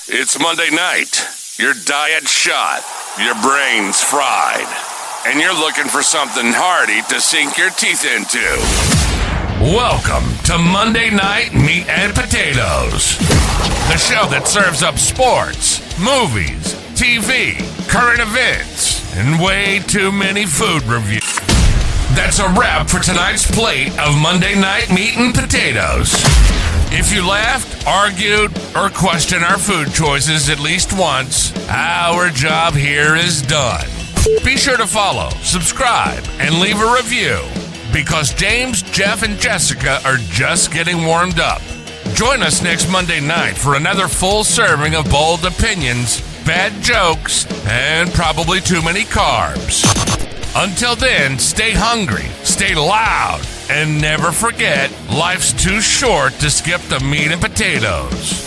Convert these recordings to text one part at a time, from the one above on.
It's Monday night. Your diet shot, your brain's fried, and you're looking for something hearty to sink your teeth into. Welcome to Monday Night Meat and Potatoes, the show that serves up sports, movies, TV, current events, and way too many food reviews. That's a wrap for tonight's plate of Monday Night Meat and Potatoes. If you laughed, argued, or questioned our food choices at least once, our job here is done. Be sure to follow, subscribe, and leave a review, because James, Jeff, and Jessica are just getting warmed up. Join us next Monday night for another full serving of bold opinions, bad jokes, and probably too many carbs. Until then, stay hungry, stay loud, and never forget, life's too short to skip the meat and potatoes.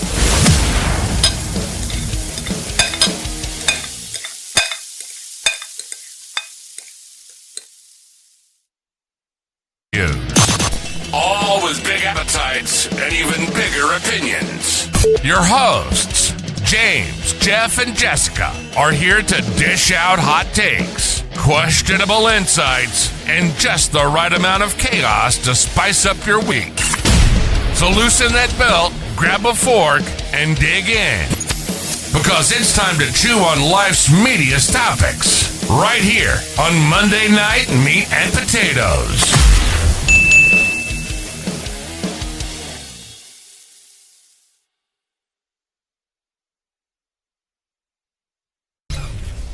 All with big appetites and even bigger opinions. Your hosts, James, Jeff, and Jessica, are here to dish out hot takes, questionable insights, and just the right amount of chaos to spice up your week. So loosen that belt, grab a fork, and dig in. Because it's time to chew on life's meatiest topics, right here on Monday Night Meat and Potatoes.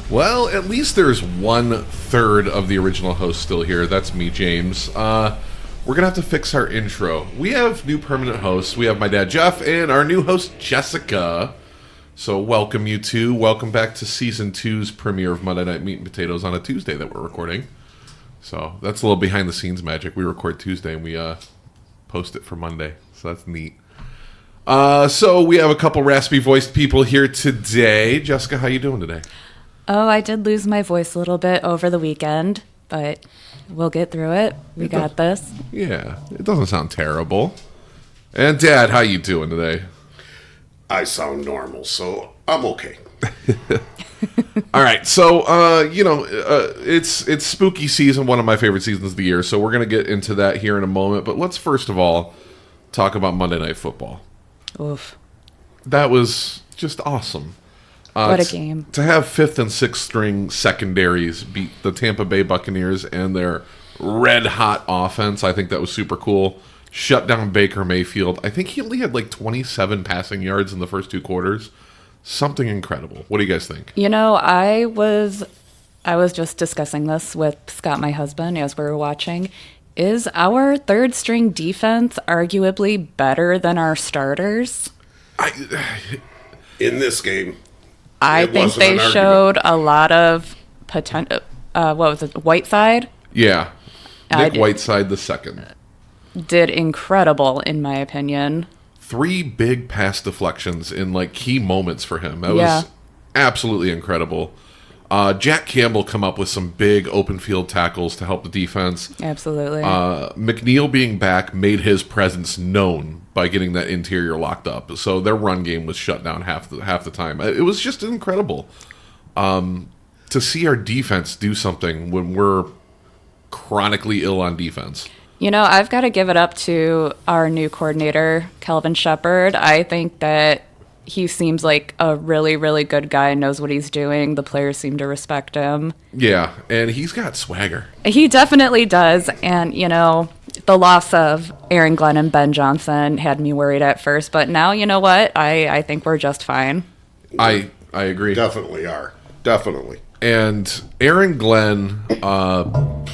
Well, at least there's 1/3 of the original host still here. That's me, James. We're going to have to fix our intro. We have new permanent hosts. We have my dad, Jeff, and our new host, Jessica. So welcome, you two. Welcome back to Season 2's premiere of Monday Night Meat and Potatoes on a Tuesday that we're recording. So that's a little behind-the-scenes magic. We record Tuesday, and we post it for Monday. So that's neat. So we have a couple raspy-voiced people here today. Jessica, how you doing today? Oh, I did lose my voice a little bit over the weekend, but we'll get through it. We got this. Yeah, it doesn't sound terrible. And Dad, how you doing today? I sound normal, so I'm okay. All right, so it's spooky season, one of my favorite seasons of the year. So we're gonna get into that here in a moment. But let's first of all talk about Monday Night Football. Oof. That was just awesome. What a game. To have 5th and 6th string secondaries beat the Tampa Bay Buccaneers and their red-hot offense, I think that was super cool. Shut down Baker Mayfield. I think he only had like 27 passing yards in the first 2 quarters. Something incredible. What do you guys think? You know, I was just discussing this with Scott, my husband, as we were watching. Is our third-string defense arguably better than our starters? In this game, I think they showed a lot of potential. What was it, Whiteside? Yeah. Nick Whiteside the second. Did incredible, in my opinion. 3 big pass deflections in like key moments for him. That was absolutely incredible. Jack Campbell come up with some big open field tackles to help the defense. Absolutely. McNeil being back made his presence known by getting that interior locked up. So their run game was shut down half the time. It was just incredible to see our defense do something when we're chronically ill on defense. You know, I've got to give it up to our new coordinator, Kelvin Shepard. I think that he seems like a really, really good guy, knows what he's doing. The players seem to respect him. Yeah, and he's got swagger. He definitely does. And, you know, the loss of Aaron Glenn and Ben Johnson had me worried at first. But now, you know what? I think we're just fine. I agree. Definitely are. Definitely. And Aaron Glenn, going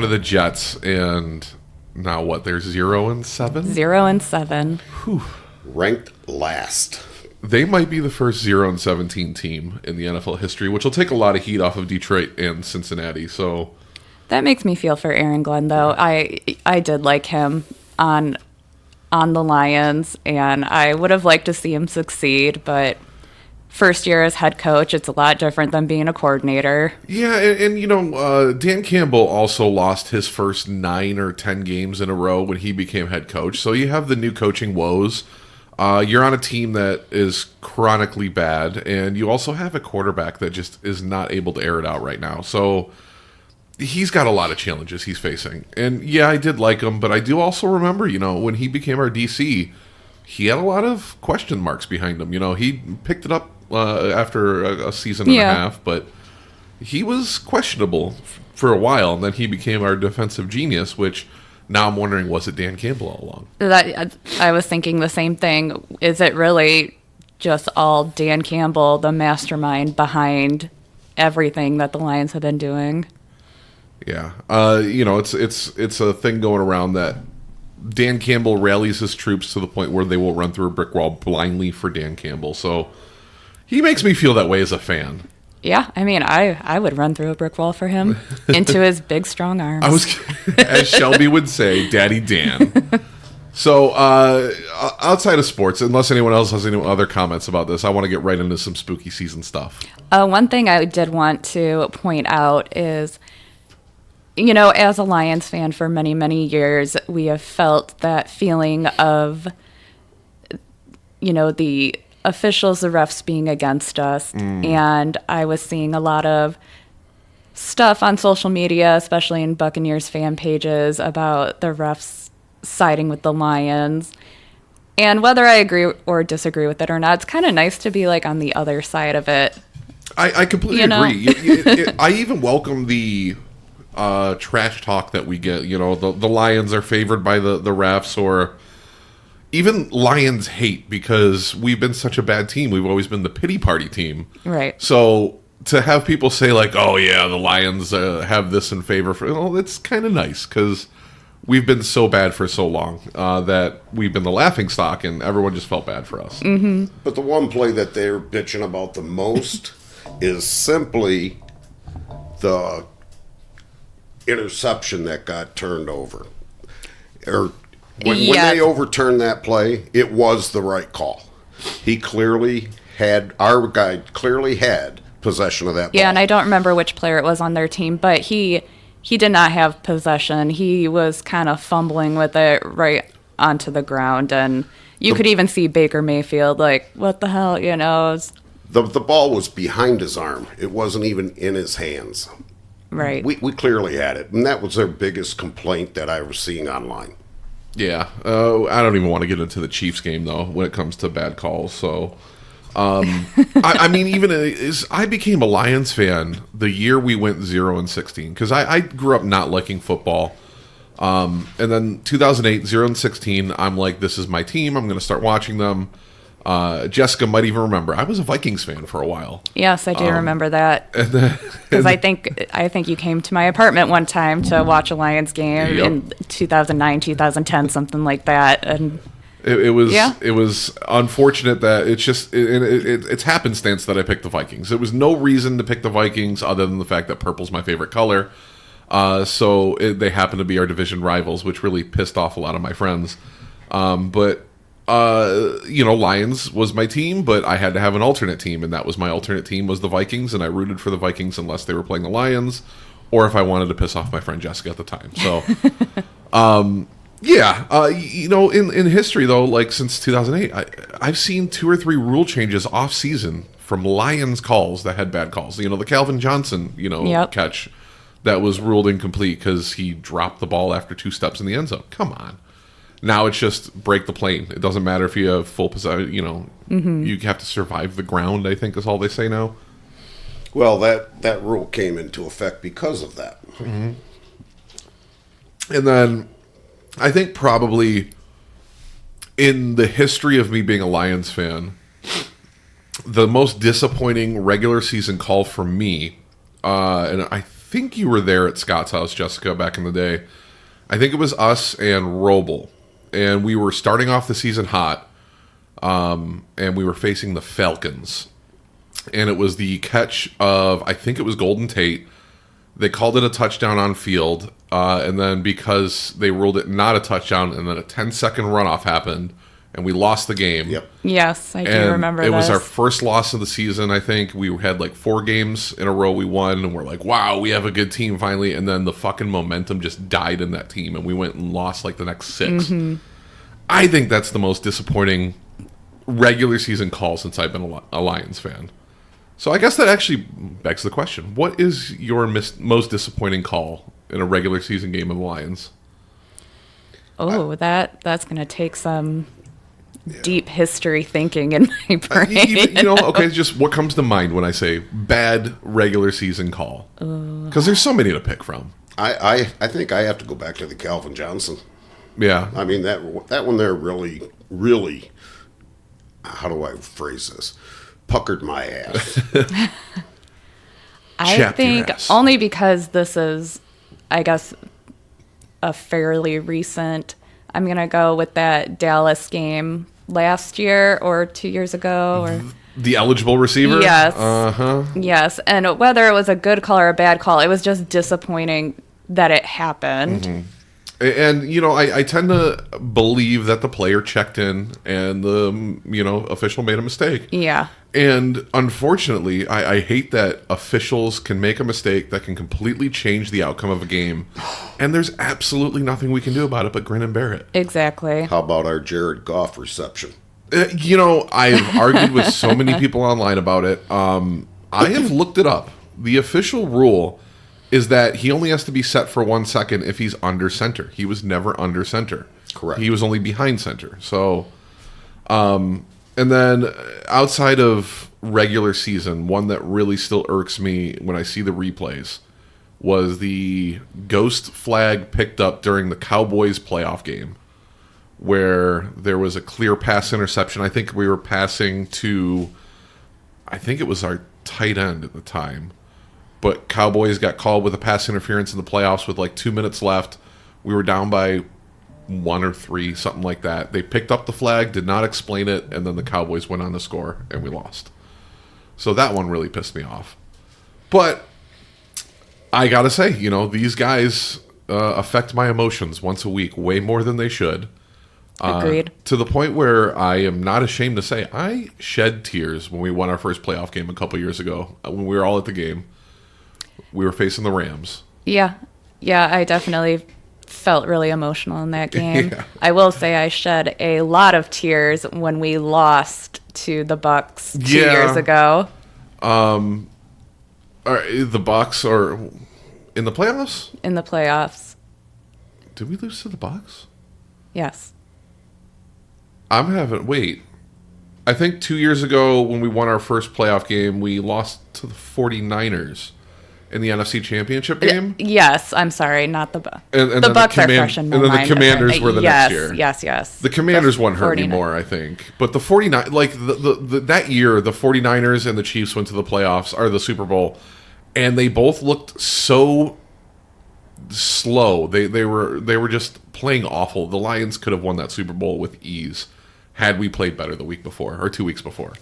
to the Jets, and now what? They're 0-7? 0-7. Whew. Ranked last. They might be the first 0-17 team in the NFL history, which will take a lot of heat off of Detroit and Cincinnati. So that makes me feel for Aaron Glenn, though. I did like him on the Lions, and I would have liked to see him succeed, but first year as head coach, it's a lot different than being a coordinator. Yeah, and Dan Campbell also lost his first 9 or 10 games in a row when he became head coach. So you have the new coaching woes. You're on a team that is chronically bad, and you also have a quarterback that just is not able to air it out right now. So he's got a lot of challenges he's facing. And yeah, I did like him, but I do also remember, when he became our DC, he had a lot of question marks behind him. He picked it up after a season and a half, but he was questionable for a while, and then he became our defensive genius, which now I'm wondering, was it Dan Campbell all along? I was thinking the same thing. Is it really just all Dan Campbell, the mastermind behind everything that the Lions have been doing? Yeah. It's a thing going around that Dan Campbell rallies his troops to the point where they will run through a brick wall blindly for Dan Campbell. So he makes me feel that way as a fan. Yeah, I mean, I would run through a brick wall for him into his big, strong arms. As Shelby would say, Daddy Dan. So, outside of sports, unless anyone else has any other comments about this, I want to get right into some spooky season stuff. One thing I did want to point out is, as a Lions fan for many, many years, we have felt that feeling of, the officials, the refs being against us. And I was seeing a lot of stuff on social media, especially in Buccaneers fan pages, about the refs siding with the Lions. And whether I agree or disagree with it or not, it's kind of nice to be on the other side of it. I completely agree. I even welcome the trash talk that we get. The Lions are favored by the refs, or even Lions hate because we've been such a bad team. We've always been the pity party team. Right. So to have people say oh yeah, the Lions have this in favor for, it's kind of nice because we've been so bad for so long that we've been the laughingstock, and everyone just felt bad for us. Mm-hmm. But the one play that they're bitching about the most is simply the interception that got turned over. When they overturned that play, it was the right call. Our guy clearly had possession of that ball. Yeah, and I don't remember which player it was on their team, but he did not have possession. He was kind of fumbling with it right onto the ground, and you could even see Baker Mayfield what the hell, The ball was behind his arm. It wasn't even in his hands. Right. We clearly had it, and that was their biggest complaint that I was seeing online. Yeah, I don't even want to get into the Chiefs game though when it comes to bad calls. So, I mean, even I became a Lions fan the year we went 0-16 because I grew up not liking football, and then 2008 0-16. I'm like, this is my team. I'm going to start watching them. Jessica might even remember I was a Vikings fan for a while. Yes, I do remember that. Because I think you came to my apartment one time to watch a Lions game in 2009, 2010, something like that, and it was unfortunate that it's happenstance that I picked the Vikings. There was no reason to pick the Vikings other than the fact that purple's my favorite color. So they happen to be our division rivals, which really pissed off a lot of my friends. Lions was my team, but I had to have an alternate team, and that was my alternate team was the Vikings, and I rooted for the Vikings unless they were playing the Lions, or if I wanted to piss off my friend Jessica at the time. So, in history though, since 2008, I've seen 2 or 3 rule changes off season from Lions calls that had bad calls. The Calvin Johnson, catch that was ruled incomplete because he dropped the ball after 2 steps in the end zone. Come on. Now it's just break the plane. It doesn't matter if you have full possession. You have to survive the ground, I think is all they say now. Well, that rule came into effect because of that. Mm-hmm. And then I think probably in the history of me being a Lions fan, the most disappointing regular season call for me, and I think you were there at Scott's house, Jessica, back in the day. I think it was us and Roble. And we were starting off the season hot, and we were facing the Falcons. And it was the catch of, I think it was Golden Tate. They called it a touchdown on field, and then because they ruled it not a touchdown, and then a 10-second runoff happened, and we lost the game. Yep. Yes, I do remember this. It was our first loss of the season, I think. We had 4 games in a row we won, and we're like, wow, we have a good team finally. And then the fucking momentum just died in that team, and we went and lost the next 6. Mm-hmm. I think that's the most disappointing regular season call since I've been a Lions fan. So I guess that actually begs the question: what is your most disappointing call in a regular season game of the Lions? Oh, that's going to take some deep history thinking in my brain. Okay, just what comes to mind when I say bad regular season call? Because there's so many to pick from. I think I have to go back to the Calvin Johnson. Yeah. I mean, that one there really, really, how do I phrase this? Puckered my ass. I think only because this is, I guess, a fairly recent. I'm going to go with that Dallas game last year or 2 years ago. Or the eligible receiver? Yes. Uh-huh. Yes. And whether it was a good call or a bad call, it was just disappointing that it happened. Mm-hmm. And, I tend to believe that the player checked in and the, official made a mistake. Yeah. And unfortunately, I hate that officials can make a mistake that can completely change the outcome of a game. And there's absolutely nothing we can do about it but grin and bear it. Exactly. How about our Jared Goff reception? I've argued with so many people online about it. I have looked it up. The official rule is that he only has to be set for 1 second if he's under center. He was never under center. Correct. He was only behind center. So, and then outside of regular season, one that really still irks me when I see the replays was the ghost flag picked up during the Cowboys playoff game, where there was a clear pass interception. I think we were passing to, I think it was our tight end at the time. But Cowboys got called with a pass interference in the playoffs with like 2 minutes left. We were down by 1 or 3, something like that. They picked up the flag, did not explain it, and then the Cowboys went on to score, and we lost. So that one really pissed me off. But I gotta say, these guys affect my emotions once a week way more than they should. Agreed. To the point where I am not ashamed to say I shed tears when we won our first playoff game a couple years ago, when we were all at the game. We were facing the Rams. Yeah, I definitely felt really emotional in that game. Yeah. I will say I shed a lot of tears when we lost to the Bucks 2 years ago. The Bucks are in the playoffs? In the playoffs. Did we lose to the Bucks? Yes. Wait. I think 2 years ago when we won our first playoff game, we lost to the 49ers. In the NFC Championship game? Yes, I'm sorry, not the Bucks. And the Bucks are fresh in my mind. And then the Commanders were the next year. Yes. The Commanders won't hurt me more, I think. But the 49, that year, the 49ers and the Chiefs went to the playoffs, or the Super Bowl, and they both looked so slow. They were just playing awful. The Lions could have won that Super Bowl with ease had we played better the week before, or 2 weeks before.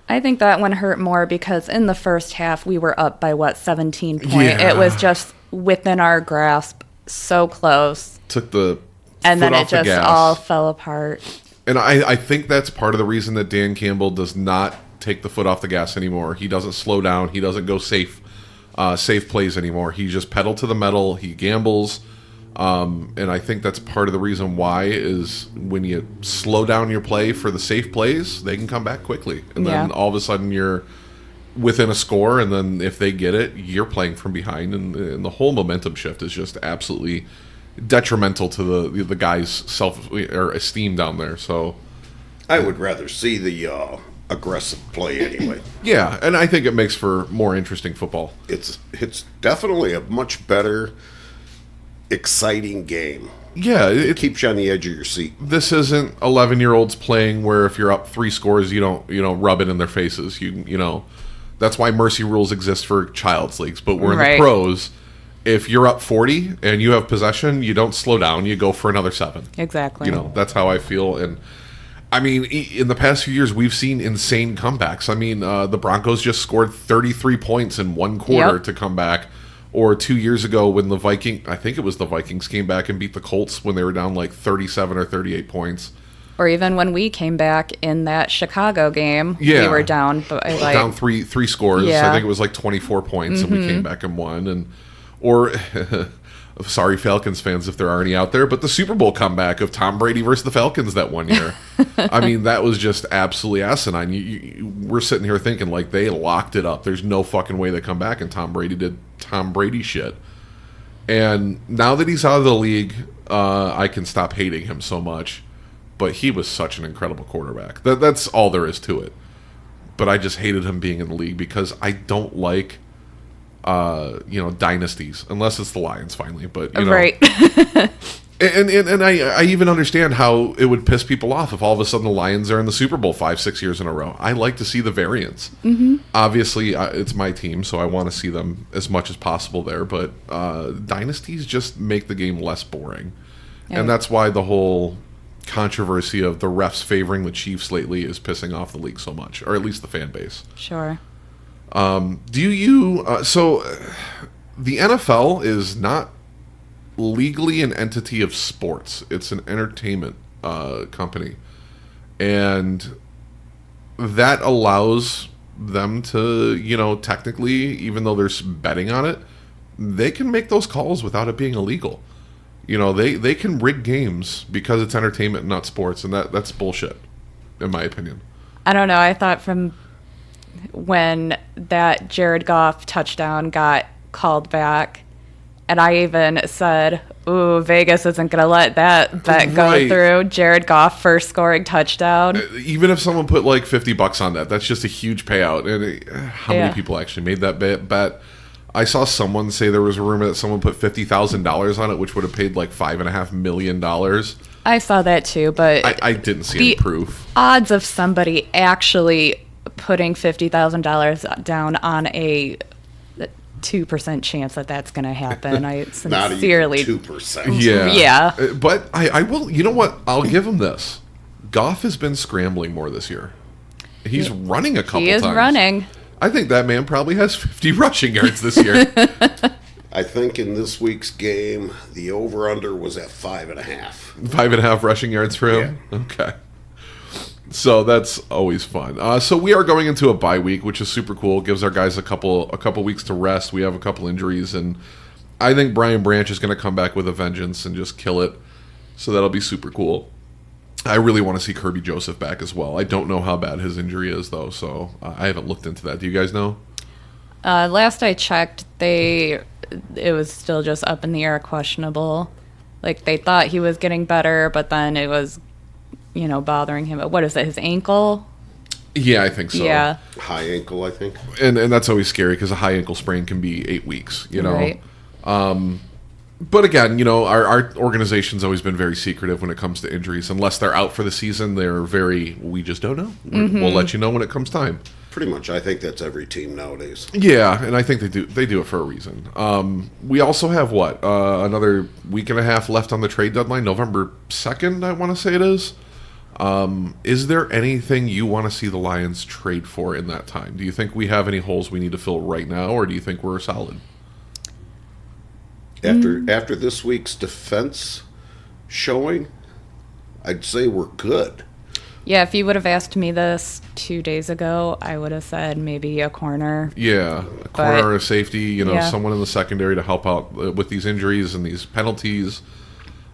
I think that one hurt more because in the first half we were up by 17 points. Yeah. It was just within our grasp, so close. Took the and foot then off it just the gas. all fell apart. And I think that's part of the reason that Dan Campbell does not take the foot off the gas anymore. He doesn't slow down. He doesn't go safe plays anymore. He just pedal to the metal. He gambles. And I think that's part of the reason why is when you slow down your play for the safe plays, they can come back quickly. And then all of a sudden you're within a score, and then if they get it, you're playing from behind. And the whole momentum shift is just absolutely detrimental to the guy's self or esteem down there. So I would rather see the aggressive play anyway. Yeah, and I think it makes for more interesting football. It's definitely a much better, exciting game. Yeah, it keeps you on the edge of your seat. This isn't 11-year-olds playing where if you're up 3 scores, you don't rub it in their faces. You know, that's why mercy rules exist for child's leagues. But we're in the pros. If you're up 40 and you have possession, you don't slow down. You go for another 7. Exactly. You know, that's how I feel. And I mean, in the past few years, we've seen insane comebacks. I mean, the Broncos just scored 33 points in 1 quarter to come back. Or 2 years ago when the Vikings came back and beat the Colts when they were down like 37 or 38 points. Or even when we came back in that Chicago game, we were down by down three scores. Yeah. I think it was like 24 points, and we came back and won. Or Sorry, Falcons fans, if there are any out there, but the Super Bowl comeback of Tom Brady versus the Falcons that one year. I mean, that was just absolutely asinine. We're sitting here thinking, like, they locked it up. There's no fucking way they come back, and Tom Brady did Tom Brady shit. And now that he's out of the league, I can stop hating him so much. But he was such an incredible quarterback. That's all there is to it. But I just hated him being in the league because I don't like... dynasties, unless it's the Lions finally, but right. and I even understand how it would piss people off if all of a sudden the Lions are in the Super Bowl 5-6 years in a row. I like to see the variance. Mm-hmm. Obviously, it's my team, so I want to see them as much as possible there, but dynasties just make the game less boring. Yeah. And that's why the whole controversy of the refs favoring the Chiefs lately is pissing off the league so much, or at least the fan base. Sure. So the NFL is not legally an entity of sports. It's an entertainment company. And that allows them to, technically, even though there's betting on it, they can make those calls without it being illegal. They can rig games because it's entertainment and not sports, and that's bullshit, in my opinion. I don't know. I thought from when that Jared Goff touchdown got called back, and I even said, ooh, Vegas isn't going to let that bet go through. Jared Goff first scoring touchdown. Even if someone put like $50 on that's just a huge payout. And how many people actually made that bet? I saw someone say there was a rumor that someone put $50,000 on it, which would have paid like $5.5 million. I saw that too, but I didn't see any proof. Odds of somebody actually putting $50,000 down on a 2% chance that's going to happen. I sincerely... Not even 2%. Yeah. But I will... You know what? I'll give him this. Goff has been scrambling more this year. He's running a couple times. He is running. I think that man probably has 50 rushing yards this year. I think in this week's game, the over-under was at 5.5. 5.5 rushing yards for him? Yeah. Okay. So that's always fun. So we are going into a bye week, which is super cool. Gives our guys a couple weeks to rest. We have a couple injuries, and I think Brian Branch is going to come back with a vengeance and just kill it. So that'll be super cool. I really want to see Kirby Joseph back as well. I don't know how bad his injury is, though, so I haven't looked into that. Do you guys know? Last I checked, it was still just up in the air, questionable. Like, they thought he was getting better, but then it was... bothering him. What is it, his ankle? Yeah, I think so. Yeah. High ankle, I think. And that's always scary because a high ankle sprain can be 8 weeks, Right. But again, our organization's always been very secretive when it comes to injuries. Unless they're out for the season, we just don't know. Mm-hmm. We'll let you know when it comes time. Pretty much, I think that's every team nowadays. Yeah, and I think they do it for a reason. We also have, another week and a half left on the trade deadline, November 2nd, I want to say it is. Is there anything you want to see the Lions trade for in that time? Do you think we have any holes we need to fill right now, or do you think we're solid? After this week's defense showing, I'd say we're good. Yeah, if you would have asked me this 2 days ago, I would have said maybe a corner. Yeah, a corner or a safety, someone in the secondary to help out with these injuries and these penalties.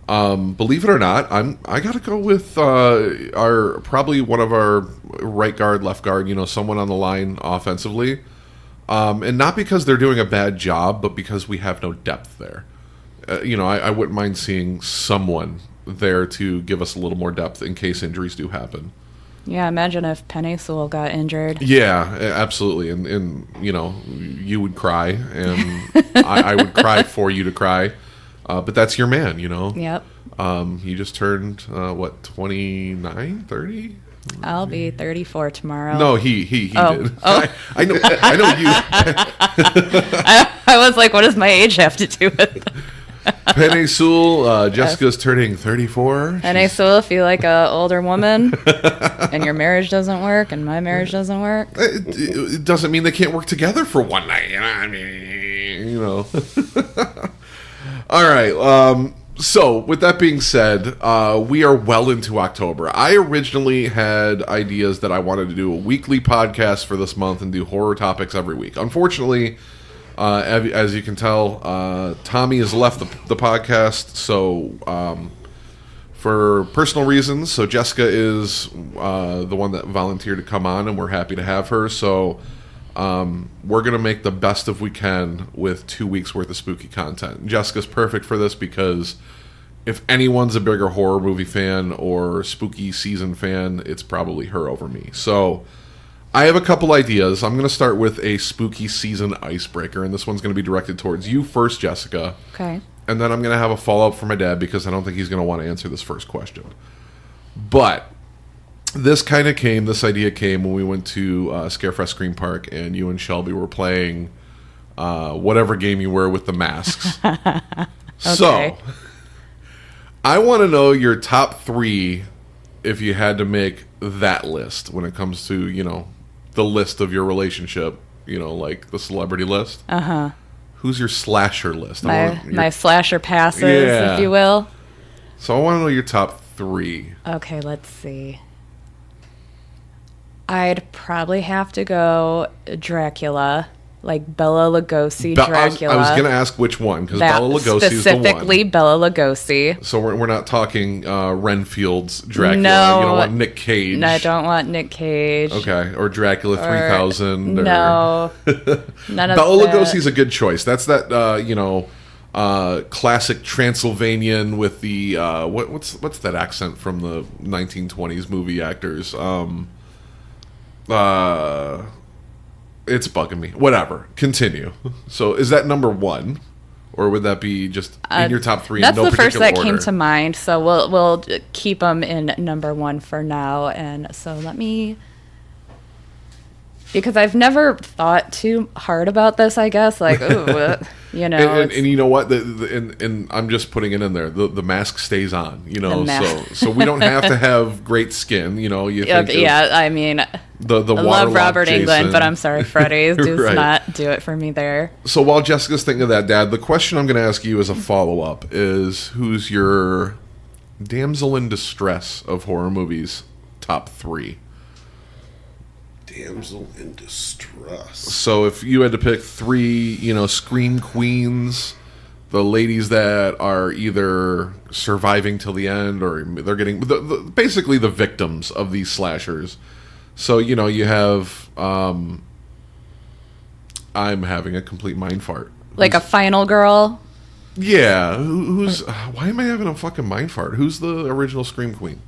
Believe it or not, I got to go with probably one of our right guard, left guard, someone on the line offensively. And not because they're doing a bad job, but because we have no depth there. I wouldn't mind seeing someone there to give us a little more depth in case injuries do happen. Yeah, imagine if Penei Sewell got injured. Yeah, absolutely. And you would cry, and I would cry for you to cry. But that's your man, Yep. He just turned, 29, 30? I'll be 34 tomorrow. No, he did. Oh. I know you. I was like, what does my age have to do with it? Penei Sewell, Jessica's turning 34. Penei Sewell, if you like an older woman and your marriage doesn't work and my marriage doesn't work. It doesn't mean they can't work together for one night. All right. So, with that being said, we are well into October. I originally had ideas that I wanted to do a weekly podcast for this month and do horror topics every week. Unfortunately, As you can tell, Tommy has left the podcast, so for personal reasons. So Jessica is the one that volunteered to come on, and we're happy to have her. So we're going to make the best of we can with 2 weeks worth of spooky content. Jessica's perfect for this because if anyone's a bigger horror movie fan or spooky season fan, it's probably her over me. So I have a couple ideas. I'm going to start with a spooky season icebreaker, and this one's going to be directed towards you first, Jessica. Okay. And then I'm going to have a follow-up for my dad because I don't think he's going to want to answer this first question. But this idea came when we went to Scarefest Scream Park, and you and Shelby were playing whatever game you were with the masks. Okay. So I want to know your top 3 if you had to make that list when it comes to, the list of your relationship, like the celebrity list. Uh-huh. Who's your slasher list? My slasher passes, Yeah. if you will. So I want to know your top 3. Okay, let's see. I'd probably have to go Dracula, like Bela Lugosi Dracula. I was going to ask which one, because That Bela Lugosi is the one. specifically Bela Lugosi. So we're not talking Renfield's Dracula. No. You don't want Nick Cage. No, I don't want Nick Cage. Okay, or Dracula 3000. No, none of Bela that. Lugosi's a good choice. That's that classic Transylvanian with the what's that accent from the 1920s movie actors? It's bugging me. Whatever. Continue. So is that number 1, or would that be just in your top 3? That's in no the first particular that order? came to mind. So we'll keep them in number 1 for now. And so let me, because I've never thought too hard about this. I guess like ooh, And you know what? And I'm just putting it in there. The mask stays on. So we don't have to have great skin. You think of I mean, the I love waterlogged Robert Jason. Englund, but I'm sorry, Freddy does Right. not do it for me there. So while Jessica's thinking of that, Dad, the question I'm going to ask you as a follow-up is, who's your damsel in distress of horror movies top 3? Damsel in distress. So if you had to pick 3, scream queens, the ladies that are either surviving till the end or they're getting basically the victims of these slashers. So, you have I'm having a complete mind fart. Like a final girl. Yeah, who's why am I having a fucking mind fart? Who's the original Scream Queen?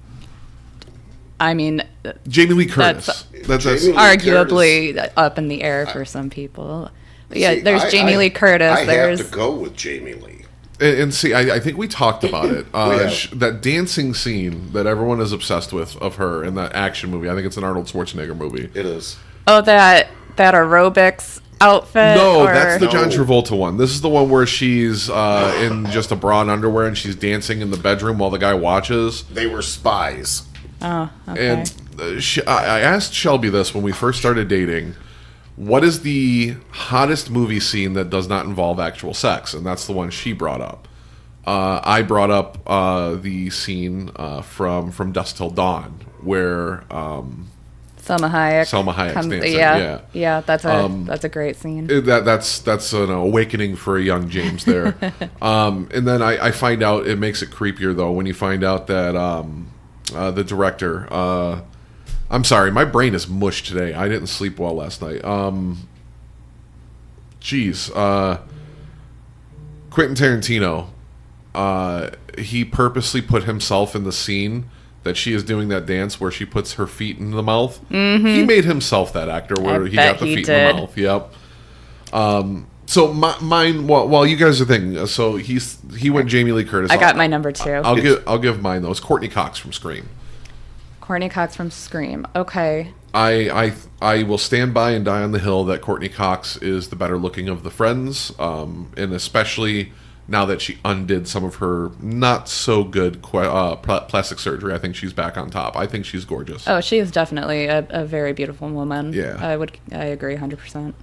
I mean, Jamie Lee Curtis. That's Jamie Lee arguably up in the air for some people. But yeah, there's Jamie Lee Curtis. I there's have to go with Jamie Lee. And see, I think we talked about it. have. That dancing scene that everyone is obsessed with of her in that action movie. I think it's an Arnold Schwarzenegger movie. It is. that aerobics outfit. No, or- that's the John Travolta one. This is the one where she's in just a bra and underwear and she's dancing in the bedroom while the guy watches. They were spies. Oh, okay. And I asked Shelby this when we first started dating. What is the hottest movie scene that does not involve actual sex? And that's the one she brought up. I brought up the scene from Dusk Till Dawn where Selma Hayek. Selma Hayek's dancing. Yeah, that's a great scene. That's an awakening for a young James there. And then I find out, it makes it creepier though when you find out that the director. I'm sorry, my brain is mush today. I didn't sleep well last night. Quentin Tarantino. He purposely put himself in the scene that she is doing that dance where she puts her feet in the mouth. Mm-hmm. He made himself that actor where he got the feet in the mouth. Yep. So mine. While you guys are thinking, so he went Jamie Lee Curtis. I got my number 2. I'll give mine though. It's Courtney Cox from Scream. Courtney Cox from Scream. Okay. I will stand by and die on the hill that Courtney Cox is the better looking of the friends, and especially now that she undid some of her not so good plastic surgery. I think she's back on top. I think she's gorgeous. Oh, she is definitely a very beautiful woman. Yeah. I agree 100%.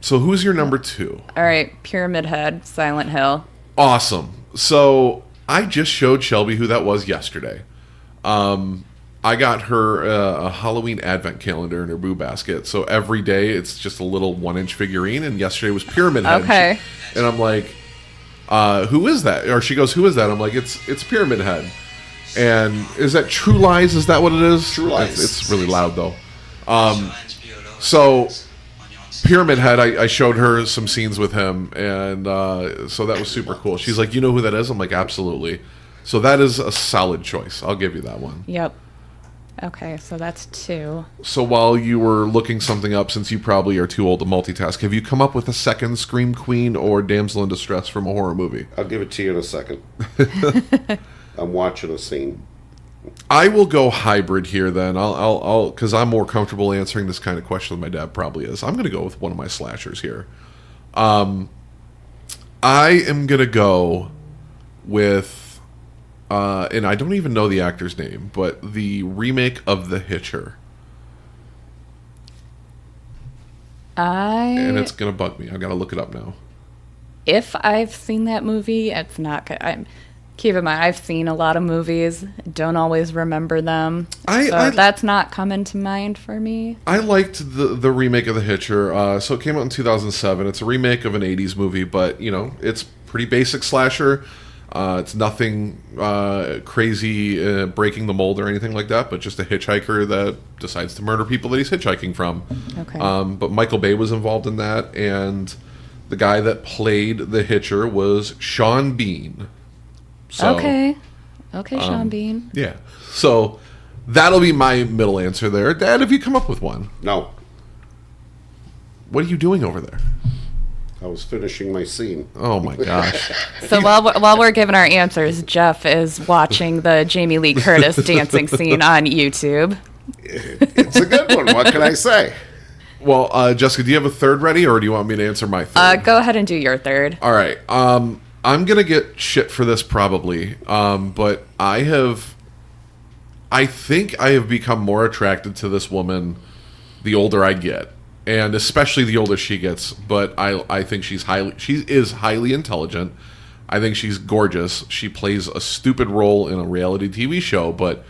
So who's your number 2? All right, Pyramid Head, Silent Hill. Awesome. So I just showed Shelby who that was yesterday. I got her a Halloween advent calendar in her boo basket. So every day it's just a little 1-inch figurine. And yesterday was Pyramid Head. Okay. And I'm like, who is that? Or she goes, who is that? I'm like, it's Pyramid Head. And is that True Lies? Is that what it is? True Lies. It's really loud though. So Pyramid Head, I showed her some scenes with him, and so that was super cool. She's like, you know who that is? I'm like, absolutely. So that is a solid choice. I'll give you that one. Yep. Okay, so that's 2. So while you were looking something up, since you probably are too old to multitask, have you come up with a second Scream Queen or damsel in distress from a horror movie? I'll give it to you in a second. I'm watching a scene. I will go hybrid here then. I'll because I'm more comfortable answering this kind of question than my dad probably is. I'm going to go with one of my slashers here. I am going to go with, and I don't even know the actor's name, but the remake of The Hitcher. And it's going to bug me. I've got to look it up now. If I've seen that movie, it's not good. Keep in mind, I've seen a lot of movies, don't always remember them. That's not coming to mind for me. I liked the remake of The Hitcher. So it came out in 2007. It's a remake of an 80s movie, but, you know, it's pretty basic slasher. It's nothing crazy, breaking the mold or anything like that, but just a hitchhiker that decides to murder people that he's hitchhiking from. Okay. But Michael Bay was involved in that, and the guy that played the Hitcher was Sean Bean. So, Okay, Sean Bean. Yeah. So that'll be my middle answer there. Dad, have you come up with one? No, What are you doing over there? I was finishing my scene. Oh my gosh. So while we're giving our answers, Jeff is watching the Jamie Lee Curtis dancing scene on YouTube. It's a good one. What can I say? Well, Jessica, do you have a third ready, or do you want me to answer my third? Go ahead and do your third. All right. I'm going to get shit for this probably, but I think I have become more attracted to this woman the older I get, and especially the older she gets, but I think she is highly intelligent. I think she's gorgeous. She plays a stupid role in a reality TV show, but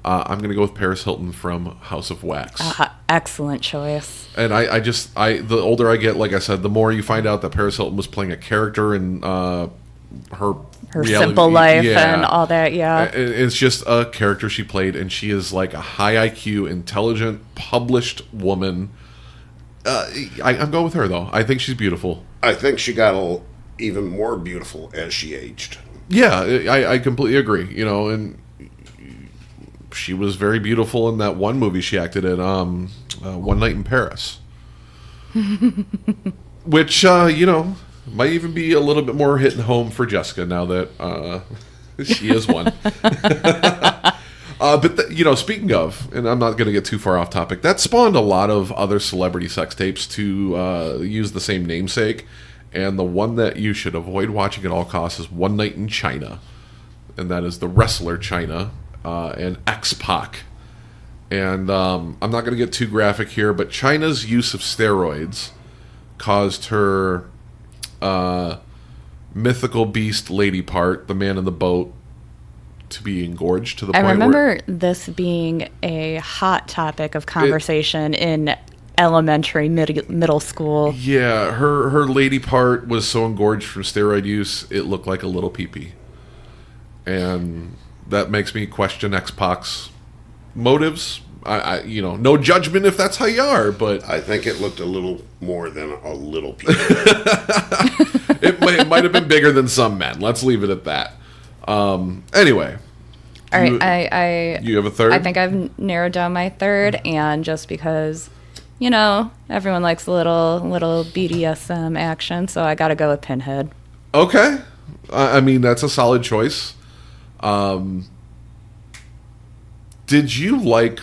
I'm going to go with Paris Hilton from House of Wax. Excellent choice. And the older I get, like I said, the more you find out that Paris Hilton was playing a character in her reality, simple life and all that, yeah. It's just a character she played, and she is like a high IQ, intelligent, published woman. I'm going with her, though. I think she's beautiful. I think she got even more beautiful as she aged. Yeah, I completely agree. You know, and she was very beautiful in that one movie she acted in, One Night in Paris. Which, you know, might even be a little bit more hitting home for Jessica now that she is one. But, you know, speaking of, and I'm not going to get too far off topic, that spawned a lot of other celebrity sex tapes to use the same namesake. And the one that you should avoid watching at all costs is One Night in China. And that is the wrestler China. And X-Pac. And I'm not going to get too graphic here, but China's use of steroids caused her mythical beast lady part, the man in the boat, to be engorged to the point where... I remember this being a hot topic of conversation in elementary, middle school. Yeah, her lady part was so engorged from steroid use, it looked like a little peepee. And... that makes me question X-Pac's motives. I you know, no judgment if that's how you are, but I think it looked a little more than a little piece. it might have been bigger than some men. Let's leave it at that. Anyway. All right, you have a third? I think I've narrowed down my third, and just because, you know, everyone likes a little BDSM action, so I got to go with Pinhead. Okay. I mean, that's a solid choice. Did you like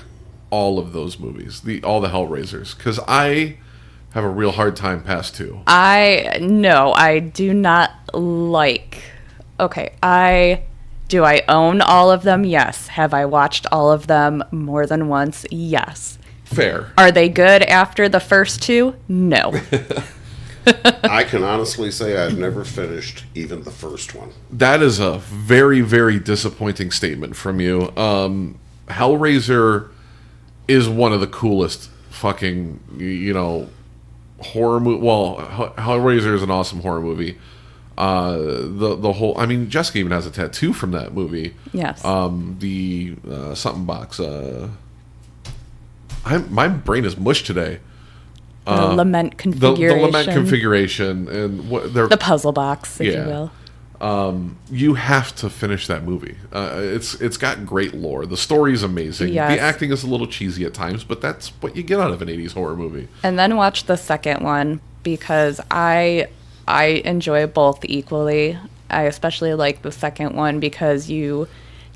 all of those movies, all the Hellraisers? Because I have a real hard time past 2. No, I do not like. Okay, do I own all of them? Yes. Have I watched all of them more than once? Yes. Fair. Are they good after the first 2? No. I can honestly say I've never finished even the first one. That is a very, very disappointing statement from you. Hellraiser is one of the coolest fucking, horror movie. Well, Hellraiser is an awesome horror movie. The whole, I mean, Jessica even has a tattoo from that movie. Yes. The something box. My brain is mush today. The lament configuration. The lament configuration and what they're the puzzle box, if you will. You have to finish that movie. It's got great lore. The story is amazing. Yes. The acting is a little cheesy at times, but that's what you get out of an 80s horror movie. And then watch the second one because I enjoy both equally. I especially like the second one because you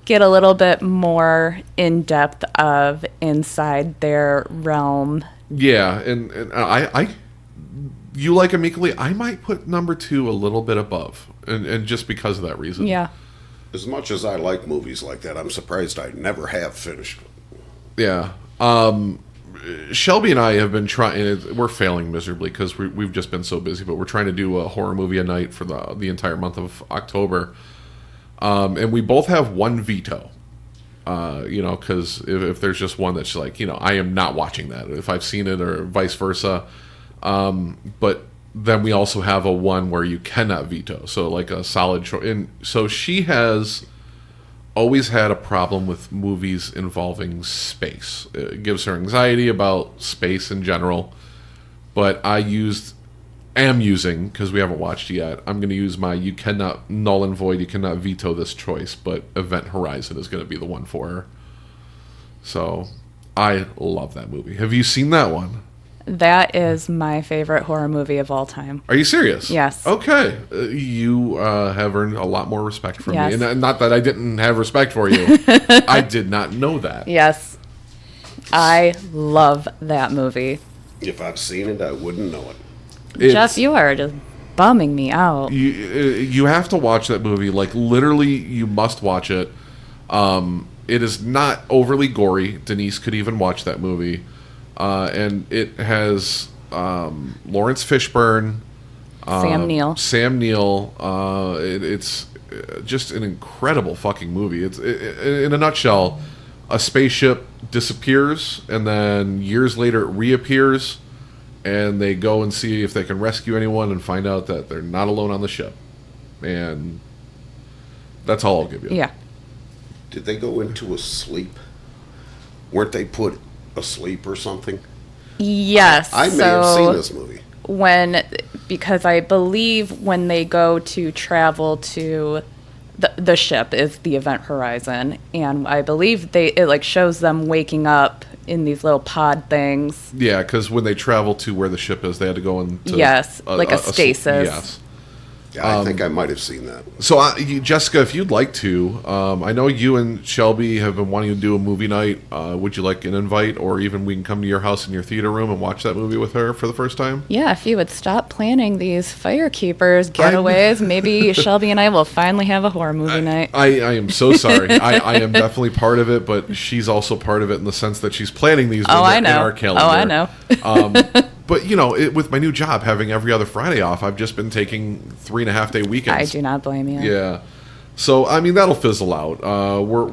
get a little bit more in depth of inside their realm. Yeah, and I you like them equally. I might put number 2 a little bit above, and just because of that reason. Yeah. As much as I like movies like that, I'm surprised I never have finished it. Yeah. Shelby and I have been trying. We're failing miserably because we've just been so busy. But we're trying to do a horror movie a night for the entire month of October, and we both have one veto. Because if there's just one that's like, I am not watching that if I've seen it, or vice versa. But then we also have a one where you cannot veto. So like a solid choice. And so she has always had a problem with movies involving space. It gives her anxiety about space in general. But am using, because we haven't watched yet, I'm going to use my you cannot null and void, you cannot veto this choice, but Event Horizon is going to be the one for her. So I love that movie. Have you seen that one? That is my favorite horror movie of all time. Are you serious? Yes. Okay. You have earned a lot more respect from Yes. me. And not that I didn't have respect for you. I did not know that. Yes. I love that movie. If I've seen it, I wouldn't know it. Jeff, you are just bumming me out. You have to watch that movie. Like, literally, you must watch it. It is not overly gory. Denise could even watch that movie. And it has Lawrence Fishburne, Sam Neill. It's just an incredible fucking movie. It's in a nutshell, a spaceship disappears, and then years later it reappears, and they go and see if they can rescue anyone, and find out that they're not alone on the ship. And that's all I'll give you. Yeah. Did they go into a sleep? Weren't they put asleep or something? Yes. I may have seen this movie. Because I believe when they go to travel to the ship is the Event Horizon, and I believe it shows them waking up in these little pod things. Yeah, because when they travel to where the ship is, they had to go into a stasis. Yes. Yeah, I think I might have seen that. So, Jessica, if you'd like to, I know you and Shelby have been wanting to do a movie night. Would you like an invite, or even we can come to your house in your theater room and watch that movie with her for the first time? Yeah, if you would stop planning these Firekeepers getaways, maybe Shelby and I will finally have a horror movie night. I am so sorry. I am definitely part of it, but she's also part of it in the sense that she's planning these in our calendar. Oh, I know. But, with my new job, having every other Friday off, I've just been taking 3.5-day weekends. I do not blame you. Yeah. So, I mean, that'll fizzle out. We're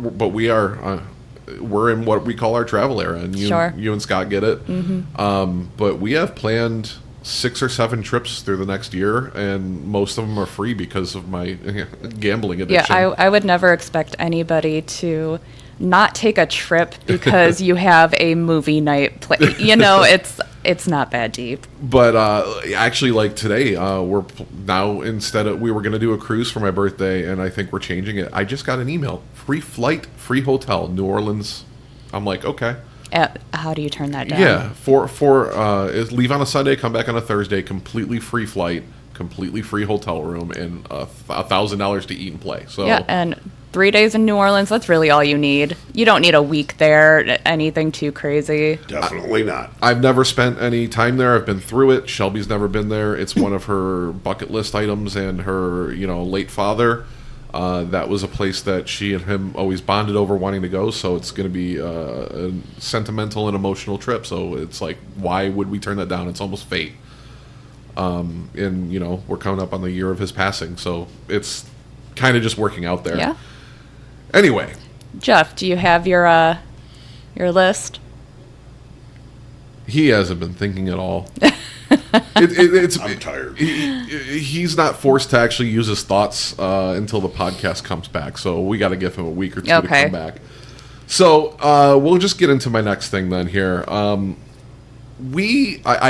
in what we call our travel era, and you and Scott get it. Mm-hmm. But we have planned 6 or 7 trips through the next year, and most of them are free because of my gambling addiction. Yeah, I would never expect anybody to not take a trip because you have a movie night. It's not that deep. But actually, like today, we're now we were going to do a cruise for my birthday, and I think we're changing it. I just got an email: free flight, free hotel, New Orleans. I'm like, okay. How do you turn that down? Yeah, leave on a Sunday, come back on a Thursday, completely free flight, completely free hotel room, and $1,000 to eat and play. So yeah, and 3 days in New Orleans, that's really all you need. You don't need a week there, anything too crazy. Definitely not. I've never spent any time there. I've been through it. Shelby's never been there. It's one of her bucket list items, and her, late father. That was a place that she and him always bonded over wanting to go, so it's going to be a sentimental and emotional trip. So it's like, why would we turn that down? It's almost fate. And, we're coming up on the year of his passing, so it's kind of just working out there. Yeah. Anyway. Jeff, do you have your your list? He hasn't been thinking at all. I'm tired. He's not forced to actually use his thoughts until the podcast comes back, so we got to give him a week or two to come back. So we'll just get into my next thing then here. I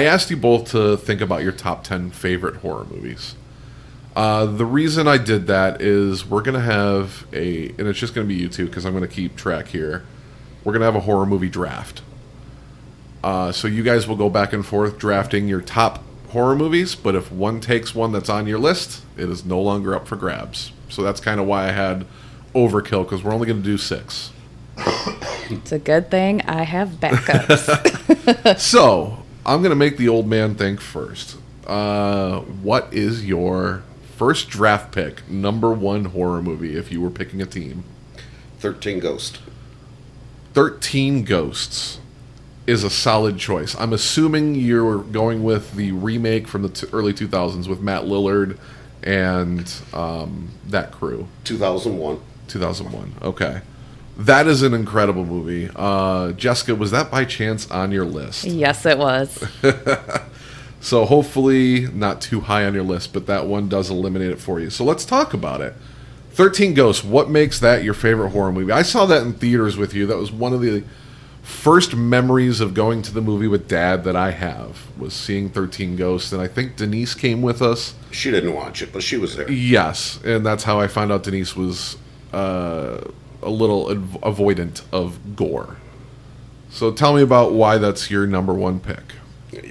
asked you both to think about your top 10 favorite horror movies. The reason I did that is we're going to have and it's just going to be you two because I'm going to keep track here. We're going to have a horror movie draft. So you guys will go back and forth drafting your top horror movies, but if one takes one that's on your list, it is no longer up for grabs. So that's kind of why I had Overkill, because we're only going to do 6. It's a good thing I have backups. So I'm going to make the old man think first. What is your first draft pick, number 1 horror movie, if you were picking a team? 13 Ghosts. 13 Ghosts is a solid choice. I'm assuming you're going with the remake from the early 2000s with Matt Lillard and that crew. 2001. 2001. Okay. That is an incredible movie. Jessica, was that by chance on your list? Yes, it was. So hopefully not too high on your list, but that one does eliminate it for you. So let's talk about it. 13 Ghosts, what makes that your favorite horror movie? I saw that in theaters with you. That was one of the first memories of going to the movie with Dad that I have, was seeing 13 Ghosts, and I think Denise came with us. She didn't watch it, but she was there. Yes, and that's how I found out Denise was a little avoidant of gore. So tell me about why that's your number 1 pick.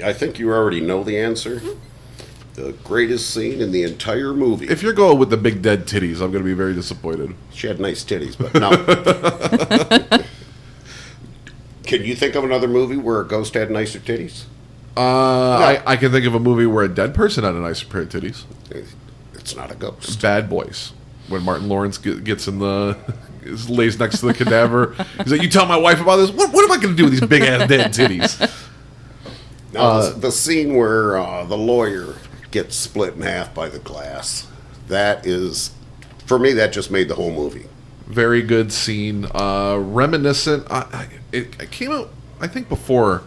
I think you already know the answer. The greatest scene in the entire movie. If you're going with the big dead titties, I'm going to be very disappointed. She had nice titties, but no. Can you think of another movie where a ghost had nicer titties? No. I can think of a movie where a dead person had a nicer pair of titties. It's not a ghost. Bad Boys. When Martin Lawrence gets in lays next to the cadaver. He's like, you tell my wife about this? What am I going to do with these big-ass dead titties? Now, the scene where the lawyer gets split in half by the glass, that is, for me, that just made the whole movie. Very good scene. Reminiscent. It came out, I think, before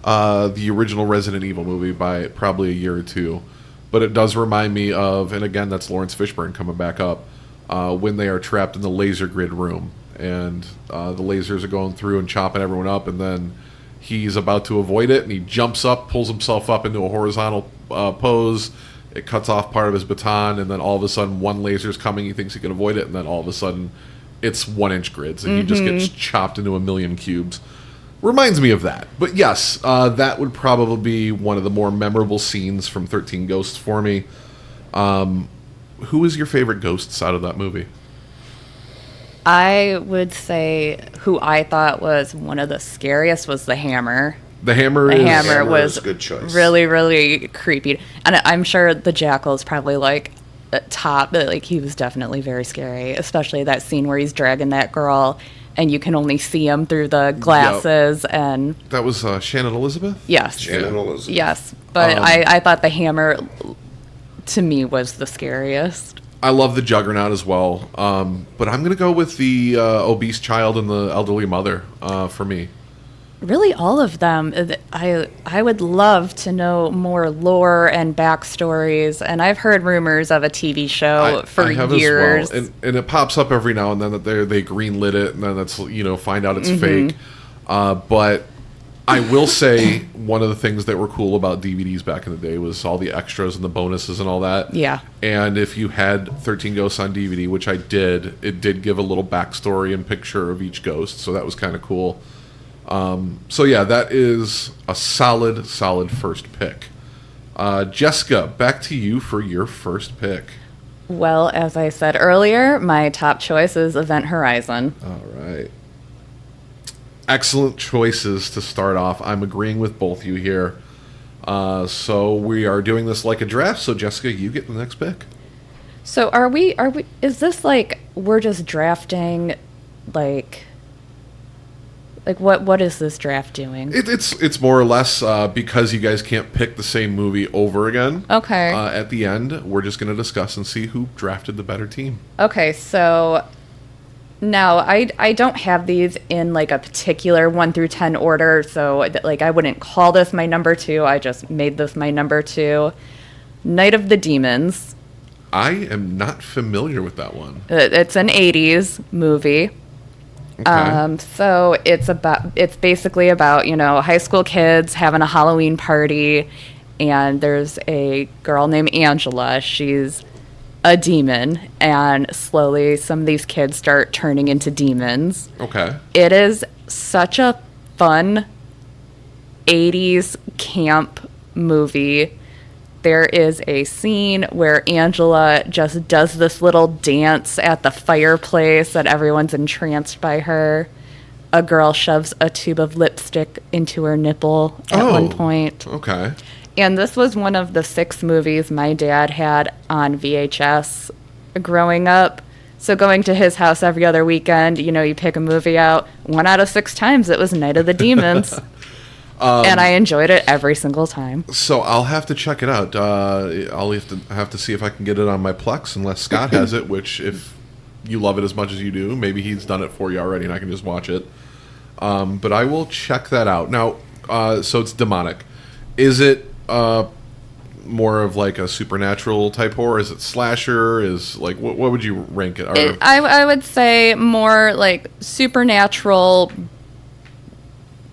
the original Resident Evil movie by probably a year or two. But it does remind me of, and again, that's Lawrence Fishburne coming back up, when they are trapped in the laser grid room. And the lasers are going through and chopping everyone up. And then he's about to avoid it. And he jumps up, pulls himself up into a horizontal pose. It cuts off part of his baton. And then all of a sudden, one laser's coming. He thinks he can avoid it. And then all of a sudden, it's 1-inch grids, and he just gets chopped into a million cubes. Reminds me of that. But yes, that would probably be one of the more memorable scenes from 13 Ghosts for me. Who is your favorite ghosts out of that movie? I would say who I thought was one of the scariest was the Hammer. The Hammer was a good choice. Really, really creepy. And I'm sure the Jackal is probably like top, but like he was definitely very scary, especially that scene where he's dragging that girl and you can only see him through the glasses. Yep. And that was Shannon Elizabeth? Yes. Shannon Elizabeth. Yes. But I thought the Hammer to me was the scariest. I love the Juggernaut as well. But I'm gonna go with the obese child and the elderly mother for me. Really, all of them. I would love to know more lore and backstories, and I've heard rumors of a TV show for years. As well. And it pops up every now and then that they greenlit it, and then that's find out it's fake. But I will say one of the things that were cool about DVDs back in the day was all the extras and the bonuses and all that. Yeah. And if you had 13 Ghosts on DVD, which I did, it did give a little backstory and picture of each ghost, so that was kind of cool. So yeah, that is a solid first pick. Jessica, back to you for your first pick. Well, as I said earlier, my top choice is Event Horizon. All right. Excellent choices to start off. I'm agreeing with both you here. So we are doing this like a draft. So Jessica, you get the next pick. So are we, is this like, we're just drafting like what is this draft doing? It's more or less because you guys can't pick the same movie over again. Okay. At the end, we're just going to discuss and see who drafted the better team. Okay, so No, I don't have these in like a particular 1 through 10 order, so like I wouldn't call this my number 2. I just made this my number 2. Night of the Demons. I am not familiar with that one. It's an 80s movie. Okay. So it's basically about, high school kids having a Halloween party, and there's a girl named Angela. She's a demon, and slowly some of these kids start turning into demons. Okay. It is such a fun 80s camp movie. There is a scene where Angela just does this little dance at the fireplace and everyone's entranced by her. A girl shoves a tube of lipstick into her nipple at one point. Okay. And this was one of the 6 movies my dad had on VHS growing up. So going to his house every other weekend, you pick a movie out. 1 out of 6 times it was Night of the Demons. And I enjoyed it every single time. So I'll have to check it out. I'll have to see if I can get it on my Plex, unless Scott has it, which if you love it as much as you do, maybe he's done it for you already and I can just watch it. But I will check that out. Now, so it's demonic. Is it more of like a supernatural type horror? Is it slasher? Is like what would you rank it? I would say more like supernatural,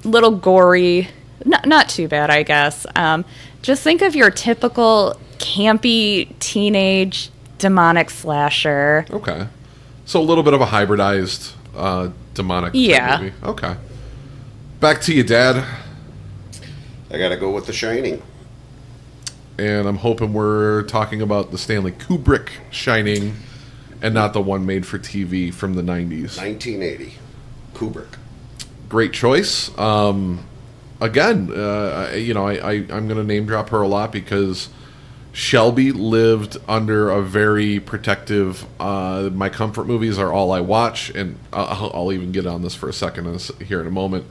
little gory, not too bad, I guess. Just think of your typical campy teenage demonic slasher. Okay, so a little bit of a hybridized demonic type movie. Okay, back to you, Dad. I gotta go with The Shining. And I'm hoping we're talking about the Stanley Kubrick Shining and not the one made for TV from the 90s. 1980. Kubrick. Great choice. Again, I'm going to name drop her a lot because Shelby lived under a very protective, my comfort movies are all I watch, and I'll even get on this for a second here in a moment.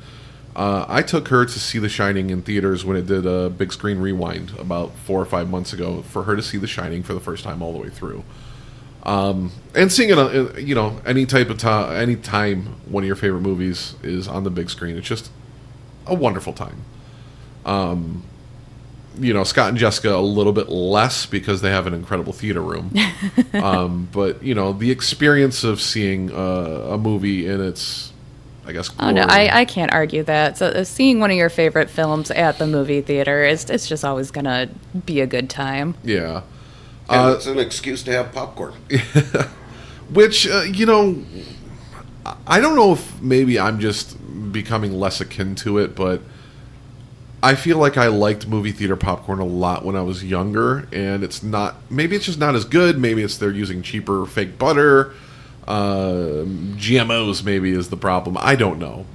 I took her to see The Shining in theaters when it did a big screen rewind about 4 or 5 months ago for her to see The Shining for the first time all the way through. And seeing it, any time one of your favorite movies is on the big screen, it's just a wonderful time. Scott and Jessica a little bit less because they have an incredible theater room. But the experience of seeing a movie in its, I guess, glory. Oh no, I can't argue that. So seeing one of your favorite films at the movie theater it's just always gonna be a good time. Yeah. And it's an excuse to have popcorn. Which, I don't know if maybe I'm just becoming less akin to it, but I feel like I liked movie theater popcorn a lot when I was younger, and maybe it's just not as good. Maybe it's they're using cheaper fake butter. GMOs maybe is the problem. I don't know.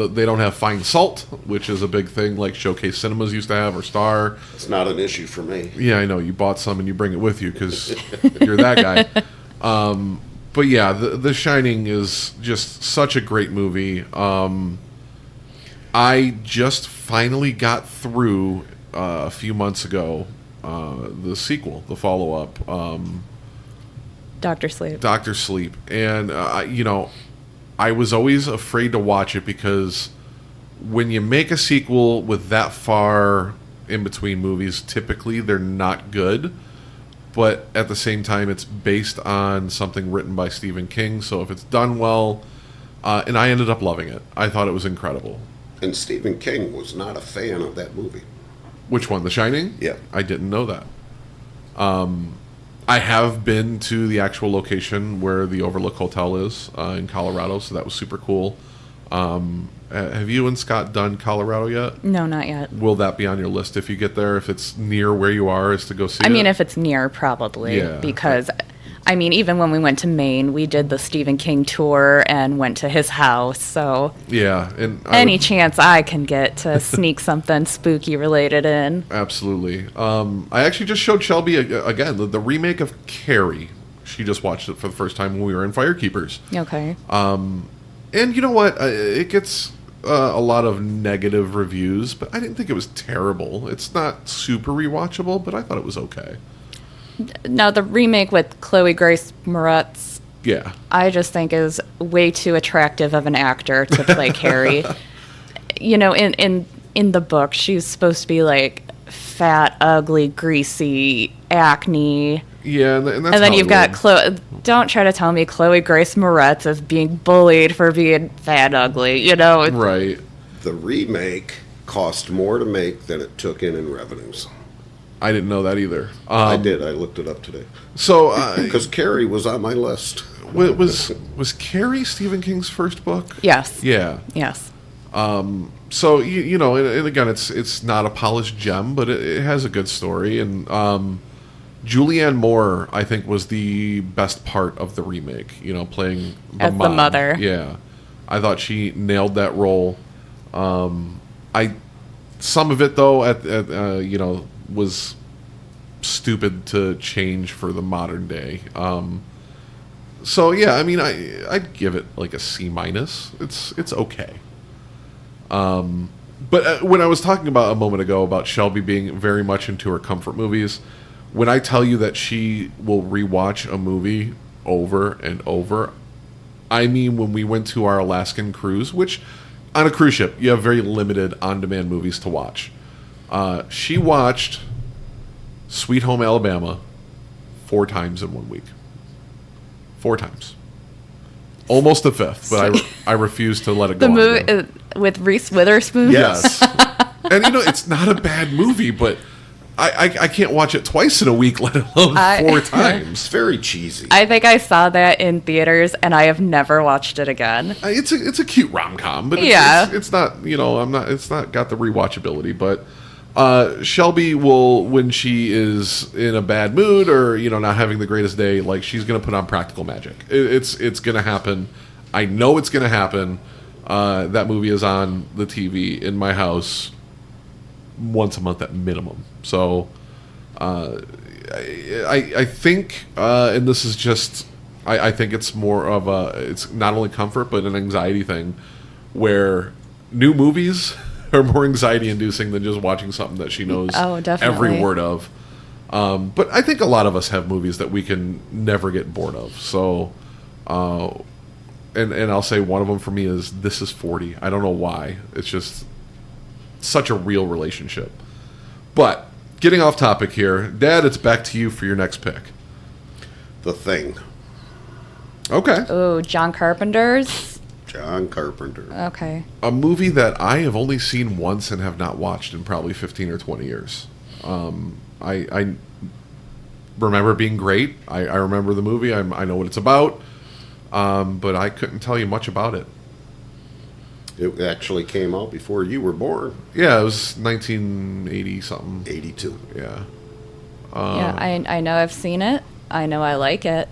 They don't have fine salt, which is a big thing like Showcase Cinemas used to have, or Star. It's not an issue for me. Yeah, I know. You bought some and you bring it with you because you're that guy. But yeah, The Shining is just such a great movie. I just finally got through a few months ago the sequel, the follow-up. Dr. Sleep. Dr. Sleep. And, I was always afraid to watch it because when you make a sequel with that far in between movies, typically they're not good. But at the same time, it's based on something written by Stephen King. So if it's done well, and I ended up loving it. I thought it was incredible. And Stephen King was not a fan of that movie. Which one? The Shining? Yeah. I didn't know that. I have been to the actual location where the Overlook Hotel is in Colorado, so that was super cool. Have you and Scott done Colorado yet? No, not yet. Will that be on your list if you get there? If it's near where you are, is to go see it? I mean, if it's near, probably. Yeah. Because, I mean, even when we went to Maine, we did the Stephen King tour and went to his house. So yeah, and any chance I can get to sneak something spooky related in. Absolutely. I actually just showed Shelby again the remake of Carrie. She just watched it for the first time when we were in Firekeepers. Okay. And you know what? It gets a lot of negative reviews, but I didn't think it was terrible. It's not super rewatchable, but I thought it was okay. Now, the remake with Chloe Grace Moretz, Yeah. I just think is way too attractive of an actor to play Carrie. You know, in the book, she's supposed to be like fat, ugly, greasy, acne. Yeah, and that's And then how you've it got went. Chloe. Don't try to tell me Chloe Grace Moretz is being bullied for being fat, ugly. You know, Right. The remake cost more to make than it took in revenues. I didn't know that either. I did. I looked it up today. So, Because Carrie was on my list. was Carrie Stephen King's first book? yes, Yeah. yes. So you know, and again, it's not a polished gem, but it has a good story. And Julianne Moore, I think, was the best part of the remake. You know, playing the As the mom. mother. Yeah, I thought she nailed that role. Some of it though, you know, was stupid to change for the modern day. So yeah, I mean, I'd give it like a C minus. It's okay. But when I was talking about a moment ago about Shelby being very much into her comfort movies, when I tell you that she will rewatch a movie over and over, I mean when we went to our Alaskan cruise, which on a cruise ship you have very limited on-demand movies to watch. She watched Sweet Home Alabama 4 times in 1 week. 4 times. Almost the fifth, but I refuse to let it go. The on movie again. with Reese Witherspoon. Yes. And you know, it's not a bad movie, but I can't watch it twice in a week, let alone 4 It's times. very cheesy. I think I saw that in theaters, and I have never watched it again. It's a cute rom-com, but Yeah. it's not, you know, it's not got the rewatchability, but Shelby will, when she is in a bad mood or, you know, not having the greatest day, like, she's going to put on Practical Magic. It's going to happen. I know it's going to happen. That movie is on the TV in my house once a month at minimum. So I think, and this is just, I think it's more of it's not only comfort, but an anxiety thing, where new movies are more anxiety inducing than just watching something that she knows Oh, definitely. every word of. But I think a lot of us have movies that we can never get bored of. So, and I'll say one of them for me is This Is 40. I don't know why. It's just such a real relationship. But getting off topic here, Dad, it's back to you for your next pick. The Thing. Okay. Oh, John Carpenter's. John Carpenter. Okay. A movie that I have only seen once and have not watched in probably 15 or 20 years. I remember it being great. I remember the movie. I know what it's about. But I couldn't tell you much about it. It actually came out before you were born. Yeah, it was 1980 something. 82. Yeah. Yeah, I know I've seen it. I know I like it.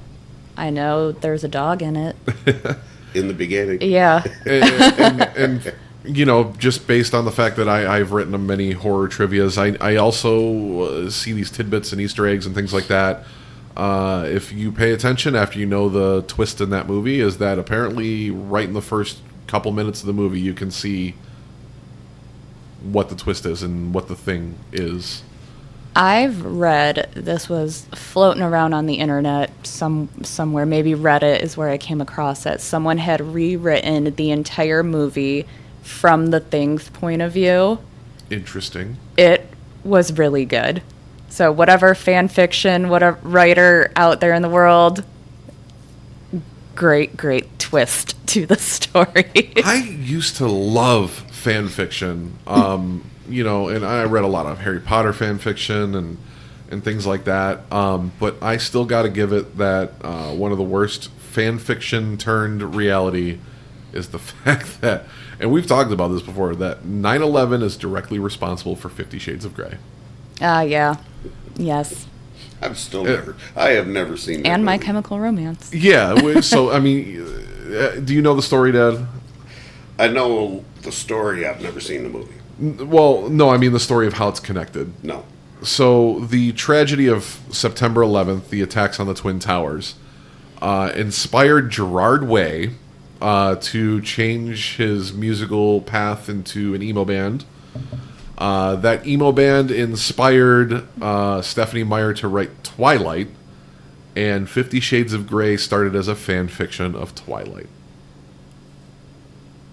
I know there's a dog in it. In the beginning. Yeah. and you know, just based on the fact that I've written many horror trivias, I also see these tidbits and Easter eggs and things like that. If you pay attention after you know the twist in that movie, is that apparently right in the first couple minutes of the movie you can see what the twist is and what the thing is. I've read, this was floating around on the internet somewhere, maybe Reddit is where I came across it. Someone had rewritten the entire movie from the Thing's point of view. Interesting. It was really good. So whatever fan fiction, whatever writer out there in the world, great twist to the story. I used to love fan fiction, you know, and I read a lot of Harry Potter fan fiction and things like that. But I still got to give it that one of the worst fan fiction turned reality is the fact that, and we've talked about this before, that 9/11 is directly responsible for 50 Shades of Grey. Yeah. Yes. I have never seen that And My movie. Chemical Romance. Yeah, so, I mean, do you know the story, Dad? I know the story. I've never seen the movie. Well, no, I mean the story of how it's connected. No. So the tragedy of September 11th, the attacks on the Twin Towers, inspired Gerard Way to change his musical path into an emo band. That emo band inspired Stephanie Meyer to write Twilight, and 50 Shades of Grey started as a fan fiction of Twilight.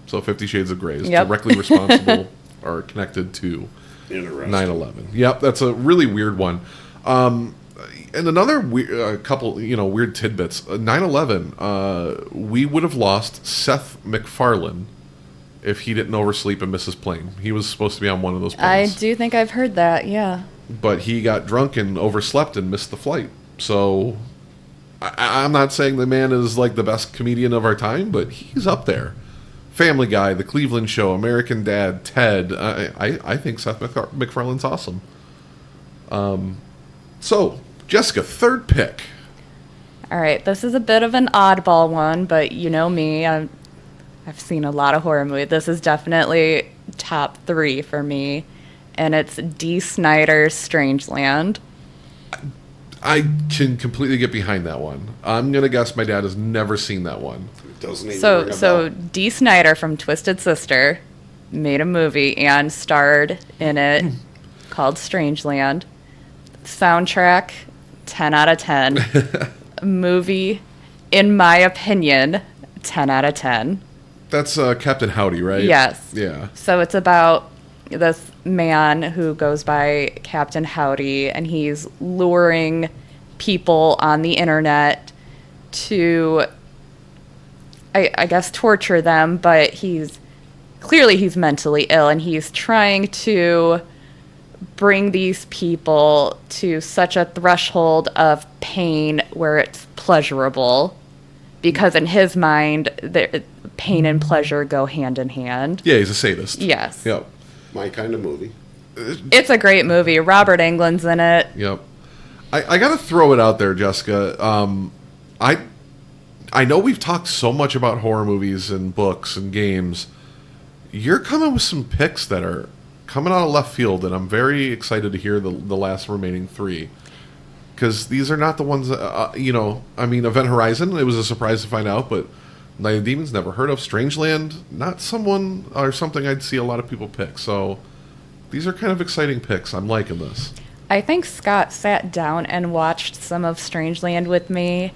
So 50 Shades of Grey is Yep. directly responsible or connected to Interesting. 9/11. Yep, that's a really weird one. And another couple, weird tidbits. 9/11, we would have lost Seth MacFarlane if he didn't oversleep and miss his plane. He was supposed to be on one of those I planes. do think I've heard that. Yeah. But he got drunk and overslept and missed the flight. So I'm not saying the man is like the best comedian of our time, but he's up there. Family Guy, The Cleveland Show, American Dad, Ted. I think Seth MacFarlane's awesome. So, Jessica, third pick. All right. This is a bit of an oddball one, but you know me. I've seen a lot of horror movies. This is definitely top 3 for me, and it's Dee Snider's Strangeland. I can completely get behind that one. I'm going to guess my dad has never seen that one. Doesn't even ring a So bell. Dee Snider from Twisted Sister made a movie and starred in it called Strangeland. Soundtrack, 10 out of 10. Movie, in my opinion, 10 out of 10. That's Captain Howdy, right? Yes. Yeah. So it's about this man who goes by Captain Howdy, and he's luring people on the internet to, I guess, torture them, but he's mentally ill, and he's trying to bring these people to such a threshold of pain where it's pleasurable, because in his mind, pain and pleasure go hand in hand. Yeah, he's a sadist. Yes. Yep. My kind of movie. It's a great movie. Robert Englund's in it. Yep. I got to throw it out there, Jessica. I know we've talked so much about horror movies and books and games. You're coming with some picks that are coming out of left field, and I'm very excited to hear the last remaining 3. Because these are not the ones, Event Horizon, it was a surprise to find out, but Night of Demons, never heard of. Strangeland, not someone or something I'd see a lot of people pick. So these are kind of exciting picks. I'm liking this. I think Scott sat down and watched some of Strangeland with me.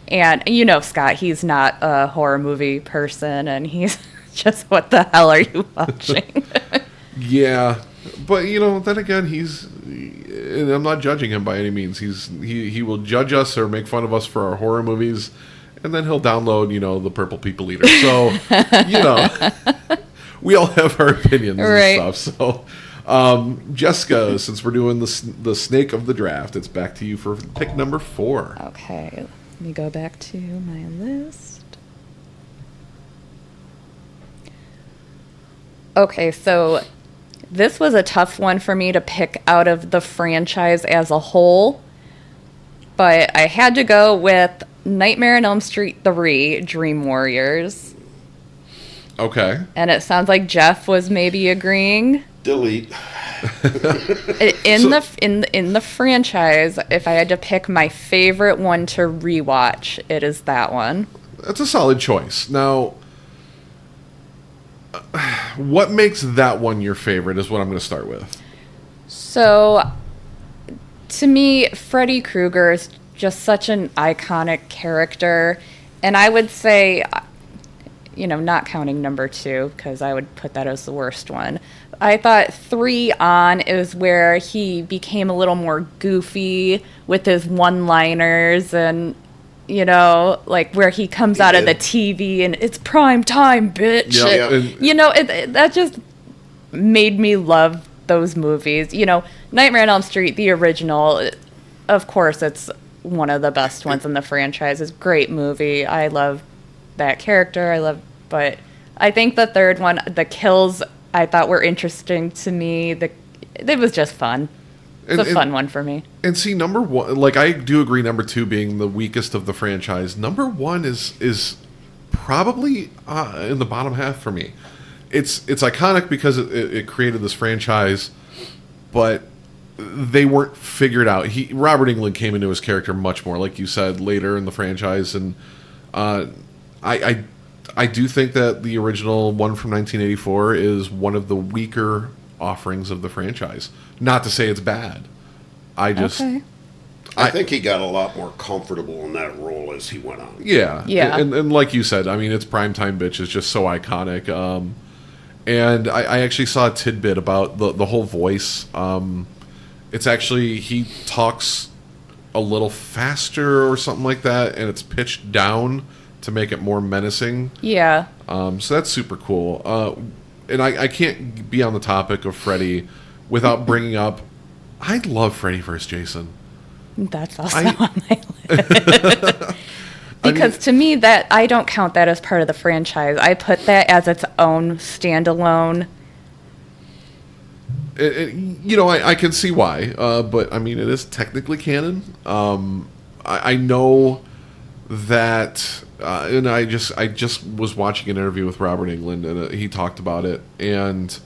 And Scott, he's not a horror movie person, and he's just, what the hell are you watching? Yeah, but then again, and I'm not judging him by any means. He will judge us or make fun of us for our horror movies, and then he'll download, the Purple People Eater. So, we all have our opinions Right. and stuff. So, Jessica, since we're doing the snake of the draft, it's back to you for pick number 4. Okay, let me go back to my list. Okay, so this was a tough one for me to pick out of the franchise as a whole, but I had to go with Nightmare on Elm Street 3, Dream Warriors. Okay. And it sounds like Jeff was maybe agreeing. Delete. In the franchise, if I had to pick my favorite one to rewatch, it is that one. That's a solid choice. Now, what makes that one your favorite is what I'm going to start with. So, to me, Freddy Krueger is just such an iconic character. And I would say, not counting number 2, because I would put that as the worst one. I thought 3 on is where he became a little more goofy with his one-liners and, where he comes out of the TV and it's prime time, bitch. Yeah. That just made me love those movies. Nightmare on Elm Street, the original, of course, it's one of the best ones in the franchise. It's a great movie. I love that character. But I think the third one, the kills, I thought were interesting to me. It was just fun. It's a fun one for me. And see, number 1, I do agree, number 2 being the weakest of the franchise. Number 1 is probably in the bottom half for me. It's iconic because it created this franchise, but they weren't figured out. Robert Englund came into his character much more, like you said, later in the franchise, and I do think that the original one from 1984 is one of the weaker offerings of the franchise. Not to say it's bad. I I think he got a lot more comfortable in that role as he went on. Yeah. Yeah. And like you said, I mean, it's Primetime Bitch is just so iconic. And I actually saw a tidbit about the whole voice. It's actually, he talks a little faster or something like that, and it's pitched down to make it more menacing. Yeah. So that's super cool. And I can't be on the topic of Freddy without bringing up, I love Freddy vs. Jason. That's also on my list. Because to me, that I don't count that as part of the franchise. I put that as its own standalone. I can see why, but I mean, it is technically canon. I know that, and I just was watching an interview with Robert Englund, and he talked about it, and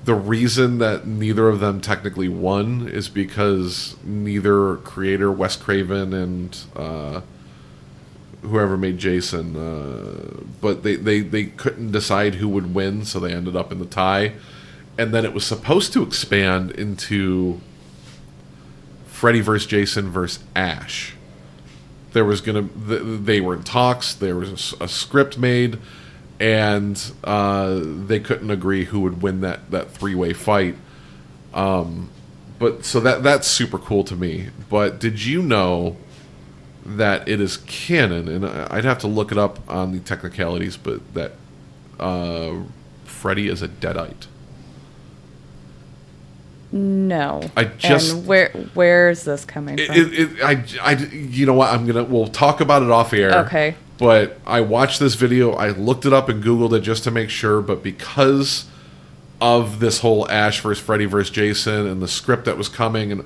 the reason that neither of them technically won is because neither creator, Wes Craven and whoever made Jason, but they couldn't decide who would win, so they ended up in the tie. And then it was supposed to expand into Freddy vs. Jason vs. Ash. There was they were in talks. There was a script made, and they couldn't agree who would win that three-way fight. But so that's super cool to me. But did you know that it is canon? And I'd have to look it up on the technicalities, but that Freddy is a Deadite. No. And where's this coming from? You know what? We'll talk about it off air. Okay. But I watched this video. I looked it up and Googled it just to make sure. But because of this whole Ash versus Freddy versus Jason and the script that was coming, and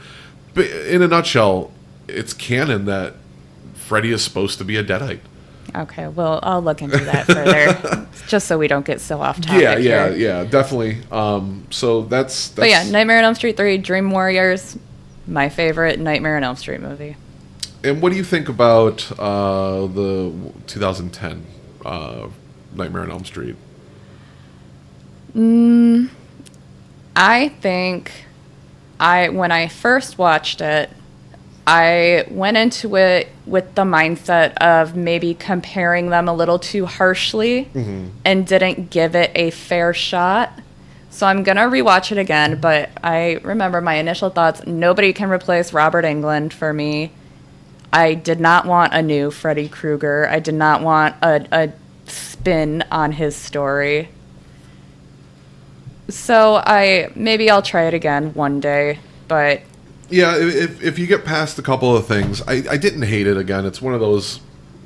in a nutshell, it's canon that Freddy is supposed to be a Deadite. Okay, well, I'll look into that further, just so we don't get so off topic. Yeah, definitely. So that's. But yeah, Nightmare on Elm Street 3, Dream Warriors, my favorite Nightmare on Elm Street movie. And what do you think about the 2010 Nightmare on Elm Street? I think when I first watched it, I went into it with the mindset of maybe comparing them a little too harshly and didn't give it a fair shot. So I'm going to rewatch it again, but I remember my initial thoughts. Nobody can replace Robert Englund for me. I did not want a new Freddy Krueger. I did not want a spin on his story. So maybe I'll try it again one day, but... Yeah, if you get past a couple of things, I didn't hate it. Again, it's one of those,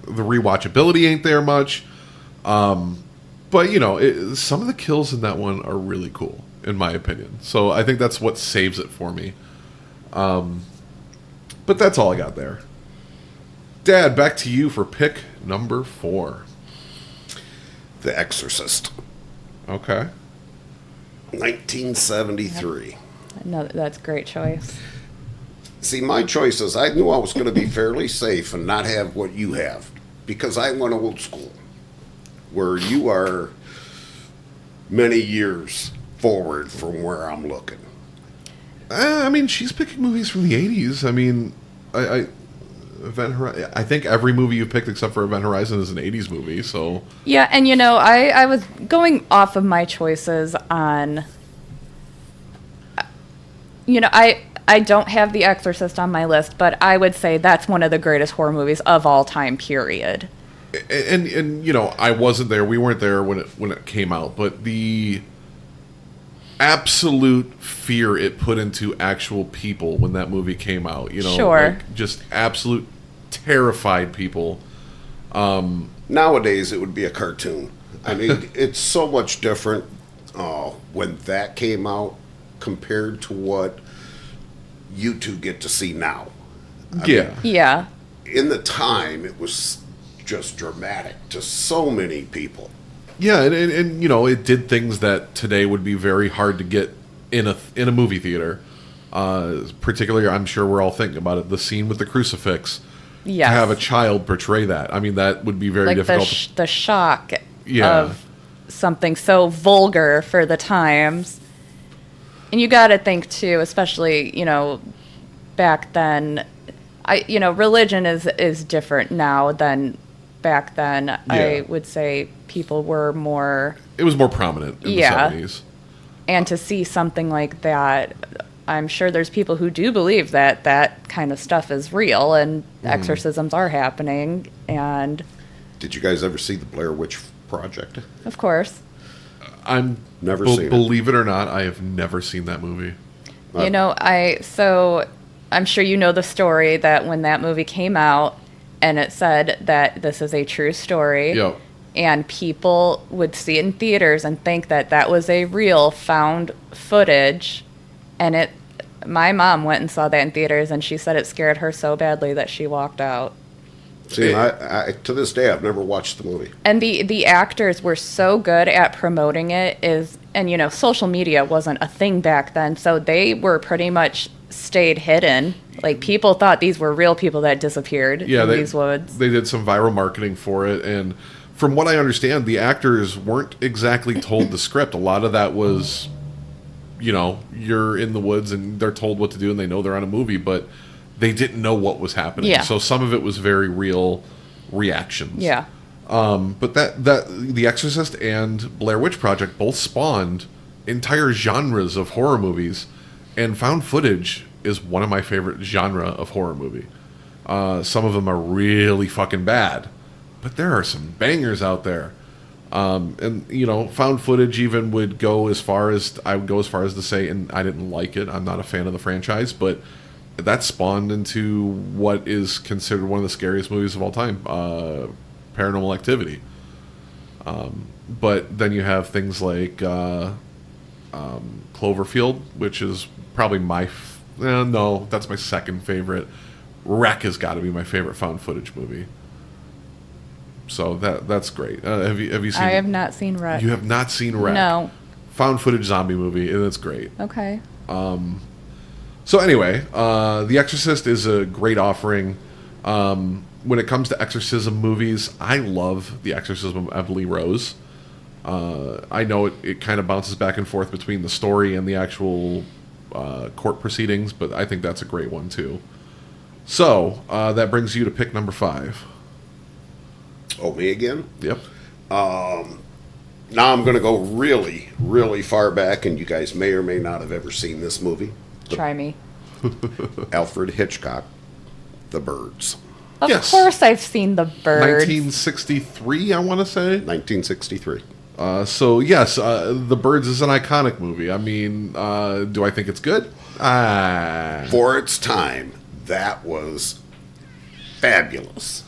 the rewatchability ain't there much. But, some of the kills in that one are really cool, in my opinion. So I think that's what saves it for me. But that's all I got there. Dad, back to you for pick number 4. The Exorcist. Okay. 1973. No, that's a great choice. See, my choices, I knew I was going to be fairly safe and not have what you have, because I went old school, where you are many years forward from where I'm looking. I mean, she's picking movies from the 80s. I mean, I think every movie you picked except for Event Horizon is an 80s movie, so... Yeah, and I was going off of my choices on... I don't have The Exorcist on my list, but I would say that's one of the greatest horror movies of all time, period. And I wasn't there. We weren't there when it came out, but the absolute fear it put into actual people when that movie came out, Sure. Like just absolute terrified people. Nowadays, it would be a cartoon. I mean, it's so much different when that came out compared to what you two get to see now. Yeah. In the time, it was just dramatic to so many people. Yeah, and it did things that today would be very hard to get in a movie theater. Particularly, I'm sure we're all thinking about it. The scene with the crucifix. Yes. To have a child portray that, I mean, that would be very difficult. The shock of something so vulgar for the times. And you got to think, too, especially, back then, religion is different now than back then. Yeah. I would say people were more, It was more prominent in Yeah. the 70s. and to see something like that, I'm sure there's people who do believe that that kind of stuff is real and exorcisms are happening. And Did you guys ever see the Blair Witch Project? of course, I'm Never seen it. Believe it or not, I have never seen that movie. I'm sure you know the story that when that movie came out and it said that this is a true story. Yep. And people would see it in theaters and think that that was a real found footage. And my mom went and saw that in theaters, and she said it scared her so badly that she walked out. See, I to this day, I've never watched the movie. And the actors were so good at promoting it, and social media wasn't a thing back then, so they were pretty much stayed hidden. Like, people thought these were real people that disappeared in these woods. They did some viral marketing for it, and from what I understand, the actors weren't exactly told the script. A lot of that was, you're in the woods and they're told what to do and they know they're on a movie, but they didn't know what was happening. Yeah. So some of it was very real reactions. Yeah. But that The Exorcist and Blair Witch Project both spawned entire genres of horror movies, and found footage is one of my favorite genre of horror movie. Some of them are really fucking bad, but there are some bangers out there. And found footage even would go as far as to say, and I didn't like it. I'm not a fan of the franchise, but that spawned into what is considered one of the scariest movies of all time, Paranormal Activity. But then you have things like Cloverfield, which is probably no, that's my second favorite. Wreck has got to be my favorite found footage movie. So that's great. Have you seen? I have not seen Wreck. You have not seen Wreck? No. Found footage zombie movie, and it's great. Okay. So anyway, The Exorcist is a great offering. When it comes to exorcism movies, I love The Exorcism of Emily Rose. I know it kind of bounces back and forth between the story and the actual court proceedings, but I think that's a great one too. So that brings you to pick number 5. Oh, me again? Yep. Now I'm going to go really, really far back, and you guys may or may not have ever seen this movie. Try me. Alfred Hitchcock, The Birds, Of Yes. course I've seen The Birds. 1963, I want to say. 1963. So yes, The Birds is an iconic movie. I mean, do I think it's good? For its time, that was fabulous.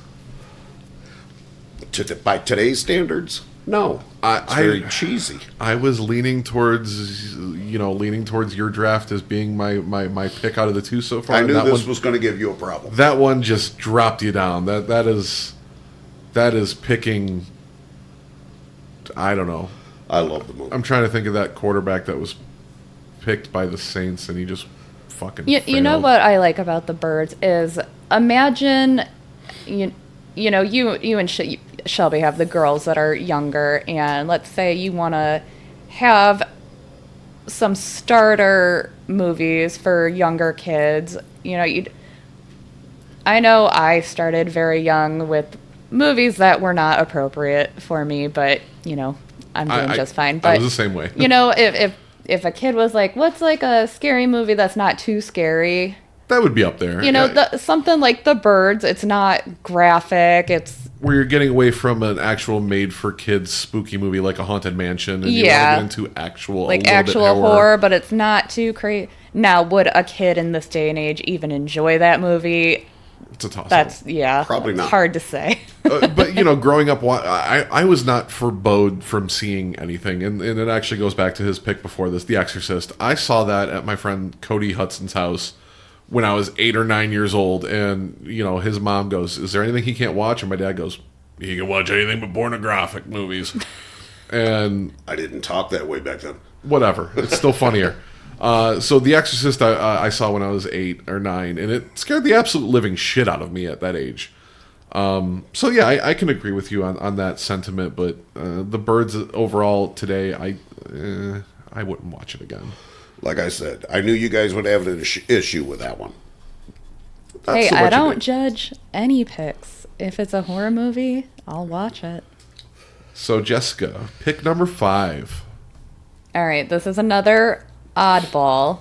By today's standards, no. It's very cheesy. I was leaning towards your draft as being my pick out of the two so far. I knew that this one, was going to give you a problem. That one just dropped you down. That is picking. I don't know. I love the movie. I'm trying to think of that quarterback that was picked by the Saints, and he just fucking. You know failed. what I like about The Birds is, imagine, you and Shelby have the girls that are younger, and let's say you want to have some starter movies for younger kids. I know I started very young with movies that were not appropriate for me, but I'm doing just fine. But I was the same way. if a kid was like, what's like a scary movie that's not too scary? That would be up there. Something like The Birds. It's not graphic. It's where you're getting away from an actual made-for-kids spooky movie like a Haunted Mansion, and you want to get into actual horror, but it's not too crazy. Now, would a kid in this day and age even enjoy that movie? It's a toss-up. That's Probably not. Hard to say. But growing up, I was not forebode from seeing anything, and it actually goes back to his pick before this, The Exorcist. I saw that at my friend Cody Hudson's house when I was 8 or 9 years old, and his mom goes, "Is there anything he can't watch?" And my dad goes, "He can watch anything but pornographic movies." And I didn't talk that way back then. whatever, it's still funnier. So The Exorcist I saw when I was 8 or 9, and it scared the absolute living shit out of me at that age. So yeah, I can agree with you on that sentiment, but The Birds overall today, I wouldn't watch it again. Like I said, I knew you guys would have an issue with that one. Hey, so I much of don't it. judge any picks. If it's a horror movie, I'll watch it. So, Jessica, pick number 5. All right, this is another oddball.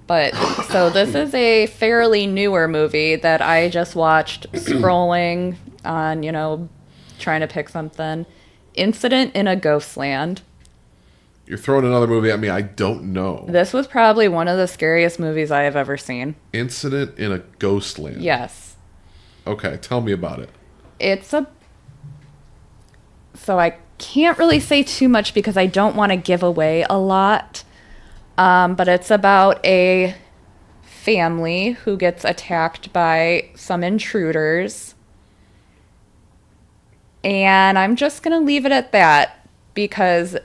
But so this is a fairly newer movie that I just watched scrolling on, trying to pick something. Incident in a Ghostland. You're throwing another movie at me I don't know. This was probably one of the scariest movies I have ever seen. Incident in a Ghostland. Yes. Okay, tell me about it. So I can't really say too much because I don't want to give away a lot. But it's about a family who gets attacked by some intruders. And I'm just going to leave it at that because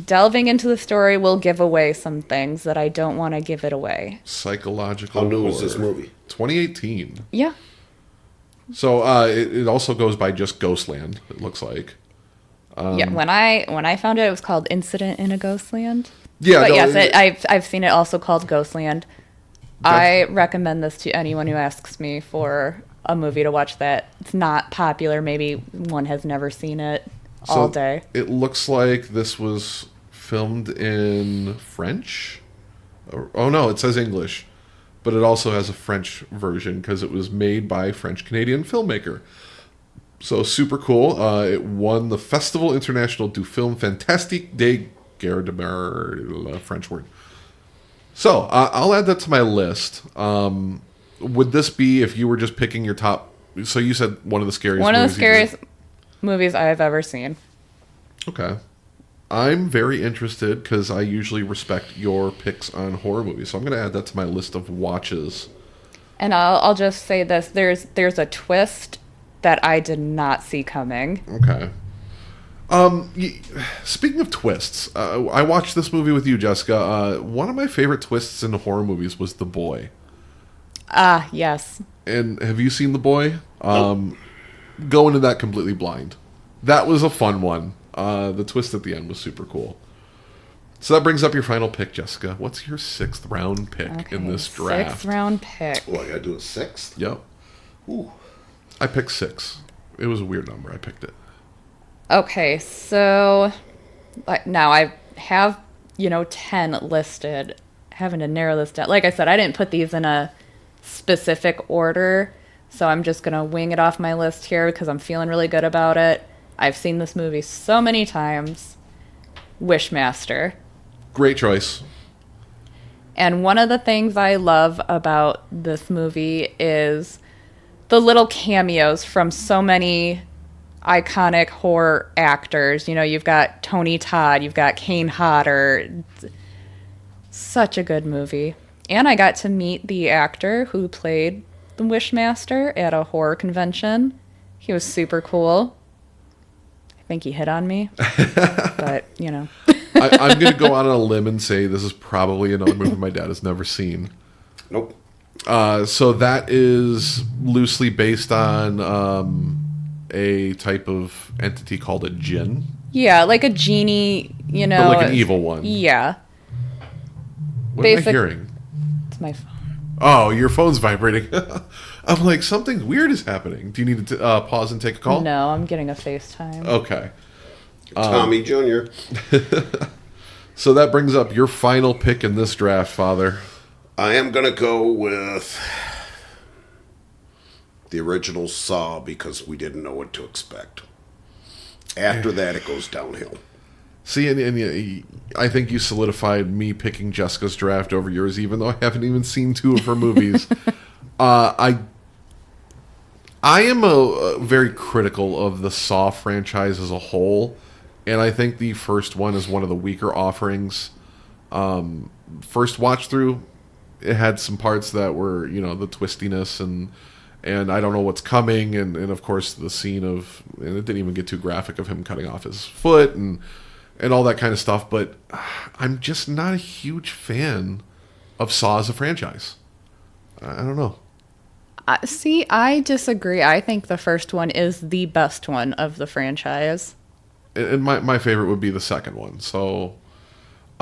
delving into the story will give away some things that I don't want to give it away. Psychological How new horror. is this movie? 2018. Yeah. So it also goes by just Ghostland, it looks like. Yeah, when I found it was called Incident in a Ghostland. Yeah, But no, yes, I've seen it also called Ghostland. I recommend this to anyone who asks me for a movie to watch that it's not popular. Maybe one has never seen it all day. It looks like this was filmed in French. Oh no, it says English, but it also has a French version because it was made by a French-Canadian filmmaker. So super cool. It won the Festival International du Film Fantastique des Gardemar, French word. So I'll add that to my list. Would this be if you were just picking your top? So you said one of the scariest. One of the movies scariest movies I have ever seen. Okay. I'm very interested because I usually respect your picks on horror movies. So I'm going to add that to my list of watches. And I'll just say this: there's a twist that I did not see coming. Okay. Speaking of twists, I watched this movie with you, Jessica. One of my favorite twists in horror movies was The Boy. Ah, yes. And have you seen The Boy? Go into that completely blind. That was a fun one. The twist at the end was super cool. So that brings up your final pick, Jessica. What's your 6th round pick in this draft? 6th round pick. Well, I gotta do a 6th? Yep. Ooh. I picked 6. It was a weird number. I picked it. Okay, so now I have 10 listed. Having to narrow this down. Like I said, I didn't put these in a specific order, so I'm just gonna wing it off my list here because I'm feeling really good about it. I've seen this movie so many times. Wishmaster. Great choice. And one of the things I love about this movie is the little cameos from so many iconic horror actors. You've got Tony Todd, you've got Kane Hodder. Such a good movie. And I got to meet the actor who played the Wishmaster at a horror convention. He was super cool. I think he hit on me. But, I'm going to go out on a limb and say this is probably another movie my dad has never seen. Nope. So that is loosely based on a type of entity called a djinn. Yeah, like a genie, But like an evil one. Yeah. What am I hearing? It's my phone. Oh, your phone's vibrating. I'm like, something weird is happening. Do you need to pause and take a call? No, I'm getting a FaceTime. Okay. Tommy Jr. So that brings up your final pick in this draft, Father. I am gonna go with the original Saw because we didn't know what to expect. After that, it goes downhill. See, and I think you solidified me picking Jessica's draft over yours, even though I haven't even seen 2 of her movies. I am very critical of the Saw franchise as a whole, and I think the first one is one of the weaker offerings. First watch through, it had some parts that were, the twistiness and I don't know what's coming, and of course the scene of, and it didn't even get too graphic, of him cutting off his foot and all that kind of stuff, but I'm just not a huge fan of Saw as a franchise. I don't know. See, I disagree. I think the first one is the best one of the franchise. And my favorite would be the second one. So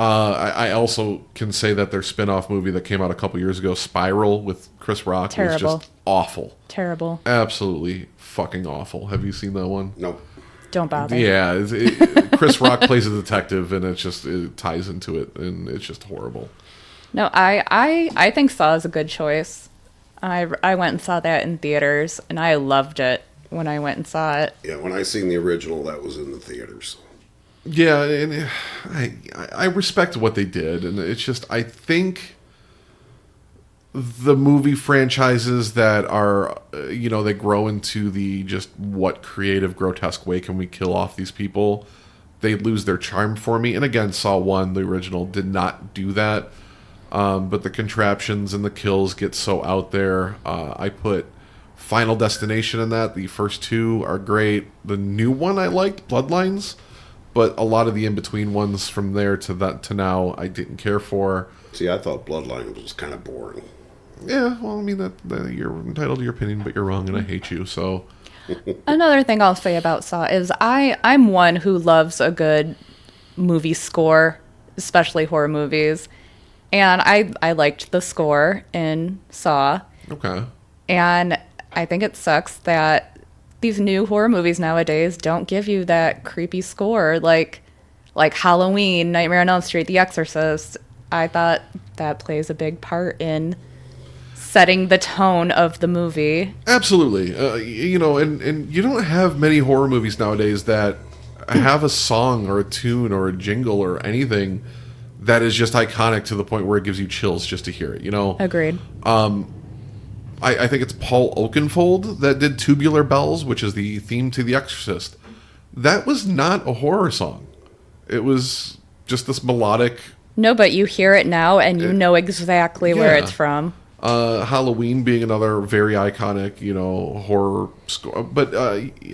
I also can say that their spin-off movie that came out a couple years ago, Spiral, with Chris Rock, was Terrible. just awful. Terrible. Absolutely fucking awful. Have you seen that one? Nope. Don't bother. Yeah, Chris Rock plays a detective, and it ties into it, and it's just horrible. No, I think Saw is a good choice. I went and saw that in theaters, and I loved it when I went and saw it. Yeah, when I seen the original, that was in the theaters. Yeah, and I respect what they did, and it's just I think the movie franchises that are they grow into the just what creative grotesque way can we kill off these people, they lose their charm for me. And again, Saw 1, the original, did not do that, but the contraptions and the kills get so out there. I put Final Destination in that. The first two are great. The new one I liked, Bloodlines, but a lot of the in-between ones from there to now I didn't care for. See, I thought Bloodline was kind of boring. Yeah, well, I mean, that you're entitled to your opinion, but you're wrong, and I hate you, so... Another thing I'll say about Saw is I'm one who loves a good movie score, especially horror movies. And I liked the score in Saw. Okay. And I think it sucks that these new horror movies nowadays don't give you that creepy score like Halloween, Nightmare on Elm Street, The Exorcist. I thought that plays a big part in setting the tone of the movie. Absolutely. And you don't have many horror movies nowadays that have a song or a tune or a jingle or anything that is just iconic to the point where it gives you chills just to hear it, Agreed. I think it's Paul Oakenfold that did Tubular Bells, which is the theme to The Exorcist. That was not a horror song. It was just this melodic... No, but you hear it now and you know exactly where yeah. it's from. Halloween being another very iconic, horror score. But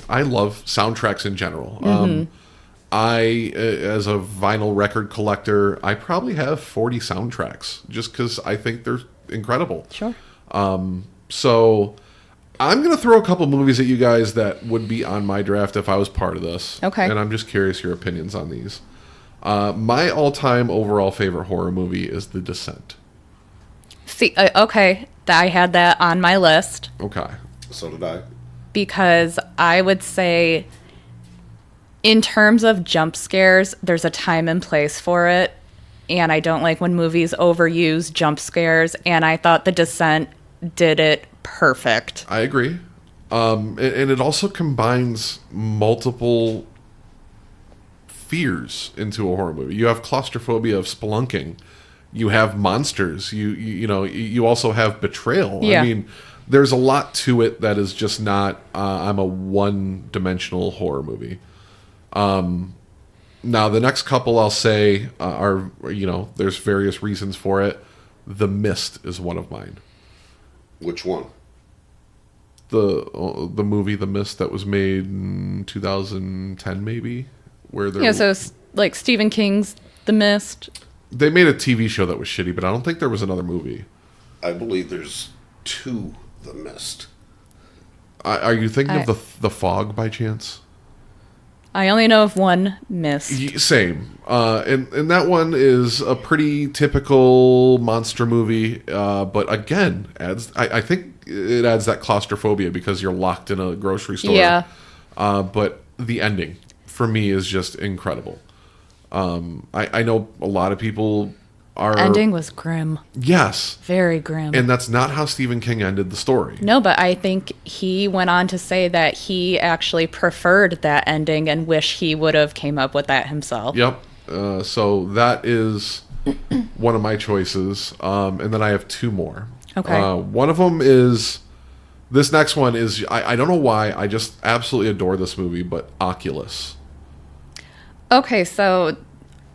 I love soundtracks in general. I, as a vinyl record collector, I probably have 40 soundtracks just because I think they're incredible. Sure. So I'm going to throw a couple movies at you guys that would be on my draft if I was part of this. Okay. And I'm just curious your opinions on these. My all-time overall favorite horror movie is The Descent. See, okay, I had that on my list Okay. So did I. because I would say in terms of jump scares, there's a time and place for it. And I don't like when movies overuse jump scares. And I thought The Descent did it perfect. I agree. And it also combines multiple fears into a horror movie. You have claustrophobia of spelunking. You have monsters. You also have betrayal. Yeah. I mean, there's a lot to it that is just not I'm a one-dimensional horror movie. Now, the next couple I'll say are, there's various reasons for it. The Mist is one of mine. Which one? The movie The Mist that was made in 2010, maybe, where there. Yeah, so like Stephen King's The Mist. They made a TV show that was shitty, but I don't think there was another movie. I believe there's two The Mist. Are you thinking of the Fog by chance? I only know of one Mist. Same. And that one is a pretty typical monster movie, but again, I think it adds that claustrophobia because you're locked in a grocery store. Yeah. But the ending, for me, is just incredible. I know a lot of people are... Ending was grim. Yes. Very grim. And that's not how Stephen King ended the story. No, but I think he went on to say that he actually preferred that ending and wish he would have came up with that himself. Yep. So that is one of my choices. And then I have two more. Okay. One of them is... This next one is... I don't know why. I just absolutely adore this movie, but Oculus. Okay, so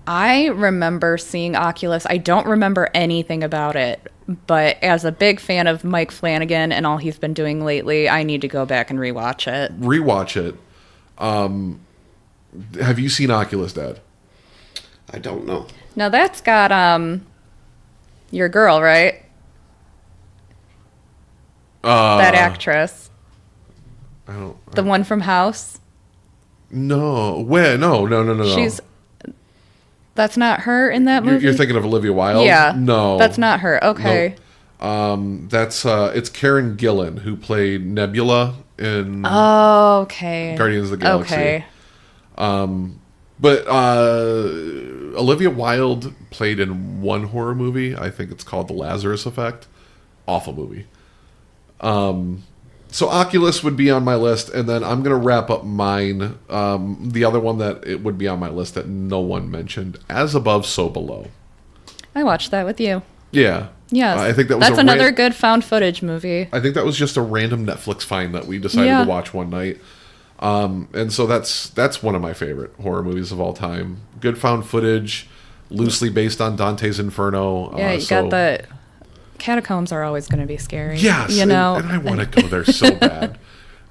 I remember seeing Oculus. I don't remember anything about it, but as a big fan of Mike Flanagan and all he's been doing lately, I need to go back and rewatch it. Rewatch it. Have you seen Oculus, Dad? I don't know. Now that's got your girl, right? That actress. I don't... The one from House. No. Where? No. She's That's not her in that movie? You're thinking of Olivia Wilde? Yeah. No. That's not her. Okay. No. It's Karen Gillan, who played Nebula in Oh, okay. Guardians of the Galaxy. Okay. But Olivia Wilde played in one horror movie. I think it's called The Lazarus Effect. Awful movie. So Oculus would be on my list, and then I'm going to wrap up mine. The other one that it would be on my list that no one mentioned, As Above, So Below. I watched that with you. Yeah. Yes. I think that's another good found footage movie. I think that was just a random Netflix find that we decided to watch one night. And so that's one of my favorite horror movies of all time. Good found footage, loosely based on Dante's Inferno. Yeah, you got the catacombs are always going to be scary. Yes, you know, and I want to go there so bad.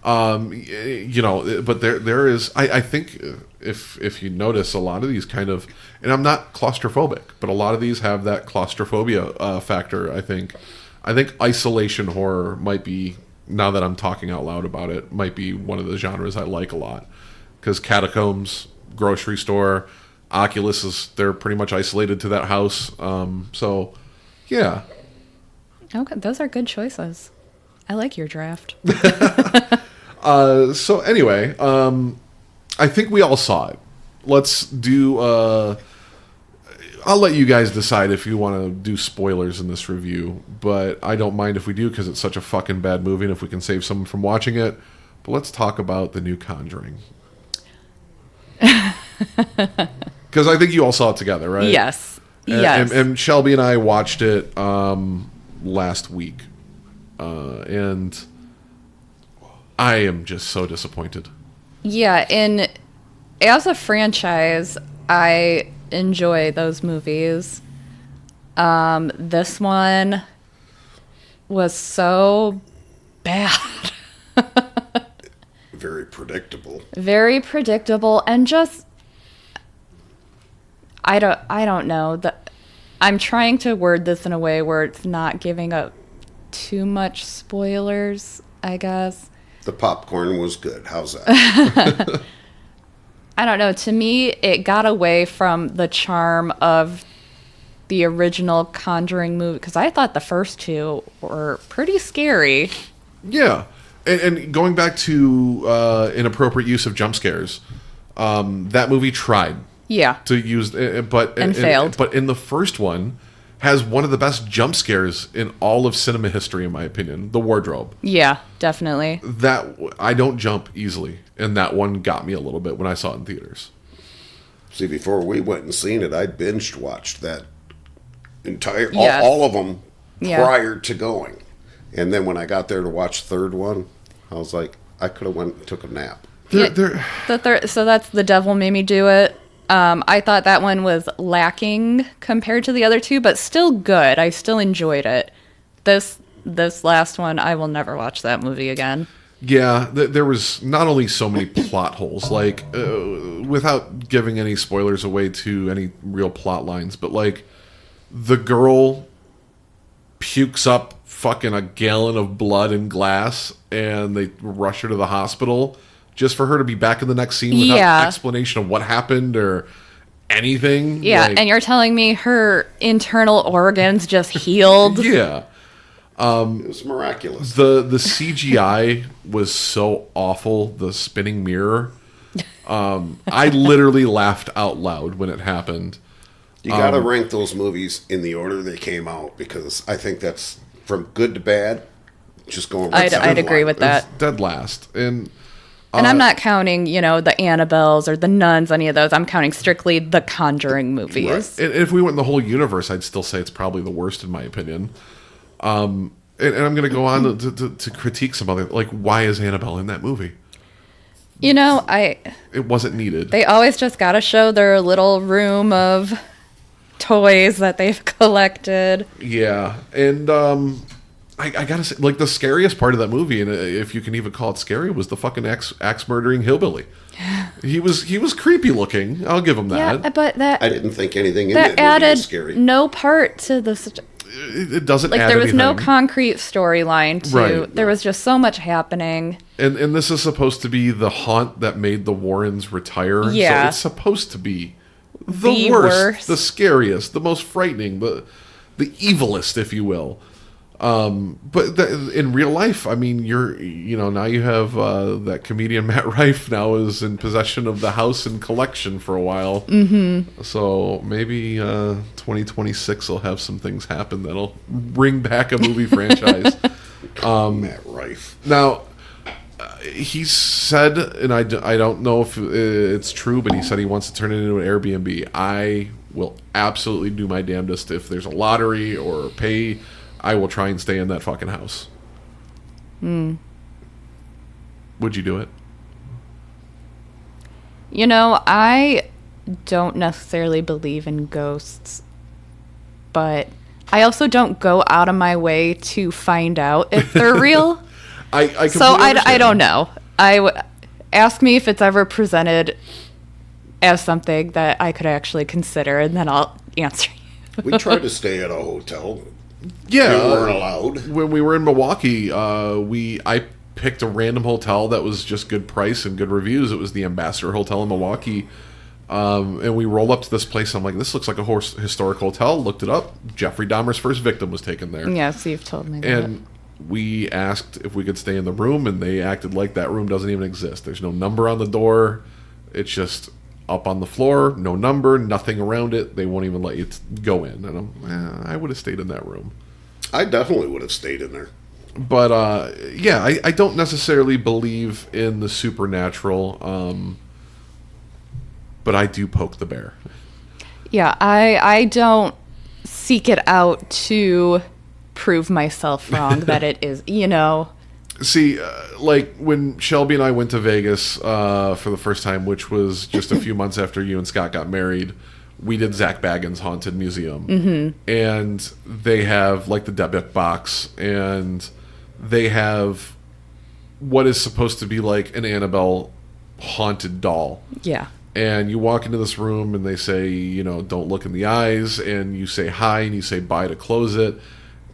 But there is. I think if you notice, a lot of these kind of, and I'm not claustrophobic, but a lot of these have that claustrophobia factor. I think isolation horror might be, now that I'm talking out loud about it, might be one of the genres I like a lot, because catacombs, grocery store, Oculus they're pretty much isolated to that house. So yeah. Okay, those are good choices. I like your draft. So anyway, I think we all saw it. Let's do. I'll let you guys decide if you want to do spoilers in this review, but I don't mind if we do, because it's such a fucking bad movie, and if we can save someone from watching it. But let's talk about the new Conjuring. Because I think you all saw it together, right? Yes. Yes. And Shelby and I watched it last week, and I am just so disappointed. Yeah, and as a franchise, I enjoy those movies. This one was so bad. Very predictable. Very predictable, and just I don't know. I'm trying to word this in a way where it's not giving up too much spoilers, I guess. The popcorn was good. How's that? I don't know. To me, it got away from the charm of the original Conjuring movie, because I thought the first two were pretty scary. Yeah. And going back to inappropriate use of jump scares, that movie tried. Yeah. To use, but failed. But in the first one, has one of the best jump scares in all of cinema history, in my opinion. The wardrobe. Yeah, definitely. That I don't jump easily, and that one got me a little bit when I saw it in theaters. See, before we went and seen it, I binged watched that entire Yes. all of them Yeah. prior to going, and then when I got there to watch the third one, I was like, I could have went and took a nap. So that's The Devil Made Me Do It. I thought that one was lacking compared to the other two, but still good. I still enjoyed it. This last one, I will never watch that movie again. Yeah, there was not only so many plot holes, like, without giving any spoilers away to any real plot lines, but, like, the girl pukes up fucking a gallon of blood and glass, and they rush her to the hospital just for her to be back in the next scene without explanation of what happened or anything. Yeah, like, and you're telling me her internal organs just healed? Yeah. It was miraculous. The CGI was so awful. The spinning mirror. I literally laughed out loud when it happened. You got to rank those movies in the order they came out, because I think that's from good to bad. Just going. Right I'd agree with that. It's dead last, and I'm not counting, the Annabelles or the Nuns, any of those. I'm counting strictly the Conjuring movies. Right. And if we went in the whole universe, I'd still say it's probably the worst in my opinion. And I'm going to go on to critique some other, like, why is Annabelle in that movie? It wasn't needed. They always just got to show their little room of toys that they've collected. Yeah, and I gotta say, like, the scariest part of that movie, and if you can even call it scary, was the fucking axe murdering hillbilly. He was creepy looking. I'll give him that. Yeah, but I didn't think anything in that that movie added was scary. no part to the. It doesn't Like, add there was no anything. concrete storyline to. Right. There was just so much happening. And this is supposed to be the haunt that made the Warrens retire. Yeah. So it's supposed to be the worst, the scariest, the most frightening, the evilest, if you will. But in real life, I mean, now you have that comedian Matt Rife now is in possession of the house and collection for a while. Mm-hmm. So maybe 2026 will have some things happen that'll bring back a movie franchise. Matt Rife. Now, he said, and I don't know if it's true, but he said he wants to turn it into an Airbnb. I will absolutely do my damnedest if there's a lottery or pay. I will try and stay in that fucking house. Would you do it? I don't necessarily believe in ghosts, but I also don't go out of my way to find out if they're real. I completely so I understand. don't know. Ask me if it's ever presented as something that I could actually consider, and then I'll answer you. We tried to stay at a hotel. Yeah, We weren't allowed. When we were in Milwaukee, I picked a random hotel that was just good price and good reviews. It was the Ambassador Hotel in Milwaukee, and we rolled up to this place. I'm like, this looks like a historic hotel. Looked it up. Jeffrey Dahmer's first victim was taken there. Yes, you've told me that. And we asked if we could stay in the room, and they acted like that room doesn't even exist. There's no number on the door. It's just up on the floor, no number, nothing around it. They won't even let you go in. And I would have stayed in that room. I definitely would have stayed in there. But I don't necessarily believe in the supernatural, but I do poke the bear. Yeah, I don't seek it out to prove myself wrong that it is, See, like when Shelby and I went to Vegas for the first time, which was just a few months after you and Scott got married, we did Zach Baggins' Haunted Museum. Mm-hmm. And they have like the Dybbuk box, and they have what is supposed to be like an Annabelle haunted doll. Yeah. And you walk into this room and they say, don't look in the eyes, and you say hi and you say bye to close it.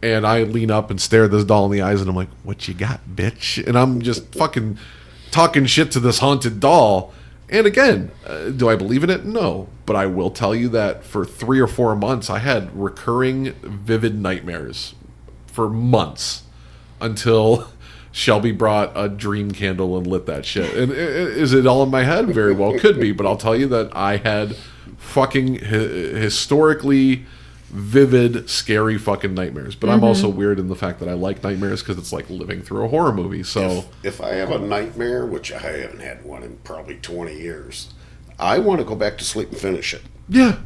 And I lean up and stare at this doll in the eyes, and I'm like, what you got, bitch? And I'm just fucking talking shit to this haunted doll. And again, do I believe in it? No. But I will tell you that for 3 or 4 months, I had recurring vivid nightmares for months until Shelby brought a dream candle and lit that shit. And is it all in my head? Very well could be. But I'll tell you that I had fucking historically vivid, scary fucking nightmares. But I'm also weird in the fact that I like nightmares because it's like living through a horror movie. So if I have a nightmare, which I haven't had one in probably 20 years, I want to go back to sleep and finish it. Yeah.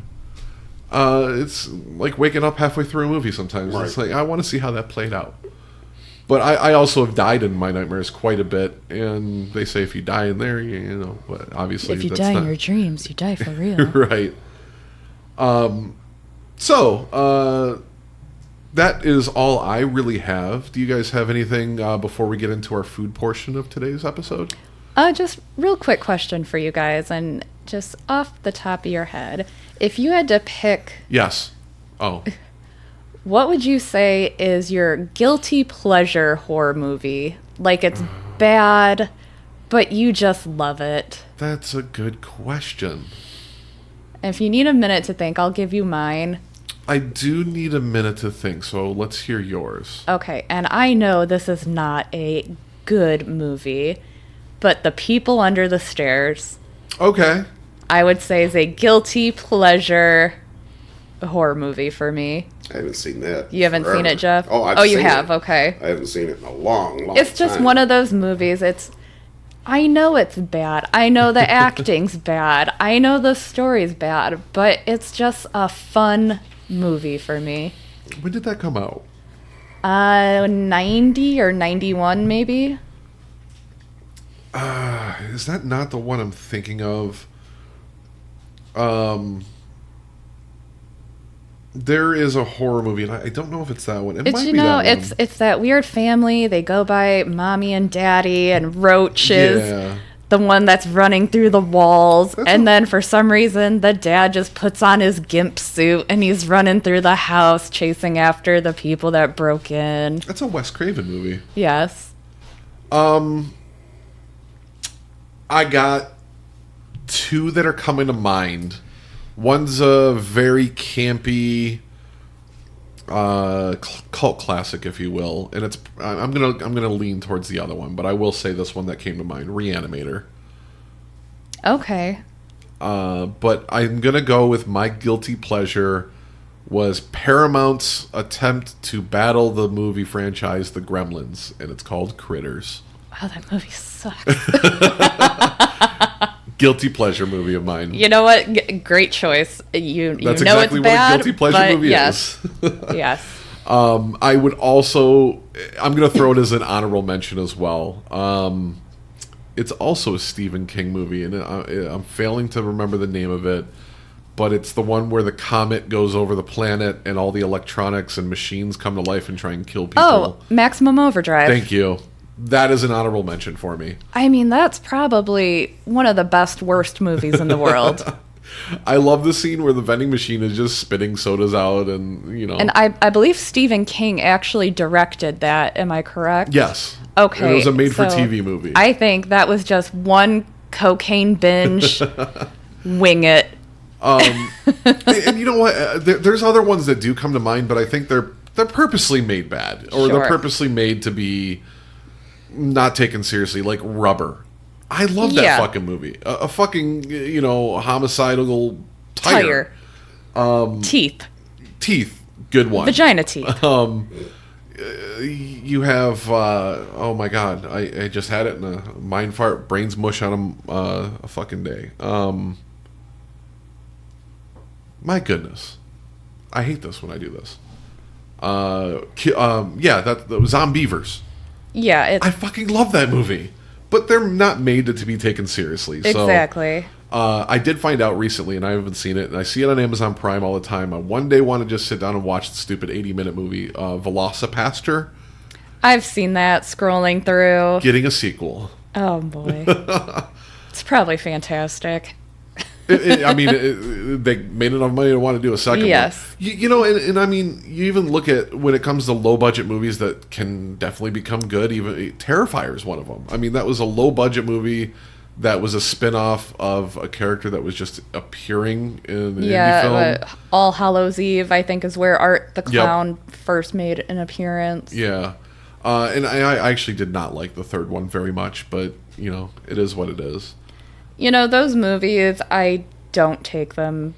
It's like waking up halfway through a movie sometimes. Right. It's like, I want to see how that played out. But I also have died in my nightmares quite a bit. And they say if you die in there, but obviously if you that's die not... in your dreams, you die for real. Right. So, that is all I really have. Do you guys have anything before we get into our food portion of today's episode? Just real quick question for you guys, and just off the top of your head, if you had to pick, Yes. Oh. what would you say is your guilty pleasure horror movie? Like it's bad, but you just love it. That's a good question. If you need a minute to think, I'll give you mine. I do need a minute to think, so let's hear yours. Okay, and I know this is not a good movie, but The People Under the Stairs, Okay. I would say, is a guilty pleasure horror movie for me. I haven't seen that. You haven't seen it, Jeff? Oh, I've Oh, you seen have? it. Okay. I haven't seen it in a long It's just time. one of those movies. I know it's bad. I know the acting's bad. I know the story's bad, but it's just a fun movie for me. When did that come out? 90 or 91 maybe? Is that not the one I'm thinking of? There is a horror movie, and I don't know if it's that one. It It's might be that one. it's that weird family. They go by mommy and daddy and roaches. Yeah. The one that's running through the walls, and then for some reason the dad just puts on his gimp suit and he's running through the house chasing after the people that broke in. That's a Wes Craven movie. Yes. I got 2 that are coming to mind. One's a very campy cult classic, if you will, and it's I'm gonna lean towards the other one, but I will say this one that came to mind, Reanimator. Okay. But I'm gonna go with my guilty pleasure was Paramount's attempt to battle the movie franchise The Gremlins, and it's called Critters. Wow, that movie sucks. Guilty pleasure movie of mine. You know what? Great choice. You That's know exactly it's what bad, a guilty pleasure but movie yes. is. Yes. I would also, I'm going to throw it as an honorable mention as well. It's also a Stephen King movie, and I'm failing to remember the name of it, but it's the one where the comet goes over the planet and all the electronics and machines come to life and try and kill people. Oh, Maximum Overdrive. Thank you. That is an honorable mention for me. I mean, that's probably one of the best, worst movies in the world. I love the scene where the vending machine is just spitting sodas out and, you know. And I believe Stephen King actually directed that. Am I correct? Yes. Okay. It was a made-for-TV so movie. I think that was just one cocaine binge. Wing it. And you know what? There's other ones that do come to mind, but I think they're purposely made bad. Or they're Sure. purposely made to be not taken seriously, like Rubber. I love that Yeah. fucking movie. A fucking, you know, homicidal tire. Teeth. Teeth. Good one. Vagina teeth. You have, oh my god, I just had it in a mind fart, brains mush on a fucking day. My goodness. I hate this when I do this. Yeah, that was Zombievers. Yeah, it's I fucking love that movie. But they're not made to be taken seriously. exactly. So, I did find out recently, and I haven't seen it, and I see it on Amazon Prime all the time. I one day want to just sit down and watch the stupid 80-minute movie, Velocipaster, I've seen that scrolling through. getting a sequel. Oh boy. It's probably fantastic. I mean, they made enough money to want to do a second Yes. one. You know, and I mean, you even look at when it comes to low-budget movies that can definitely become good. Even Terrifier is one of them. I mean, that was a low-budget movie that was a spin-off of a character that was just appearing in an indie film. All Hallows Eve, I think, is where Art the Clown first made an appearance. Yeah. And I actually did not like the third one very much, but, you know, it is what it is. You know, those movies, I don't take them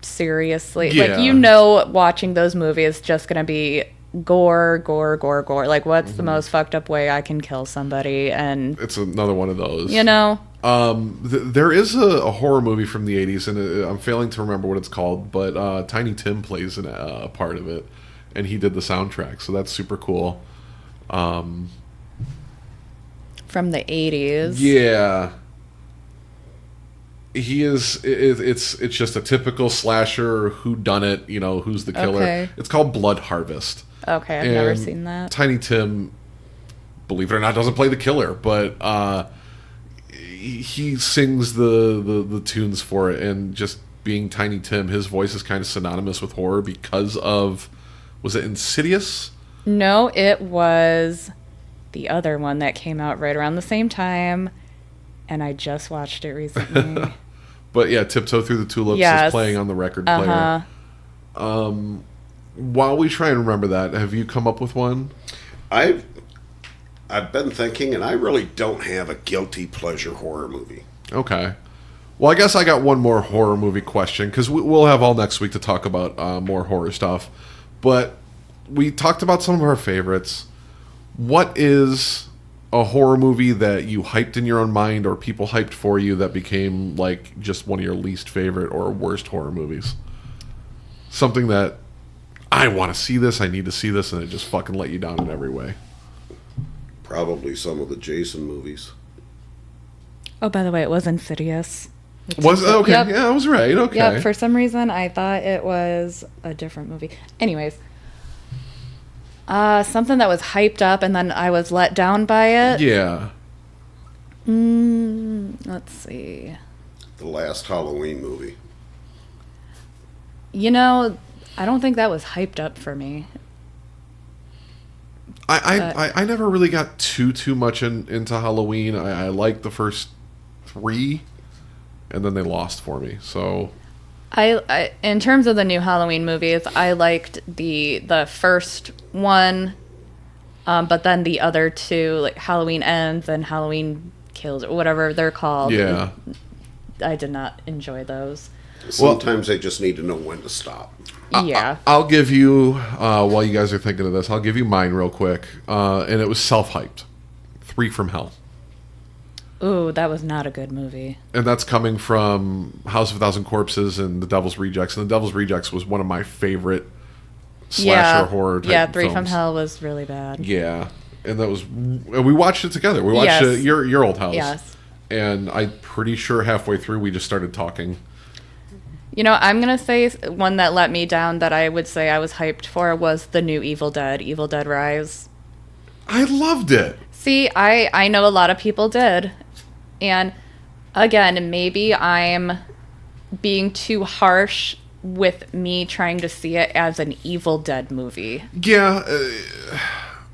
seriously. Yeah. Like, you know, watching those movies is just going to be gore, gore, gore, gore. Like, what's the most fucked up way I can kill somebody? And, It's another one of those. you know, There is a horror movie from the 80s, and I'm failing to remember what it's called, but Tiny Tim plays a part of it, and he did the soundtrack, so that's super cool. from the 80s. Yeah. He is. It's just a typical slasher whodunit. You know, who's the killer? Okay. It's called Blood Harvest. Okay, I've never And seen that. Tiny Tim, believe it or not, doesn't play the killer, but he sings the tunes for it, and just being Tiny Tim, his voice is kind of synonymous with horror because of, was it Insidious? No, it was the other one that came out right around the same time, and I just watched it recently. But yeah, Tiptoe Through the Tulips Yes. is playing on the record player. While we try and remember that, have you come up with one? I've been thinking, and I really don't have a guilty pleasure horror movie. Okay. Well, I guess I got one more horror movie question, because we'll have all next week to talk about more horror stuff. But we talked about some of our favorites. What is a horror movie that you hyped in your own mind, or people hyped for you, that became like just one of your least favorite or worst horror movies? Something that I want to see this, I need to see this, and it just fucking let you down in every way. Probably some of the Jason movies. Oh, by the way, it was Insidious. Was okay? Yep. Yeah, I was right. Okay. Yeah, for some reason I thought it was a different movie. Anyways, something that was hyped up and then I was let down by it. Yeah. Let's see. The last Halloween movie. You know, I don't think that was hyped up for me. I never really got too much into Halloween. I liked the first 3, and then they lost for me. So I in terms of the new Halloween movies, I liked the first one, but then the other two, like Halloween Ends and Halloween Kills, or whatever they're called. Yeah. I did not enjoy those. Sometimes they just need to know when to stop. Yeah. I'll give you, while you guys are thinking of this, I'll give you mine real quick. And it was self-hyped. 3 from Hell. Ooh, that was not a good movie. And that's coming from House of a Thousand Corpses and The Devil's Rejects. And The Devil's Rejects was one of my favorite slasher horror type Yeah, 3 from films. Hell was really bad. Yeah. And that was, and we watched it together. We watched Yes. it at your old house. Yes. And I'm pretty sure halfway through we just started talking. You know, I'm going to say one that let me down that I would say I was hyped for was the new Evil Dead Rise. I loved it. See, I know a lot of people did. And again, maybe I'm being too harsh with me trying to see it as an Evil Dead movie. Yeah.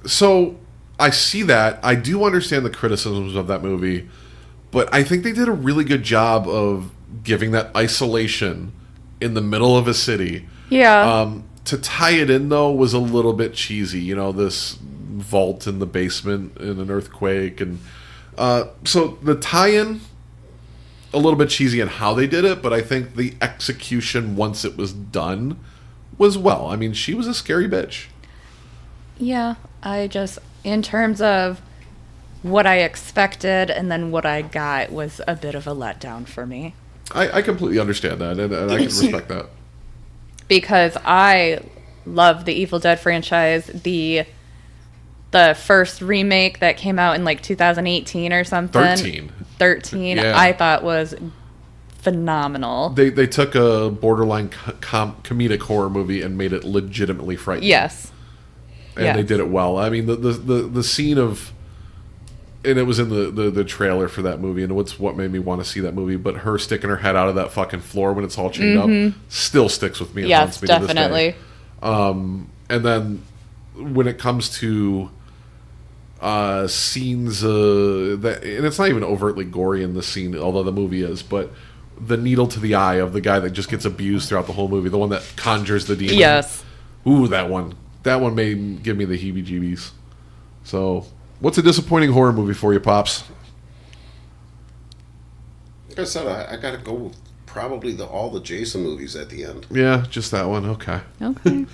So I see that. I do understand the criticisms of that movie. But I think they did a really good job of giving that isolation in the middle of a city. Yeah. To tie it in, though, was a little bit cheesy. You know, this vault in the basement in an earthquake. And so the tie-in, a little bit cheesy in how they did it, but I think the execution once it was done was well. I mean, she was a scary bitch. Yeah, in terms of what I expected and then what I got was a bit of a letdown for me. I completely understand that, and I can respect that. Because I love the Evil Dead franchise. The first remake that came out in like 2018 or something. 13, Yeah. I thought was phenomenal. They took a borderline comedic horror movie and made it legitimately frightening. Yes. And yes. they did it well. I mean, the scene of, and it was in the trailer for that movie, and what made me want to see that movie, but her sticking her head out of that fucking floor when it's all chained up still sticks with me. And haunts Yes, me to this definitely. day. And then when it comes to scenes that, and it's not even overtly gory in the scene, although the movie is, but the needle to the eye of the guy that just gets abused throughout the whole movie, the one that conjures the demon. Yes. Ooh, that one may give me the heebie-jeebies. So, what's a disappointing horror movie for you, Pops? Like I said, I got to go with probably all the Jason movies at the end. Yeah, just that one. Okay. Okay.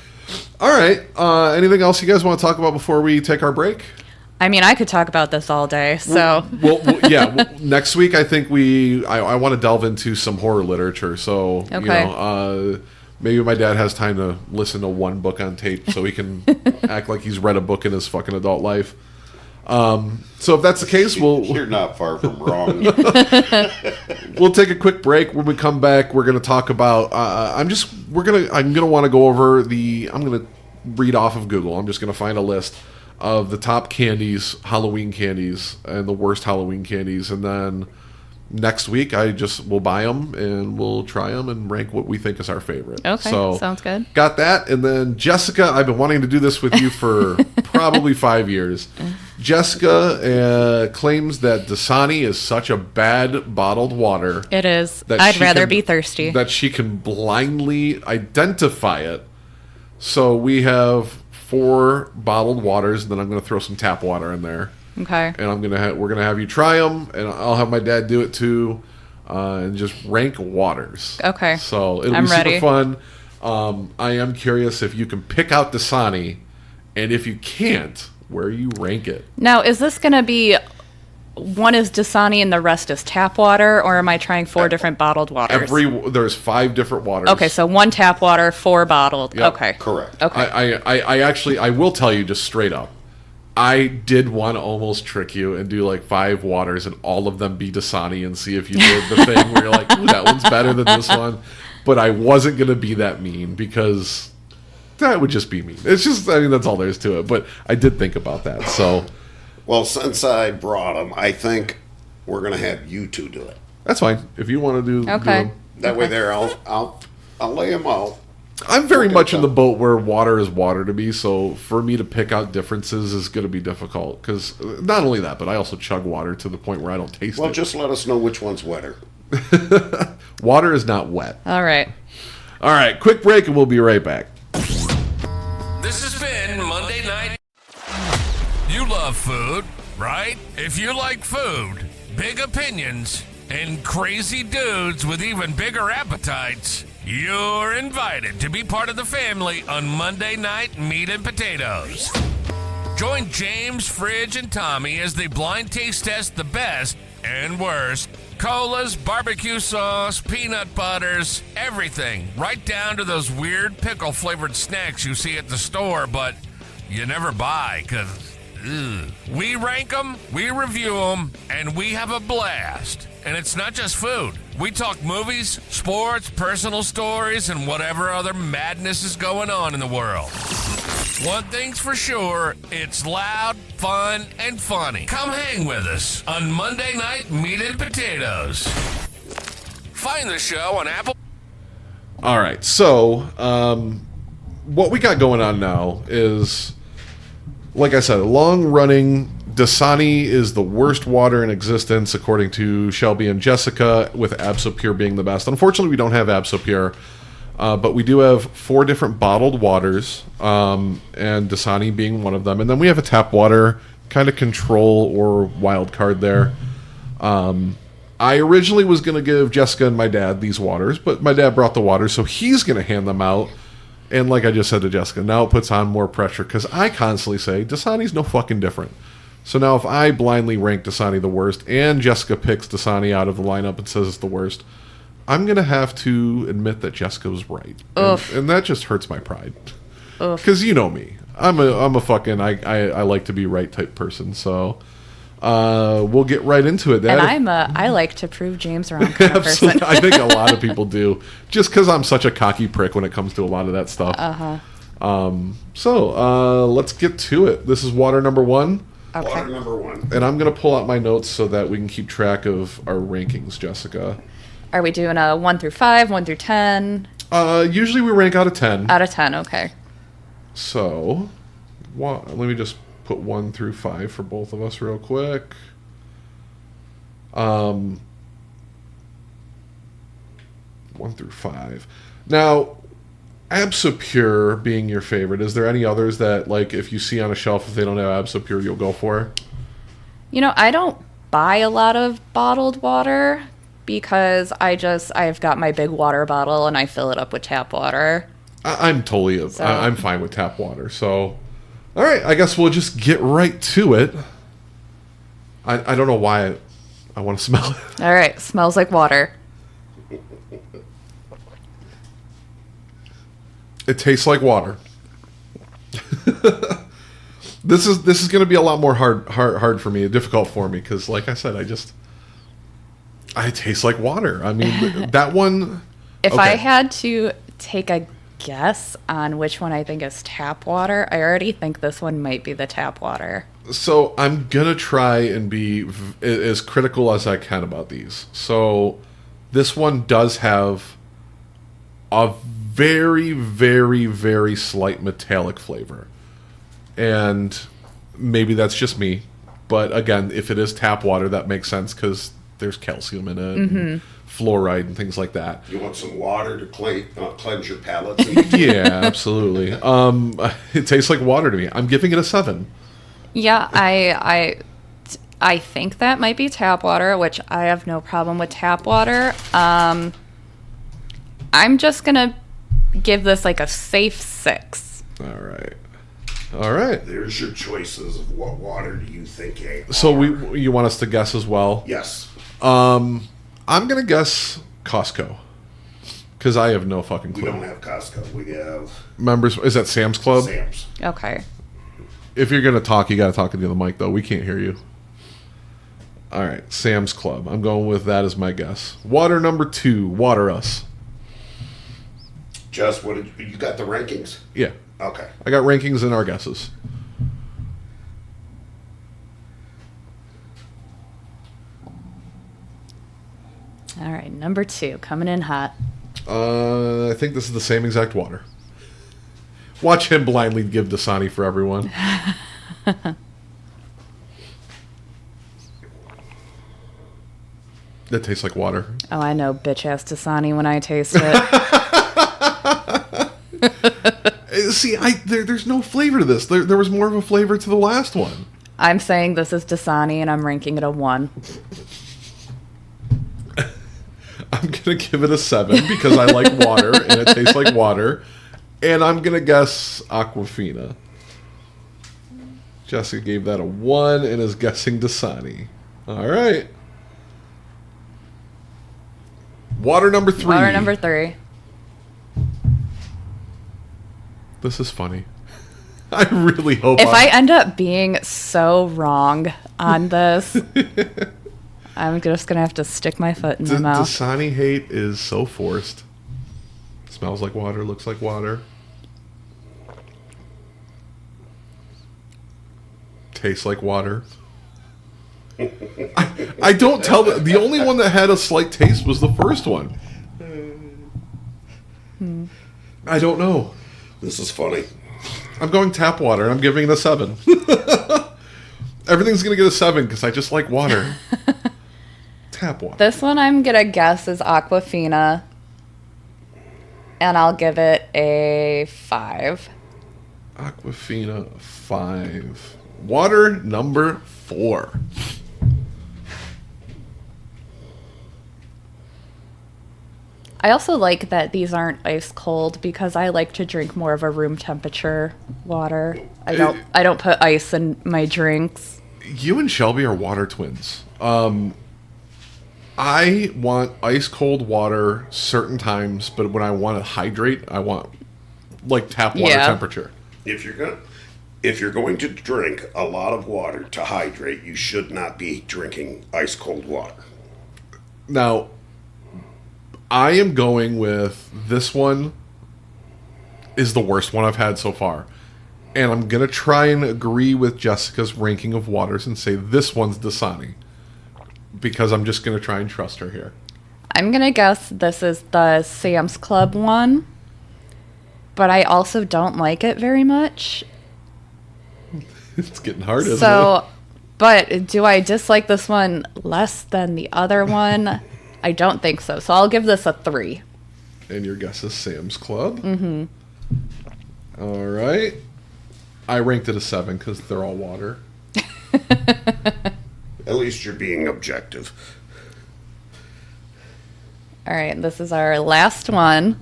All right. Anything else you guys want to talk about before we take our break? I mean, I could talk about this all day, so. Next week I think I want to delve into some horror literature. So, Okay. Maybe my dad has time to listen to one book on tape so he can act like he's read a book in his fucking adult life. So if that's the case, You're not far from wrong. we'll take a quick break. When we come back, we're going to talk about. I'm going to want to go over I'm going to read off of Google. I'm just going to find a list of the top candies, Halloween candies, and the worst Halloween candies, and then next week we'll buy them and we'll try them and rank what we think is our favorite. Okay, so sounds good. Got that. And then Jessica, I've been wanting to do this with you for probably 5 years. Jessica claims that Dasani is such a bad bottled water. It is. that I'd she rather can- be thirsty. That she can blindly identify it. So we have 4 bottled waters, and then I'm going to throw some tap water in there. Okay. And we're gonna have you try them, and I'll have my dad do it too, and just rank waters. Okay. So it'll I'm be ready. super fun. I am curious if you can pick out Dasani, and if you can't, where you rank it. Now, is this going to be one is Dasani and the rest is tap water, or am I trying 4 different bottled waters? There's 5 different waters. Okay, so 1 tap water, 4 bottled. Yep. Okay. Correct. Okay. I will tell you just straight up. I did want to almost trick you and do like 5 waters and all of them be Dasani and see if you did the thing where you're like, ooh, that one's better than this one. But I wasn't going to be that mean because that would just be mean. It's just, I mean, that's all there is to it. But I did think about that. So Well, since I brought them, I think we're going to have you two do it. that's fine. If you want to do Okay. them. That way there, I'll lay them out. I'm very Okay, much in so- the boat where water is water to me, so for me to pick out differences is going to be difficult. Because not only that, but I also chug water to the point where I don't taste Well, it. just let us know which one's wetter. Water is not wet. All right. All right, quick break and we'll be right back. This has been Monday Night. You love food, right? If you like food, big opinions, and crazy dudes with even bigger appetites, you're invited to be part of the family on Monday Night Meat and Potatoes. Join James, Fridge, and Tommy as they blind taste test the best and worst colas, barbecue sauce, peanut butters, everything, right down to those weird pickle-flavored snacks you see at the store, but you never buy because, we rank them, we review them, and we have a blast. And it's not just food. We talk movies, sports, personal stories, and whatever other madness is going on in the world. One thing's for sure, it's loud, fun, and funny. Come hang with us on Monday Night Meat and Potatoes. Find the show on Apple. All right, so what we got going on now is, like I said, long-running Dasani is the worst water in existence, according to Shelby and Jessica, with Absopure being the best. Unfortunately, we don't have Absopure, but we do have 4 different bottled waters, and Dasani being one of them. And then we have a tap water kind of control or wild card there. I originally was going to give Jessica and my dad these waters, but my dad brought the water, so he's going to hand them out. And like I just said to Jessica, now it puts on more pressure, because I constantly say, Dasani's no fucking different. So now if I blindly rank Dasani the worst, and Jessica picks Dasani out of the lineup and says it's the worst, I'm going to have to admit that Jessica was right. And that just hurts my pride. Because you know me. I'm a fucking, I like to be right type person. So we'll get right into it. And I like to prove James wrong kind of person. Absolutely. I think a lot of people do. Just because I'm such a cocky prick when it comes to a lot of that stuff. So let's get to it. This is water number 1. Okay. Water number 1. And I'm going to pull out my notes so that we can keep track of our rankings, Jessica. Are we doing a 1 through 5, 1 through 10? Usually we rank out of 10. Out of 10, okay. So, let me just put 1 through 5 for both of us real quick. 1 through 5. Now, Absopure being your favorite, is there any others that, like, if you see on a shelf, if they don't have Absopure, you'll go for? You know, I don't buy a lot of bottled water because I've got my big water bottle and I fill it up with tap water. I'm fine with tap water. So, all right, I guess we'll just get right to it. I don't know why I want to smell it. All right, smells like water. It tastes like water. This is going to be a lot more hard for me, difficult for me, because like I said, I taste like water. I mean, that one. If okay. I had to take a guess on which one I think is tap water, I already think this one might be the tap water. So I'm gonna try and be as critical as I can about these. So this one does have a very, very, very slight metallic flavor. And maybe that's just me. But again, if it is tap water, that makes sense because there's calcium in it, and fluoride and things like that. You want some water to cleanse your palate? Yeah, absolutely. It tastes like water to me. I'm giving it a 7. Yeah, I think that might be tap water, which I have no problem with tap water. I'm just gonna give this like a safe 6. All right. There's your choices of what water do you think they are. So you want us to guess as well? Yes. I'm gonna guess Costco because I have no fucking We clue. don't have Costco. We have Members, is that Sam's Club? Sam's. Okay. If you're gonna talk, you gotta talk into the mic though. We can't hear you. All right, Sam's Club. I'm going with that as my guess. Water number 2. Water Us. Just what did you got the rankings? Yeah, Okay. I got rankings and our guesses. All right, number 2 coming in hot. I think this is the same exact water. Watch him blindly give Dasani for everyone. That tastes like water. Oh, I know bitch ass Dasani when I taste it. See, there's no flavor to this. There was more of a flavor to the last one. I'm saying this is Dasani, and I'm ranking it a 1. I'm going to give it a 7 because I like water, and it tastes like water. And I'm going to guess Aquafina. Jessica gave that a 1 and is guessing Dasani. All right. Water number 3. Water number 3. This is funny. I really hope If I end up being so wrong on this, I'm just going to have to stick my foot in my mouth. Dasani hate is so forced. Smells like water, looks like water. Tastes like water. I don't tell the only one that had a slight taste was the first one. I don't know. This is funny. I'm going tap water and I'm giving it a 7. Everything's going to get a 7 because I just like water. Tap water. This one I'm going to guess is Aquafina, and I'll give it a 5. Aquafina 5. Water number 4. I also like that these aren't ice cold because I like to drink more of a room temperature water. I don't put ice in my drinks. You and Shelby are water twins. I want ice cold water certain times, but when I want to hydrate, I want like tap water temperature. If you're going to drink a lot of water to hydrate, you should not be drinking ice cold water. Now, I am going with this one is the worst one I've had so far. And I'm going to try and agree with Jessica's ranking of waters and say this one's Dasani. Because I'm just going to try and trust her here. I'm going to guess this is the Sam's Club one. But I also don't like it very much. It's getting hard, isn't it? But do I dislike this one less than the other one? I don't think so. So I'll give this a 3. And your guess is Sam's Club? Mm-hmm. All right. I ranked it a 7 because they're all water. At least you're being objective. All right. This is our last one.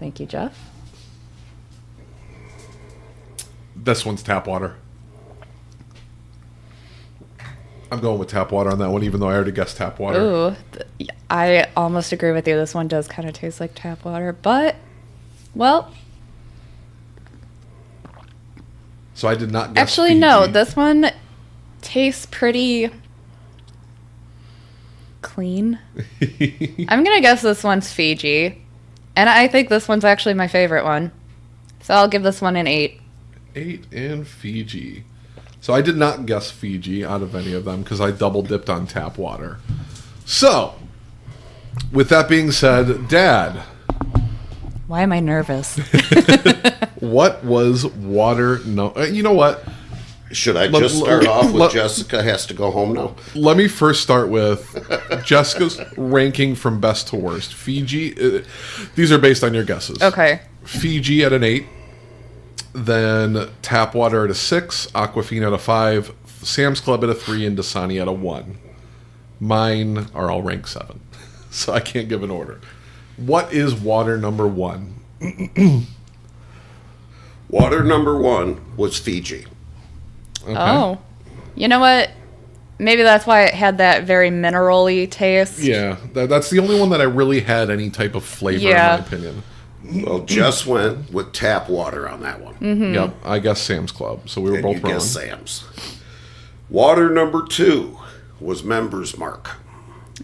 Thank you, Jeff. This one's tap water. I'm going with tap water on that one, even though I already guessed tap water. Ooh, I almost agree with you. This one does kind of taste like tap water, but, well. So I did not guess Actually, Fiji. no. This one tastes pretty clean. I'm going to guess this one's Fiji. And I think this one's actually my favorite one. So I'll give this one an 8. 8 and Fiji. So I did not guess Fiji out of any of them because I double dipped on tap water. So, with that being said, Dad. Why am I nervous? What was water? No, you know what? Should I just start off with Jessica has to go home now? Let me first start with Jessica's ranking from best to worst. Fiji, these are based on your guesses. Okay. Fiji at an 8. Then tap water at a 6, Aquafina at a 5, Sam's Club at a 3, and Dasani at a 1. Mine are all ranked 7, so I can't give an order. What is water number 1? Water number 1 was Fiji. Okay. Oh. You know what? Maybe that's why it had that very mineral-y taste. Yeah, that's the only one that I really had any type of flavor, in my opinion. Well, Jess went with tap water on that one. Mm-hmm. Yep, I guess Sam's Club, so we were And both you wrong. guessed Sam's. Water number 2 was Members Mark.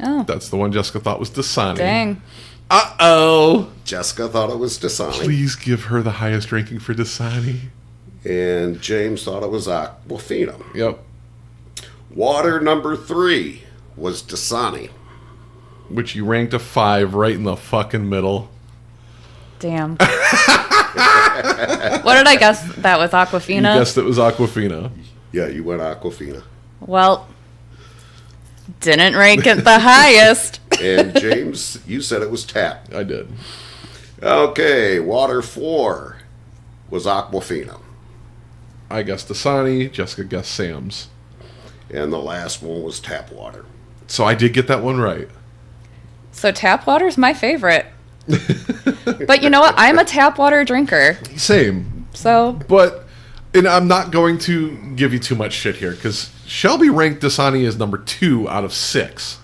Oh, That's the one Jessica thought was Dasani. dang. Uh-oh. Jessica thought it was Dasani. Please give her the highest ranking for Dasani. And James thought it was Aquafina. Yep. Water number 3 was Dasani. Which you ranked a 5 right in the fucking middle. Damn. What did I guess? That was Aquafina? You guessed it was Aquafina. Yeah, you went Aquafina. Well, Didn't rank it the highest. And James, you said it was tap. I did. Okay, water 4 was Aquafina. I guessed Dasani. Jessica guessed Sam's. And the last one was tap water. So I did get that one right. So tap water's my favorite. But you know what? I'm a tap water drinker. Same. So But, and I'm not going to give you too much shit here, because Shelby ranked Dasani as number 2 out of 6.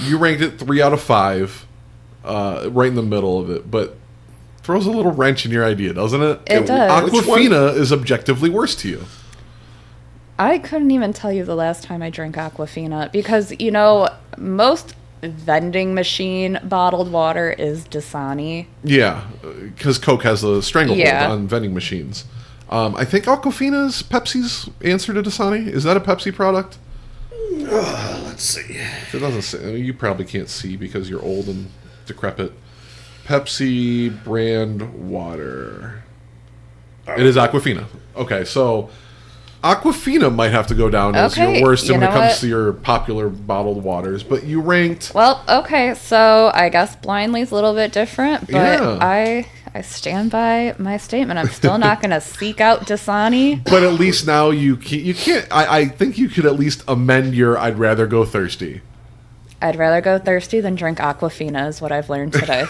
You ranked it 3 out of 5, right in the middle of it, but throws a little wrench in your idea, doesn't it? it does. Which one? Aquafina is objectively worse to you. I couldn't even tell you the last time I drank Aquafina because, you know, most vending machine bottled water is Dasani. Yeah, because Coke has a stranglehold Yeah. on vending machines. I think Aquafina is Pepsi's answer to Dasani. Is that a Pepsi product? Let's see. If it doesn't say, I mean, you probably can't see because you're old and decrepit. Pepsi brand water. It is Aquafina. Okay, so Aquafina might have to go down as Okay, your worst you when it know comes what? to your popular bottled waters, but you ranked. Well, okay, so I guess Blindly's a little bit different, but Yeah. I stand by my statement. I'm still not going to seek out Dasani. But at least now you can't. I think you could at least amend your "I'd rather go thirsty." I'd rather go thirsty than drink Aquafina is what I've learned today.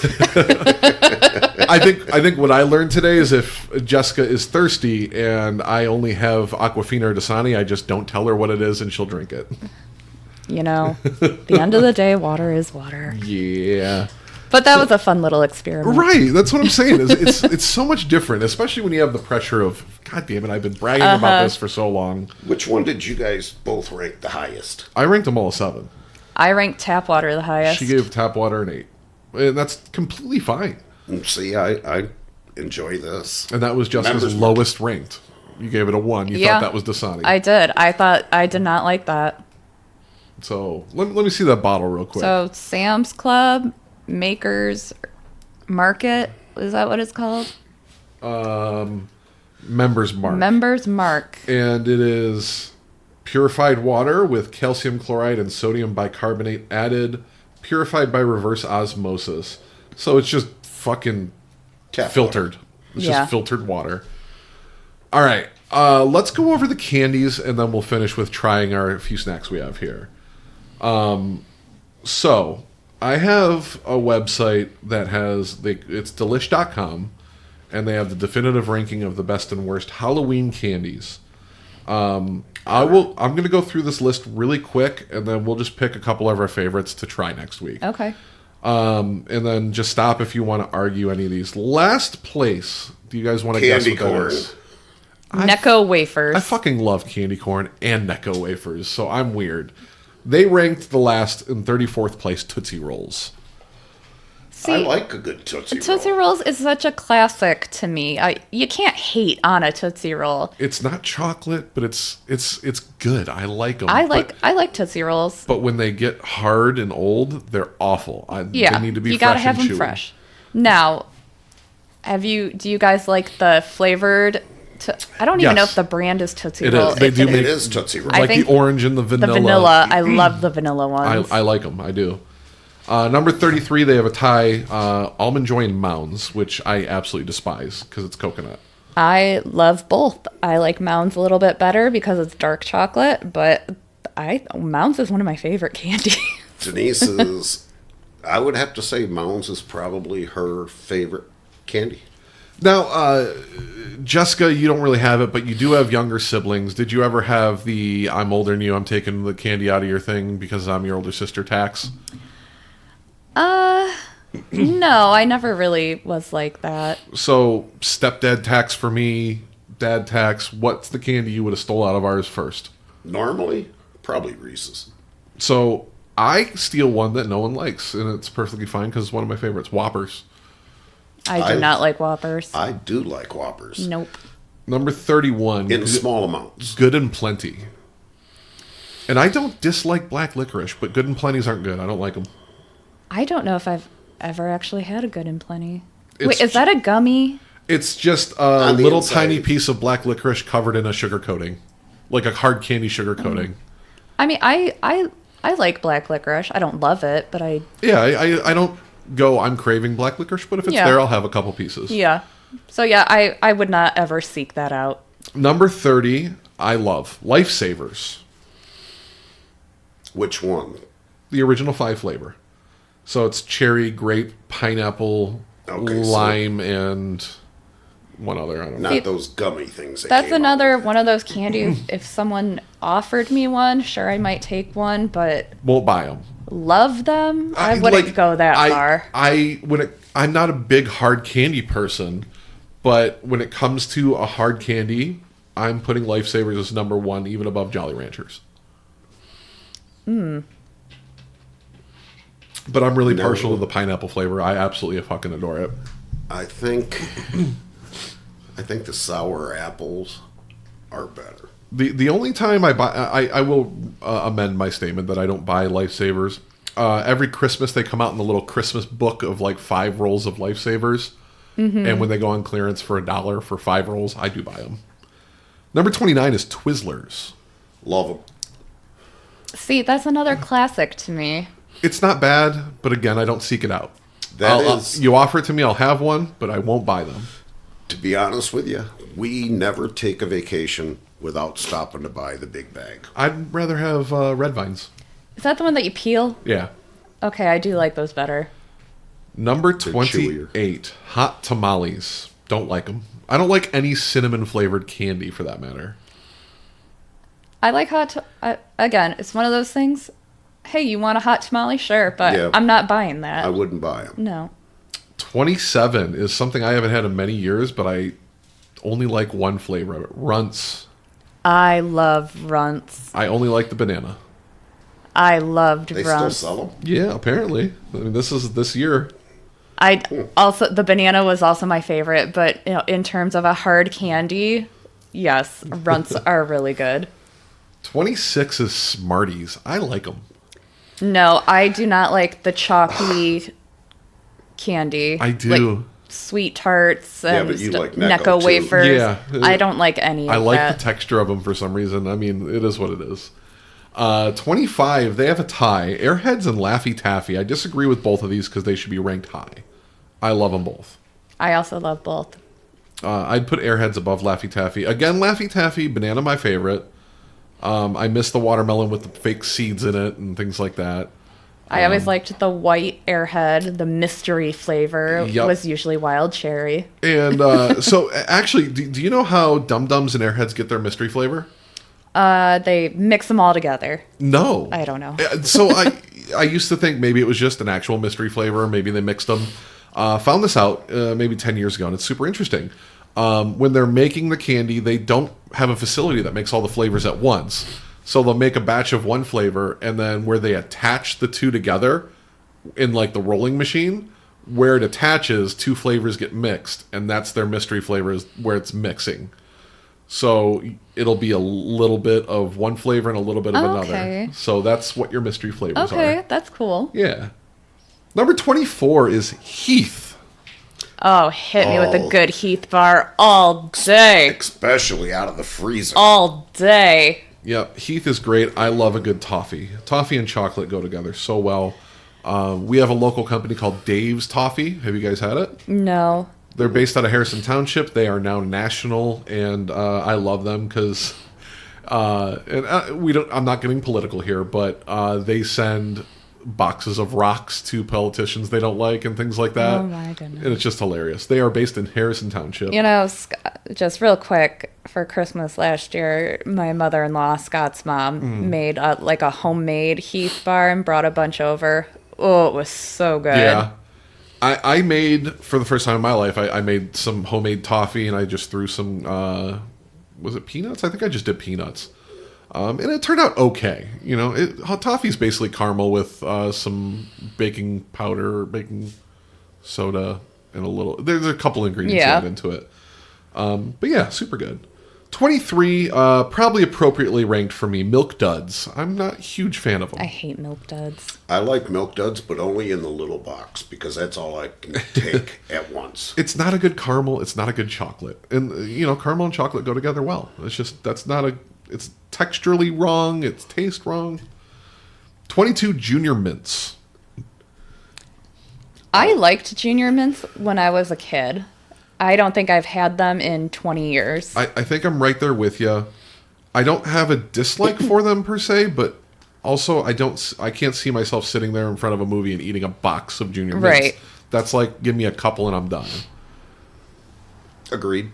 I think what I learned today is if Jessica is thirsty and I only have Aquafina or Dasani, I just don't tell her what it is and she'll drink it. You know, at the end of the day, water is water. Yeah. But that was a fun little experiment. Right, that's what I'm saying. It's so much different, especially when you have the pressure of, God damn it, I've been bragging about this for so long. Which one did you guys both rank the highest? I ranked them all a 7. I ranked tap water the highest. She gave tap water an 8. And that's completely fine. See, I enjoy this. And that was Jessica's Members lowest ranked. You gave it a 1. You thought that was Dasani. I did. I did not like that. So let me see that bottle real quick. So Sam's Club, Makers Market, is that what it's called? Members Mark. Members Mark. And it is purified water with calcium chloride and sodium bicarbonate added, purified by reverse osmosis. So it's just fucking Tap filtered. It's Yeah. just filtered water. All right. Let's go over the candies, and then we'll finish with trying our few snacks we have here. So I have a website that has it's delish.com, and they have the definitive ranking of the best and worst Halloween candies. I'm going to go through this list really quick, and then we'll just pick a couple of our favorites to try next week. Okay. And then just stop if you want to argue any of these. Last place. Do you guys want to guess Candy what that corn. is? Necco wafers. I fucking love candy corn and Necco wafers, so I'm weird. They ranked the last in 34th place Tootsie Rolls. See, I like a good Tootsie Roll. Tootsie Rolls is such a classic to me. You can't hate on a Tootsie Roll. It's not chocolate, but it's good. I like them. I like Tootsie Rolls. But when they get hard and old, they're awful. Yeah, they need to be you fresh gotta have and them chewy. fresh. Now, do you guys like the flavored? I don't even know Yes. if the brand is Tootsie It Roll. is. They If do it- It make is Tootsie Roll. I like the think orange and the the vanilla. vanilla. I love the vanilla ones. I like them. I do. Number 33, they have a tie, Almond Joy and Mounds, which I absolutely despise because it's coconut. I love both. I like Mounds a little bit better because it's dark chocolate, but Mounds is one of my favorite candies. Denise is, I would have to say Mounds is probably her favorite candy. Now, Jessica, you don't really have it, but you do have younger siblings. Did you ever have the I'm older than you, I'm taking the candy out of your thing because I'm your older sister tax? No, I never really was like that. So, stepdad tax for me, dad tax, what's the candy you would have stole out of ours first? Normally, probably Reese's. So, I steal one that no one likes, and it's perfectly fine because it's one of my favorites, Whoppers. I do not like Whoppers. I do like Whoppers. Nope. Number 31. In small amounts. Good and Plenty. And I don't dislike black licorice, but Good and Plenty's aren't good. I don't like them. I don't know if I've ever actually had a Good and Plenty. It's Wait, is that a gummy? It's just a On the little inside. tiny piece of black licorice covered in a sugar coating. Like a hard candy sugar coating. I mean, I I like black licorice. I don't love it, but Yeah, I don't go, I'm craving black licorice, but if it's Yeah. there, I'll have a couple pieces. yeah. So yeah, I would not ever seek that out. Number 30, I love Lifesavers, Which one? the original 5 flavor. So it's cherry, grape, pineapple, Okay, so- lime, and one other. I don't know. Not those gummy things. That That's came out another with. one of those candies. If someone offered me one, sure, I might take one, but Won't buy them. love them, I wouldn't go that far. I'm not a big hard candy person, but when it comes to a hard candy, I'm putting Lifesavers as number 1, even above Jolly Ranchers. But I'm really No. partial to the pineapple flavor. I absolutely fucking adore it. I think the sour apples are better. The only time I buy, I will amend my statement that I don't buy Lifesavers. Every Christmas they come out in the little Christmas book of like 5 rolls of Lifesavers, and when they go on clearance for $1 for 5 rolls, I do buy them. Number 29 is Twizzlers. Love them. See, that's another classic to me. It's not bad, but again, I don't seek it out. That is, You offer it to me, I'll have one, but I won't buy them. to be honest with you, we never take a vacation without stopping to buy the big bag. I'd rather have Red Vines. Is that the one that you peel? Yeah. Okay, I do like those better. Number chewier. 28, Hot Tamales. Don't like them. I don't like any cinnamon flavored candy for that matter. I like again, it's one of those things. Hey, you want a hot tamale? Sure, but Yeah. I'm not buying that. I wouldn't buy them. No. 27 is something I haven't had in many years, but I only like one flavor of it. Runts. I love runts. I only like the banana. I loved They still runts. sell them. Yeah, apparently. I mean, this is this year. I also the banana was also my favorite, but in terms of a hard candy, yes, runts are really good. 26 is Smarties. I like them. No, I do not like the chalky candy. I do. Like sweet tarts Yeah, and but you like Necco Necco, too. wafers. Yeah. I don't like any I of like that. the texture of them for some reason. I mean, it is what it is. 25, they have a tie. Airheads and Laffy Taffy. I disagree with both of these because they should be ranked high. I love them both. I also love both. I'd put Airheads above Laffy Taffy. Again, Laffy Taffy, banana my favorite. I miss the watermelon with the fake seeds in it and things like that. I always liked the white airhead. The mystery flavor Yup. was usually wild cherry. And so, actually, do you know how Dum Dums and Airheads get their mystery flavor? They mix them all together. No. I don't know. So I used to think maybe it was just an actual mystery flavor. Maybe they mixed them. Found this out maybe 10 years ago, and it's super interesting. When they're making the candy, they don't have a facility that makes all the flavors at once. So they'll make a batch of one flavor, and then where they attach the two together in like the rolling machine, where it attaches, 2 flavors get mixed, and that's their mystery flavors where it's mixing. So it'll be a little bit of one flavor and a little bit of another. Okay. So that's what your mystery flavors Okay, are. that's cool. Yeah. Number 24 is Heath. Oh, hit me with a Oh. good Heath bar all day. Especially out of the freezer. All day. Yep, Heath is great. I love a good toffee. Toffee and chocolate go together so well. We have a local company called Dave's Toffee. Have you guys had it? No. They're based out of Harrison Township. They are now national, and I love them because, we don't. I'm not getting political here, but they send boxes of rocks to politicians they don't like and things like that. Oh, my goodness. And it's just hilarious. They are based in Harrison Township. You know, just real quick, for Christmas last year, my mother-in-law, Scott's mom, made like a homemade Heath bar and brought a bunch over. Oh, it was so good. Yeah. I made, for the first time in my life, I made some homemade toffee, and I just threw some, was it peanuts? I think I just did peanuts. And it turned out okay. You know, toffee's basically caramel with some baking powder, baking soda, and there's a couple ingredients Yeah. added into it. But yeah, super good. 23, probably appropriately ranked for me, Milk Duds. I'm not a huge fan of them. I hate Milk Duds. I like Milk Duds, but only in the little box because that's all I can take at once. It's not a good caramel. It's not a good chocolate. And, caramel and chocolate go together well. It's just, it's texturally wrong. It's taste wrong. 22 Junior Mints. I liked Junior Mints when I was a kid. I don't think I've had them in 20 years. I think I'm right there with you. I don't have a dislike for them per se, but also I can't see myself sitting there in front of a movie and eating a box of Junior Mints. Right. That's like, give me a couple and I'm done. Agreed.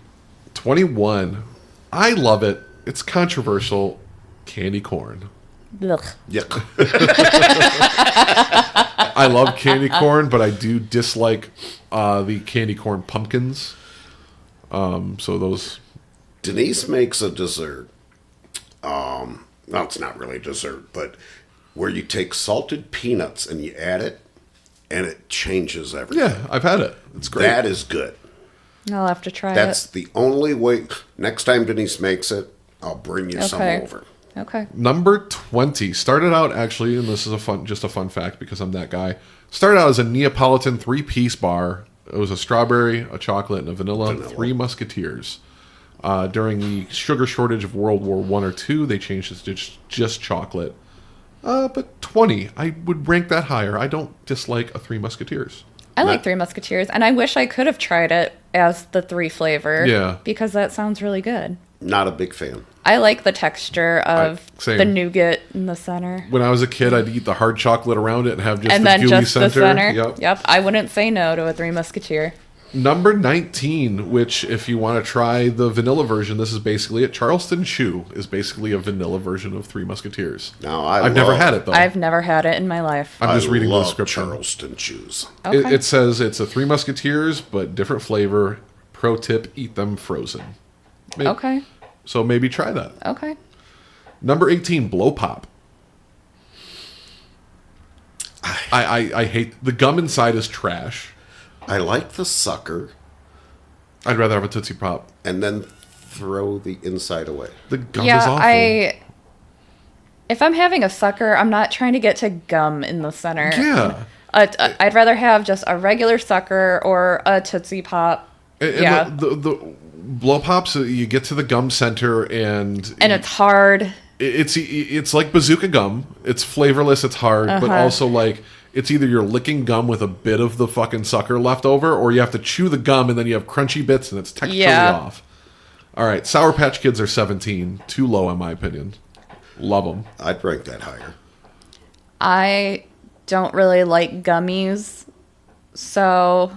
21. I love it. It's controversial. Candy corn. Ugh. Yuck. I love candy corn, but I do dislike the candy corn pumpkins. So those... Denise makes a dessert. Well, it's not really dessert, but where you take salted peanuts and you add it, and it changes everything. Yeah, I've had it. It's great. That is good. I'll have to try That's it. the only way. Next time Denise makes it, I'll bring you some Okay. over. Okay. Number 20 started out actually, and this is just a fun fact because I'm that guy. Started out as a Neapolitan 3-piece bar. It was a strawberry, a chocolate, and a vanilla. Three Musketeers. During the sugar shortage of World War I or II, they changed it to just chocolate. But 20, I would rank that higher. I don't dislike a Three Musketeers. I like Three Musketeers, and I wish I could have tried it as the 3 flavor. Yeah. Because that sounds really good. Not a big fan. I like the texture of same. the nougat in the center. When I was a kid, I'd eat the hard chocolate around it and have just And the then gooey just center. the center. Yep. Yep. I wouldn't say no to a Three Musketeer. Number 19, which if you want to try the vanilla version, this is basically it. Charleston Chew is basically a vanilla version of Three Musketeers. Now, I've never had it though. I've never had it in my life. I'm just reading the love description. Charleston Chews. Okay. It says it's a Three Musketeers, but different flavor. Pro tip: eat them frozen. Okay. So maybe try that. Okay. Number 18, Blow Pop. I hate the gum inside is trash. I like the sucker I'd rather have a Tootsie Pop. and then throw the inside away. The gum Yeah, is awful. if I'm having a sucker, I'm not trying to get to gum in the center. Yeah. I'd rather have just a regular sucker or a Tootsie Pop. And Yeah. the Blow Pops, you get to the gum center and It's hard. it's like bazooka gum. It's flavorless, it's hard, but also like it's either you're licking gum with a bit of the fucking sucker left over, or you have to chew the gum and then you have crunchy bits and it's texturally off. All right, Sour Patch Kids are 17. Too low in my opinion. Love them. I'd rank that higher. I don't really like gummies, so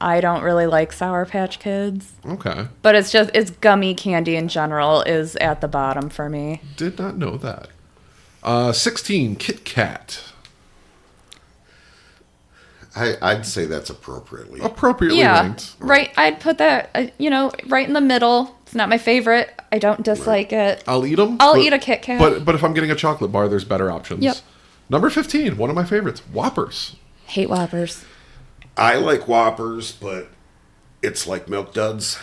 I don't really like Sour Patch Kids. Okay. But it's gummy candy in general is at the bottom for me. Did not know that. 16, Kit Kat. I'd say that's appropriately. Appropriately Yeah, ranked. right. I'd put that, right in the middle. It's not my favorite. I don't dislike it. I'll eat them. I'll eat a Kit Kat. But if I'm getting a chocolate bar, there's better options. Yep. Number 15, one of my favorites, Whoppers. Hate Whoppers. I like Whoppers, but it's like Milk Duds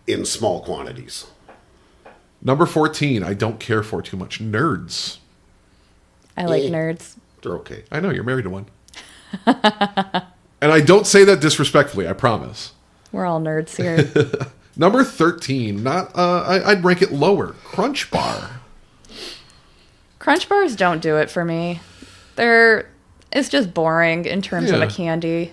in small quantities. Number 14, I don't care for too much, Nerds. I like Eh. nerds. They're okay. I know, you're married to one. And I don't say that disrespectfully, I promise. We're all nerds here. Number 13, I'd rank it lower, Crunch Bar. Crunch bars don't do it for me. It's just boring in terms of Yeah. a candy.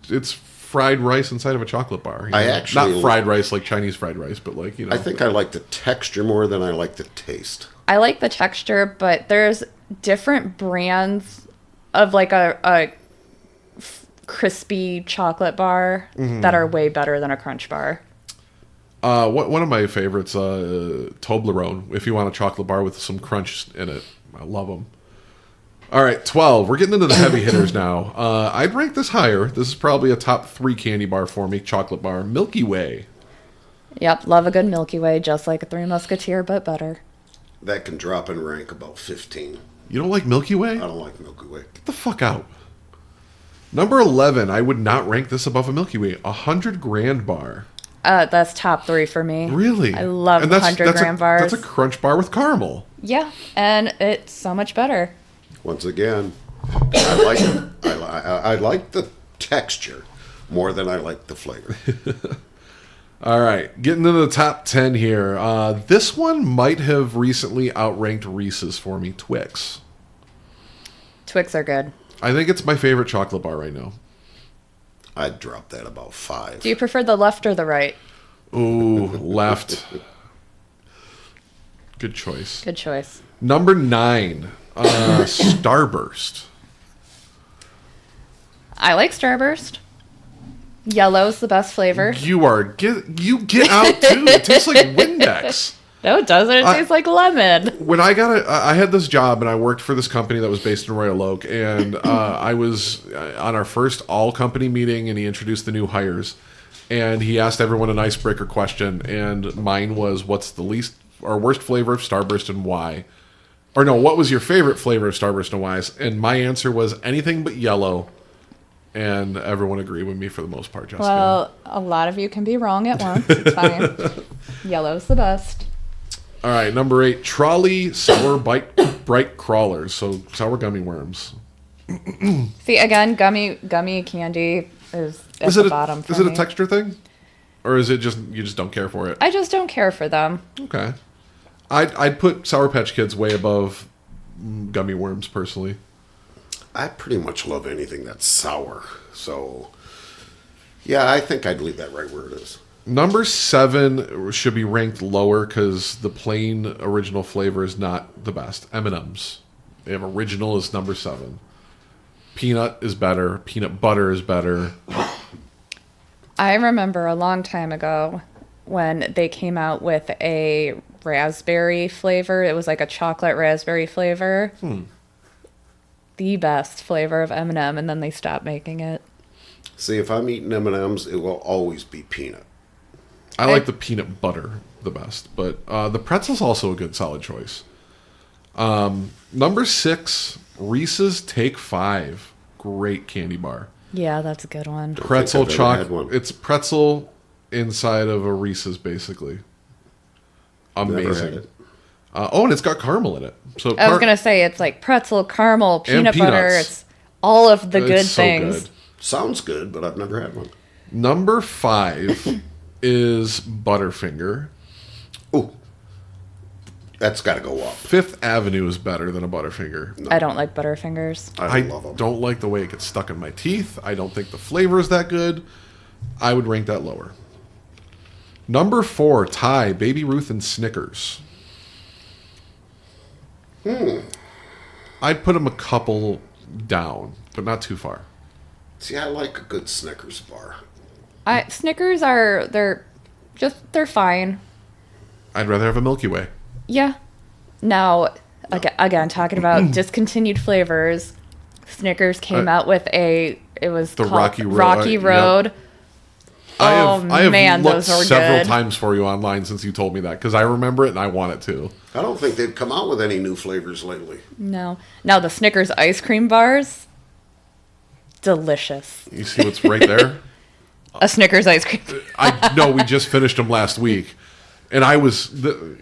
It's fried rice inside of a chocolate bar. you I know? actually- Not fried rice like Chinese fried rice, but like, you know. I think I like the texture more than I like the taste. I like the texture, but there's different brands of like a crispy chocolate bar that are way better than a Crunch bar. One of my favorites, Toblerone, if you want a chocolate bar with some crunch in it. I love them. All right, 12. We're getting into the heavy hitters now. I'd rank this higher. This is probably a top 3 candy bar for me, chocolate bar. Milky Way. Yep, love a good Milky Way, just like a Three Musketeer, but better. That can drop in rank about 15. You don't like Milky Way? I don't like Milky Way. Get the fuck out. Number 11, I would not rank this above a Milky Way. 100 grand bar. That's top 3 for me. Really? I love And 100 gram bars. That's a crunch bar with caramel. Yeah, and it's so much better. Once again, I like the texture more than I like the flavor. All right, getting into the top 10 here. This one might have recently outranked Reese's for me, Twix. Twix are good. I think it's my favorite chocolate bar right now. I'd drop that about 5. Do you prefer the left or the right? Ooh, left. Good choice. Good choice. Number 9, Starburst. I like Starburst. Yellow's the best flavor. You get out too. It tastes like Windex. No, it doesn't. It tastes like lemon. When I had this job and I worked for this company that was based in Royal Oak, and I was on our first all company meeting, and he introduced the new hires, and he asked everyone an icebreaker question, and mine was, "What's the least or worst flavor of Starburst and why?" Or no, what was your favorite flavor of Starburst and why? And my answer was anything but yellow. And everyone agreed with me for the most part, Jessica. Well, a lot of you can be wrong at once. It's fine. Yellow's the best. All right, number 8, Trolley Sour Bright Crawlers. So sour gummy worms. See, again, gummy candy is at the bottom for Is it me. a texture thing? Or is it just you just don't care for it? I just don't care for them. Okay. I'd put Sour Patch Kids way above gummy worms, personally. I pretty much love anything that's sour. So, yeah, I think I'd leave that right where it is. Number 7 should be ranked lower because the plain original flavor is not the best. M&M's. They have original is number 7. Peanut is better. Peanut butter is better. I remember a long time ago when they came out with a raspberry flavor. It was like a chocolate raspberry flavor. The best flavor of M&M, and then they stopped making it. See, if I'm eating M&M's, it will always be peanut. I like the peanut butter the best, but the pretzel's also a good solid choice. Number 6, Reese's Take 5. Great candy bar. Yeah, that's a good one. Pretzel I've ever had chocolate. one. It's pretzel inside of a Reese's, basically. Never had Amazing. it. And it's got caramel in it. So I was going to say it's like pretzel, caramel, peanut butter. peanuts. It's all of the It's good so things. good. Sounds good, but I've never had one. Number 5 is Butterfinger. Ooh, that's got to go up. Fifth Avenue is better than a Butterfinger. I don't like Butterfingers. I love them. don't like the way it gets stuck in my teeth. I don't think the flavor is that good. I would rank that lower. Number 4, tie Baby Ruth and Snickers. I'd put them a couple down, but not too far. See, I like a good Snickers bar. Snickers they're fine. I'd rather have a Milky Way. Yeah. Now, again, talking about discontinued flavors, Snickers came out with it was The called Rocky Road. Rocky Yep. Road. I have man, looked those are several good. times for you online since you told me that because I remember it and I want it too. I don't think they've come out with any new flavors lately. No. Now the Snickers ice cream bars, delicious. You see what's right there? A Snickers ice cream. I know we just finished them last week, and I was.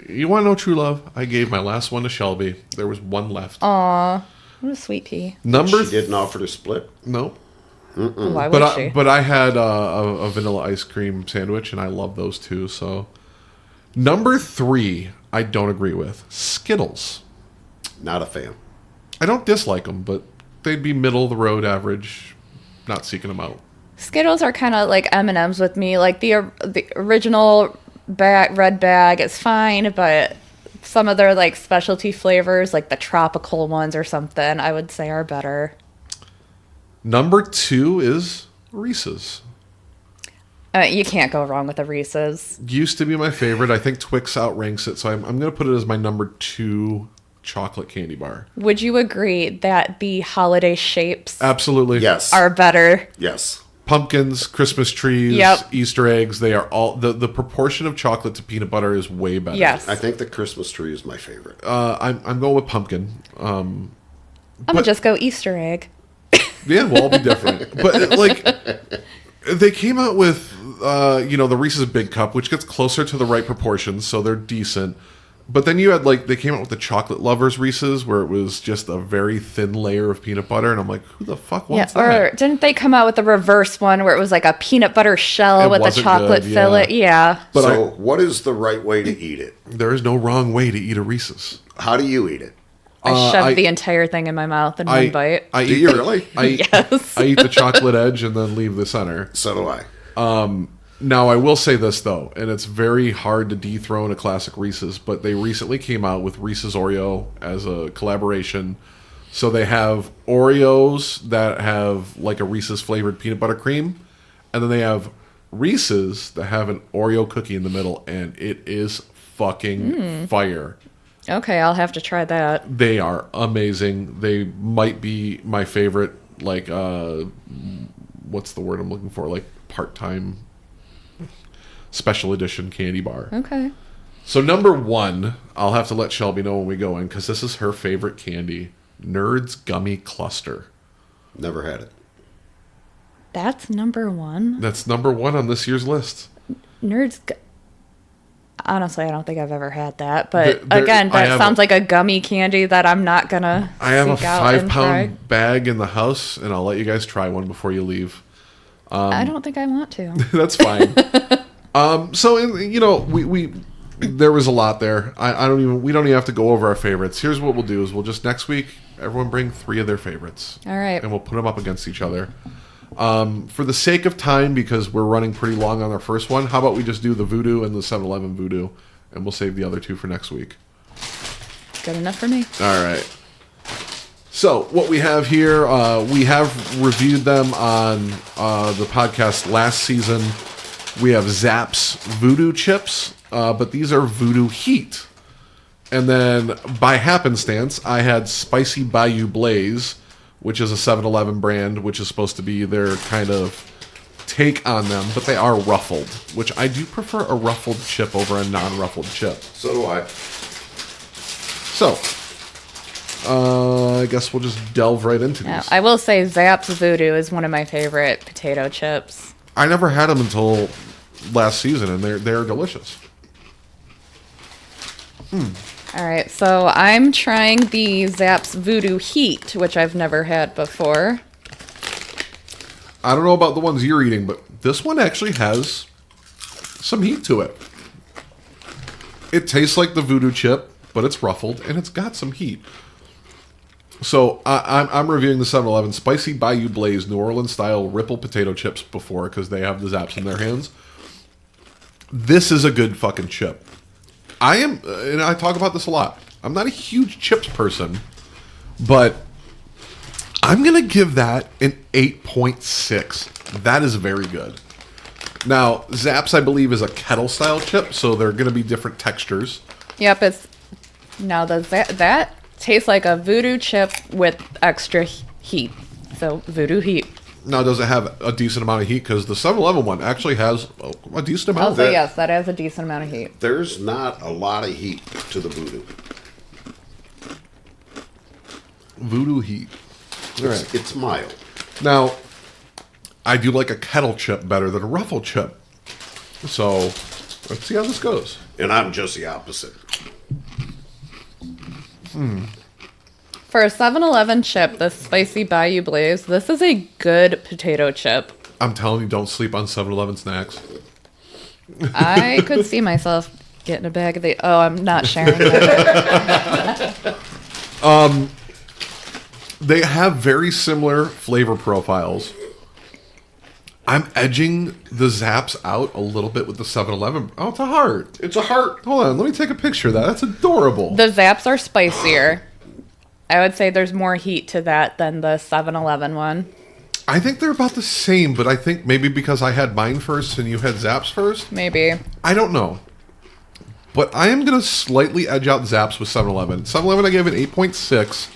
You want to know true love? I gave my last one to Shelby. There was one left. What a sweet pea. Number She didn't offer to split. no, Why would she? but I had a vanilla ice cream sandwich, and I love those too. So, number 3, I don't agree with Skittles. Not a fan. I don't dislike them, but they'd be middle of the road, average. Not seeking them out. Skittles are kind of like M&Ms with me. Like the original red bag is fine, but some of their like specialty flavors, like the tropical ones or something, I would say are better. Number 2 is Reese's. You can't go wrong with a Reese's. Used to be my favorite. I think Twix outranks it, so I'm going to put it as my number 2 chocolate candy bar. Would you agree that the holiday shapes Absolutely. Yes. are better? Yes. Pumpkins, Christmas trees, Yep. Easter eggs, they are all the proportion of chocolate to peanut butter is way better. Yes. I think the Christmas tree is my favorite. I'm going with pumpkin. I'm gonna just go Easter egg. Yeah, we'll all be different. But like they came out with the Reese's Big Cup, which gets closer to the right proportions, so they're decent. But then you had they came out with the Chocolate Lovers Reese's, where it was just a very thin layer of peanut butter, and I'm like, who the fuck wants Or that? didn't they come out with the reverse one where it was like a peanut butter shell It with a wasn't chocolate good, fillet? Yeah. But So, what is the right way to eat it? there is no wrong way to eat a Reese's. How do you eat it? I shoved the entire thing in my mouth in one bite. I Do eat you the- really? Yes. I eat the chocolate edge and then leave the center. So do I. Now, I will say this, though, and it's very hard to dethrone a classic Reese's, but they recently came out with Reese's Oreo as a collaboration. So they have Oreos that have like a Reese's flavored peanut butter cream, and then they have Reese's that have an Oreo cookie in the middle, and it is fucking fire. Okay, I'll have to try that. They are amazing. They might be my favorite, like, what's the word I'm looking for? Like, part-time special edition candy bar. Okay. So number 1, I'll have to let Shelby know when we go in, because this is her favorite candy. Nerds Gummy Cluster. Never had it. That's number 1. That's number 1 on this year's list. Honestly, I don't think I've ever had that. But There- again, I that have sounds like a gummy candy that I'm not gonna I have a seek out and try. 5-pound bag in the house, and I'll let you guys try one before you leave. I don't think I want to. That's fine. We there was a lot there. We don't even have to go over our favorites. Here's what we'll do: is we'll just next week everyone bring 3 of their favorites. All right. And we'll put them up against each other. For the sake of time, because we're running pretty long on our first one, how about we just do the Voodoo and the 7-Eleven Voodoo, and we'll save the other 2 for next week. Good enough for me. All right. So what we have here, we have reviewed them on the podcast last season. We have Zapp's Voodoo Chips, but these are Voodoo Heat. And then by happenstance, I had Spicy Bayou Blaze, which is a 7-Eleven brand, which is supposed to be their kind of take on them, but they are ruffled, which I do prefer a ruffled chip over a non-ruffled chip. So do I. So, I guess we'll just delve right into Now, these. I will say Zapp's Voodoo is one of my favorite potato chips. I never had them until last season, and they're delicious. All right, so I'm trying the Zapp's Voodoo Heat, which I've never had before. I don't know about the ones you're eating, but this one actually has some heat to it. It tastes like the Voodoo chip, but it's ruffled, and it's got some heat. So I'm reviewing the 7-Eleven Spicy Bayou Blaze New Orleans style ripple potato chips before, because they have the Zapp's in their hands. This is a good fucking chip. I am, and I talk about this a lot, I'm not a huge chips person, but I'm going to give that an 8.6. That is very good. Now, Zapp's, I believe, is a kettle-style chip, so they're going to be different textures. Yep, that tastes like a Voodoo chip with extra heat. So Voodoo Heat. Now, does it have a decent amount of heat? Because the 7-Eleven one actually has a decent amount I'll of say heat. yes, that has a decent amount of heat. There's not a lot of heat to the Voodoo. Voodoo Heat. All right. It's mild. Now, I do like a kettle chip better than a ruffle chip. So, let's see how this goes. And I'm just the opposite. For a 7-Eleven chip, the Spicy Bayou Blaze, this is a good potato chip. I'm telling you, don't sleep on 7-Eleven snacks. I could see myself getting a bag of the... Oh, I'm not sharing that. They have very similar flavor profiles. I'm edging the Zapp's out a little bit with the 7-Eleven. Oh, it's a heart. It's a heart. Hold on, let me take a picture of that. That's adorable. The Zapp's are spicier. I would say there's more heat to that than the 7-Eleven one. I think they're about the same, but I think maybe because I had mine first and you had Zapp's first. Maybe. I don't know. But I am going to slightly edge out Zapp's with 7-Eleven. 7-Eleven I gave it 8.6.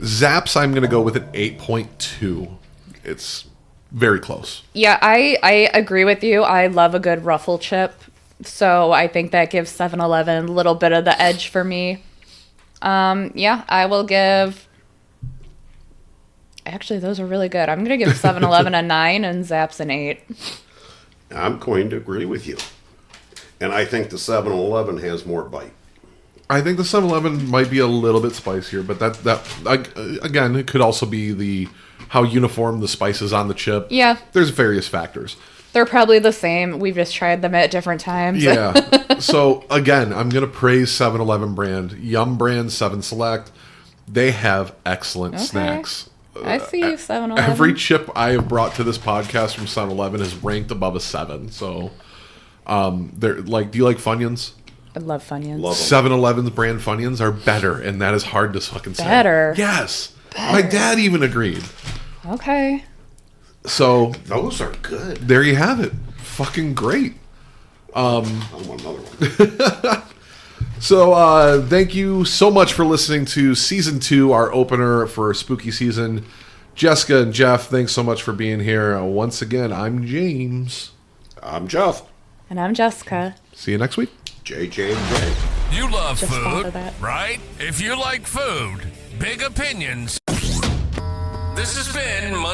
Zapp's I'm going to go with an 8.2. It's very close. Yeah, I agree with you. I love a good ruffle chip. So I think that gives 7-Eleven a little bit of the edge for me. Yeah, I will give... Actually, those are really good. I'm going to give 7-Eleven a 9 and Zapp's an 8. I'm going to agree with you. And I think the 7-Eleven has more bite. I think the 7-Eleven might be a little bit spicier, but again, it could also be how uniform the spice is on the chip. Yeah. There's various factors. They're probably the same. We've just tried them at different times. Yeah. So again, I'm gonna praise 7-Eleven brand, Yum brand, 7 Select. They have excellent snacks. I see you, 7-Eleven. Every chip I have brought to this podcast from 7-Eleven is ranked above a 7. So, they're like, do you like Funyuns? I love Funyuns. Love 'em. 7-Eleven's brand Funyuns are better, and that is hard to fucking say. Better? Yes. My dad even agreed. Okay. So Those are good. there you have it. Fucking great. I want another one. So thank you so much for listening to season 2, our opener for spooky season. Jessica and Jeff, thanks so much for being here. Once again, I'm James. I'm Jeff. And I'm Jessica. See you next week. JJ&J. You love Just thought food, of that. right? If you like food, big opinions. This has been Monday.